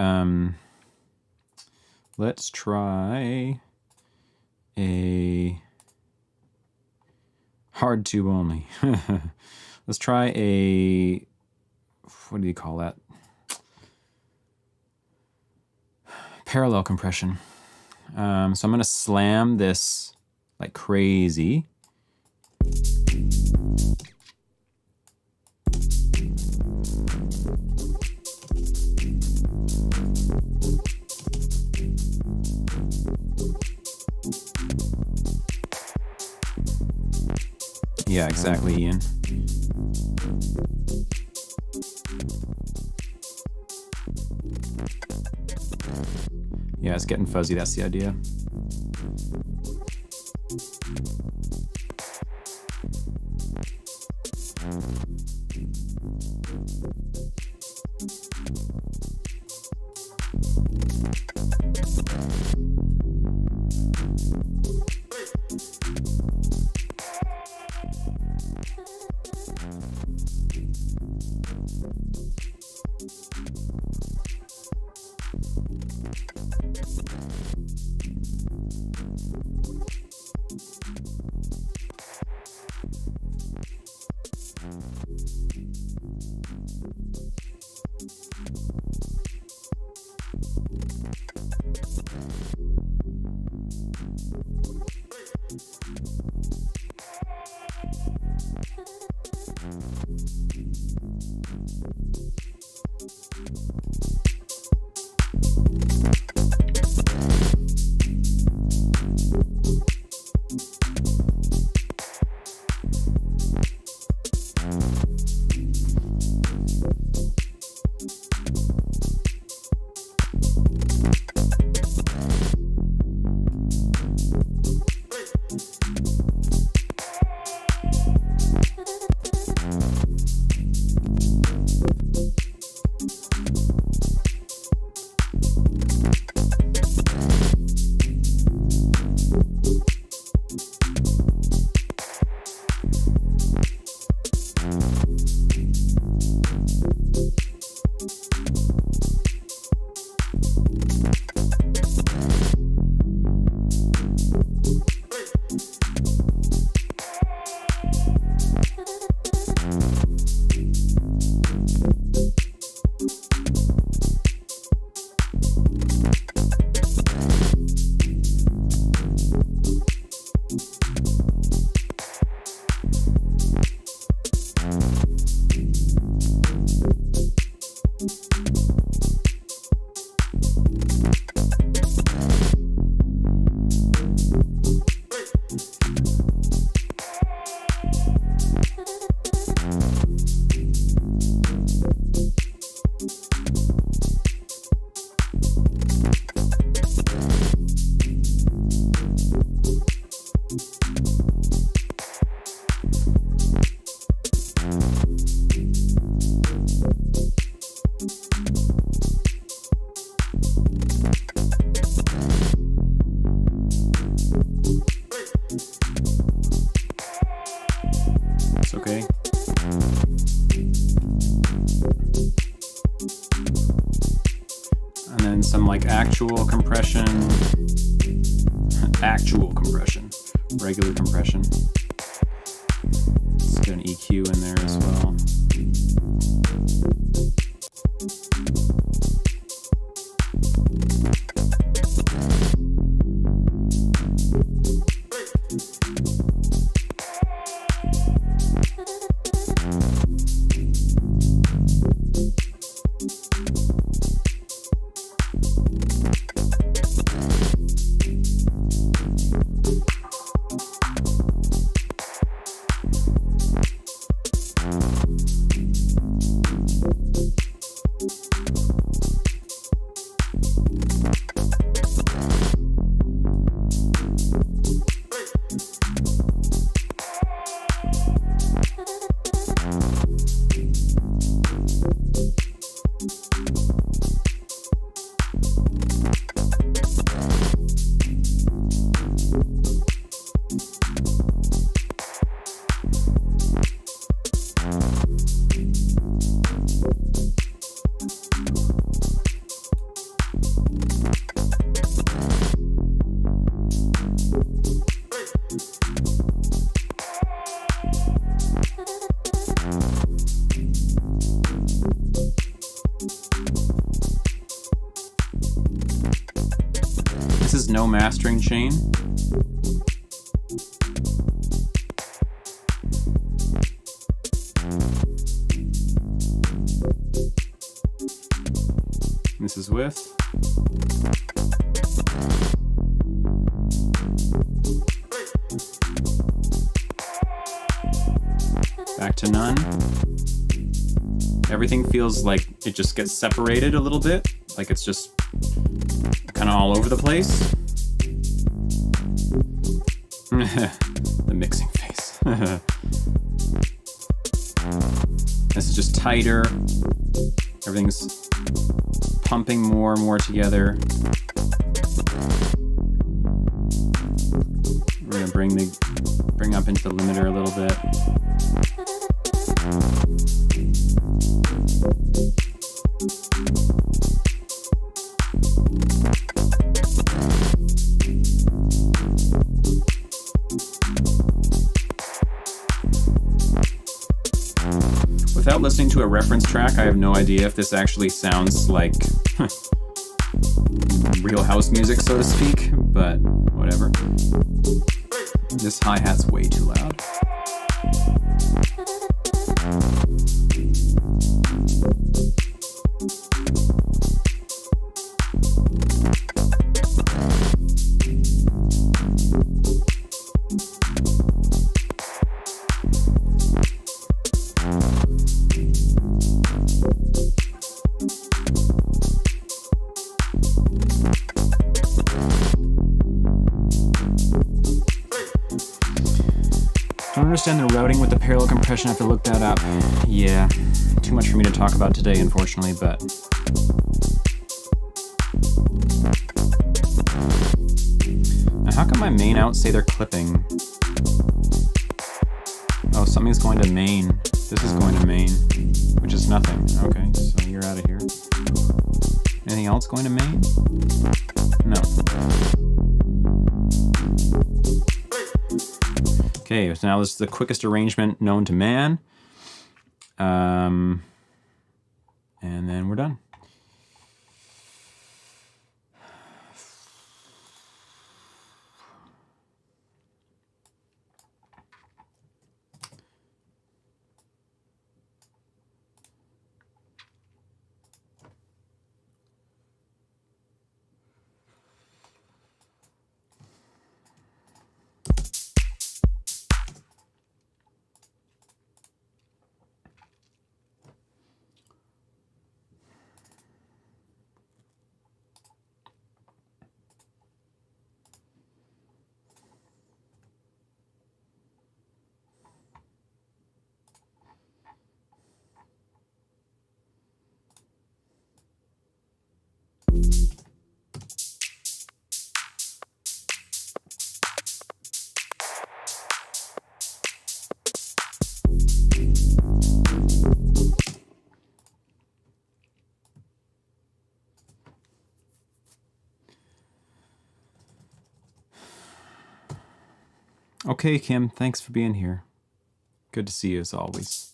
a hard tube only. Let's try a, what do you call that? Parallel compression. So I'm gonna slam this like crazy. Yeah, exactly, Ian. Yeah, it's getting fuzzy, that's the idea. It's okay. And then some like actual compression, regular compression. Let's get an EQ in there as well. This is no mastering chain. This is with. Back to none. Everything feels like it just gets separated a little bit, like it's just kind of all over the place. The mixing face. This is just tighter. Everything's pumping more and more together. We're gonna bring up into the limiter a little bit. Without listening to a reference track, I have no idea if this actually sounds like real house music, so to speak, but whatever. This hi-hat's way too loud. Don't understand the routing with the parallel compression. I have to look that up. Yeah, too much for me to talk about today, unfortunately, but... Now, how come my main outs say they're clipping? Oh, something's going to main. This is going to main, which is nothing. Okay, so you're out of here. Anything else going to main? No. Okay, so now this is the quickest arrangement known to man. And then we're done. Okay, Kim, thanks for being here. Good to see you as always.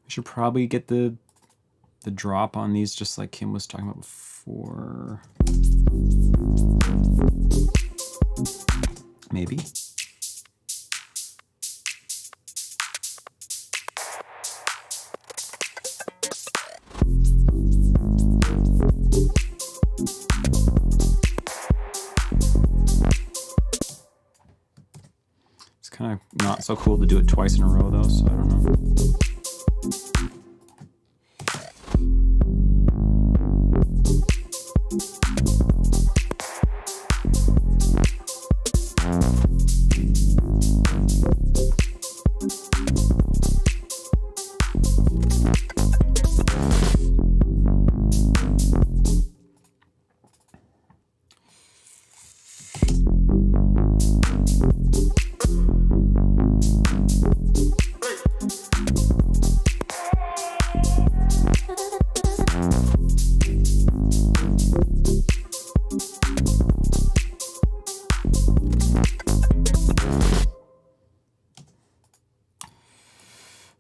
Should probably get the drop on these just like Kim was talking about before. maybe. It's kind of not so cool to do it twice in a row though, so I don't know.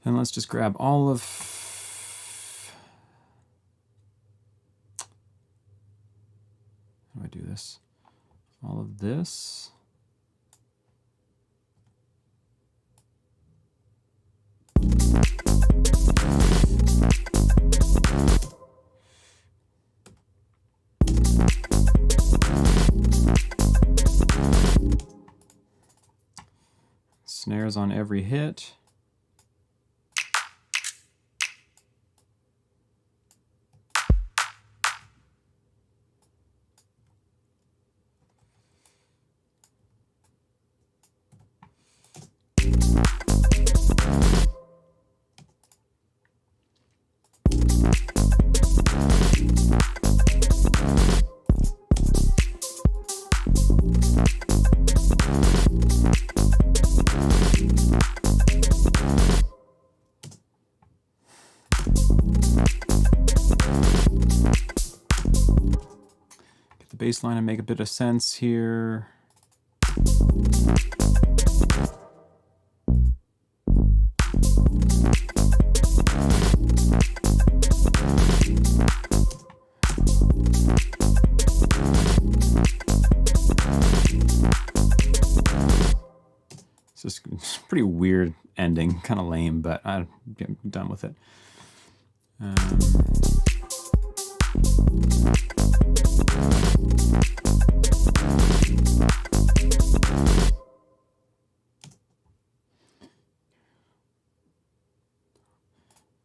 Then let's just grab all of, how do I do this? All of this. Snares on every hit. Bass line and make a bit of sense here. It's just pretty weird ending, kind of lame, but I'm done with it.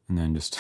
And then just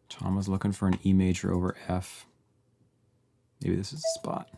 Tom was looking for an E major over F. Maybe this is the spot.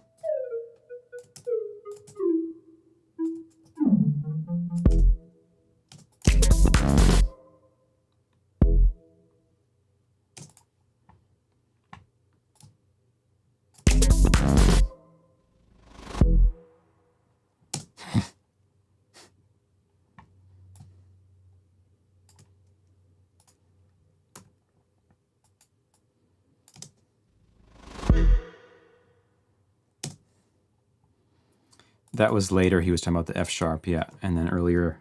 That was later, he was talking about the F sharp, yeah. And then earlier,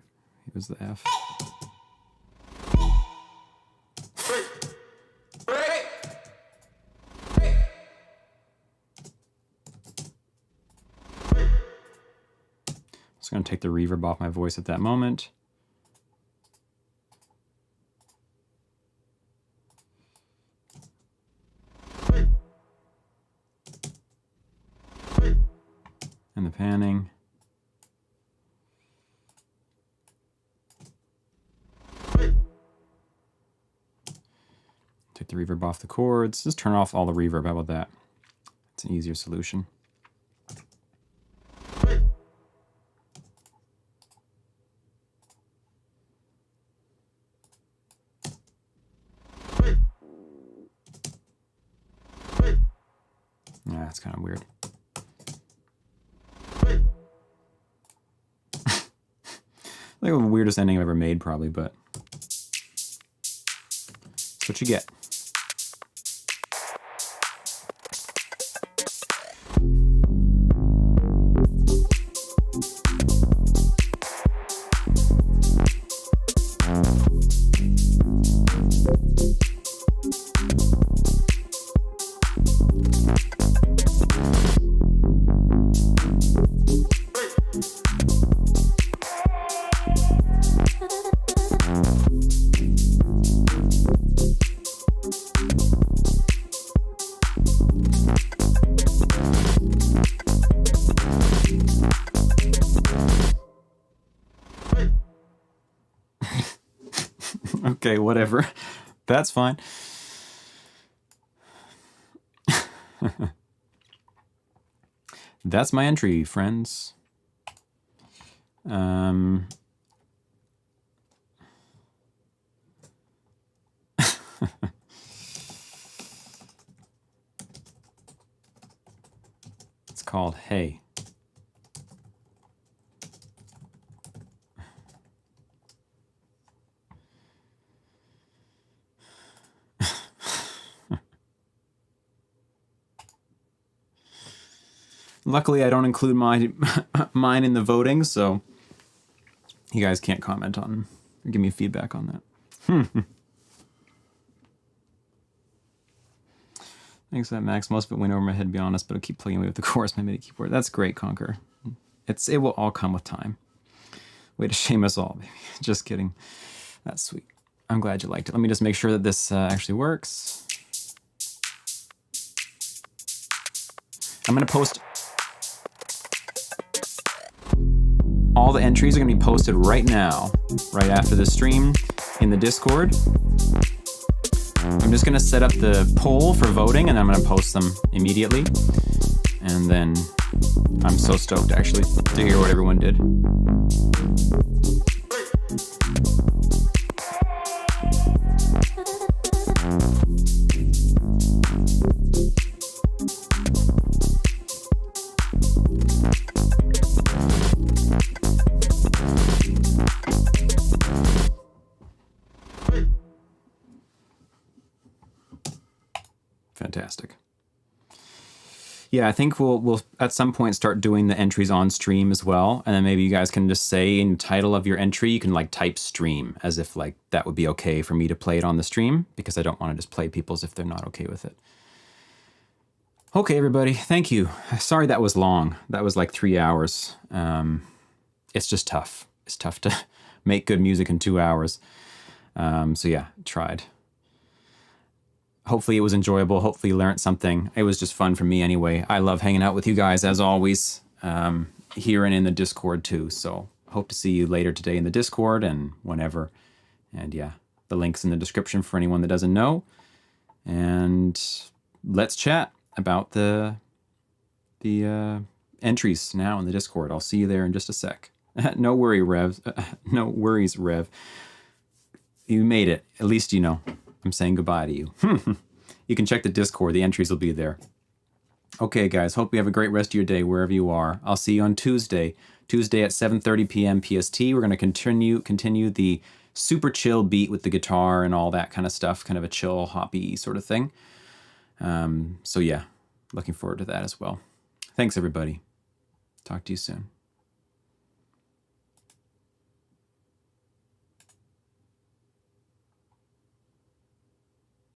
it was the F. So I'm going to take the reverb off my voice at that moment. and the panning. Take the reverb off the chords. Just turn off all the reverb. How about that? It's an easier solution. Yeah, that's kind of weird. Like the weirdest ending I've ever made, probably, but that's what you get. Okay, whatever. That's fine. That's my entry, friends. It's called Hey. Luckily, I don't include mine in the voting, so you guys can't comment on or give me feedback on that. Thanks for that, Max. Most of it went over my head, to be honest, but I'll keep plugging away with the chorus, my MIDI keyboard. That's great, Conquer. It will all come with time. Way to shame us all, baby. Just kidding. That's sweet. I'm glad you liked it. Let me just make sure that this actually works. I'm going to post... All the entries are going to be posted right now, right after the stream in the Discord. I'm just going to set up the poll for voting, and I'm going to post them immediately. And then I'm so stoked, actually, to hear what everyone did. Fantastic. Yeah, I think we'll at some point start doing the entries on stream as well, and then maybe you guys can just say in the title of your entry, you can like type stream as if like that would be okay for me to play it on the stream, because I don't want to just play people's if they're not okay with it. Okay, everybody, thank you. Sorry that was long. That was like 3 hours. It's just tough. It's tough to make good music in 2 hours. So yeah, tried. Hopefully it was enjoyable. Hopefully you learned something. It was just fun for me anyway. I love hanging out with you guys as always, here and in the Discord too. So hope to see you later today in the Discord and whenever. And yeah, the link's in the description for anyone that doesn't know. And let's chat about the entries now in the Discord. I'll see you there in just a sec. No worries, Rev. You made it. At least you know. I'm saying goodbye to you. You can check the Discord. The entries will be there. Okay, guys. Hope you have a great rest of your day wherever you are. I'll see you on Tuesday. Tuesday at 7:30 p.m. PST. We're going to continue the super chill beat with the guitar and all that kind of stuff. Kind of a chill, hoppy sort of thing. So yeah, looking forward to that as well. Thanks, everybody. Talk to you soon.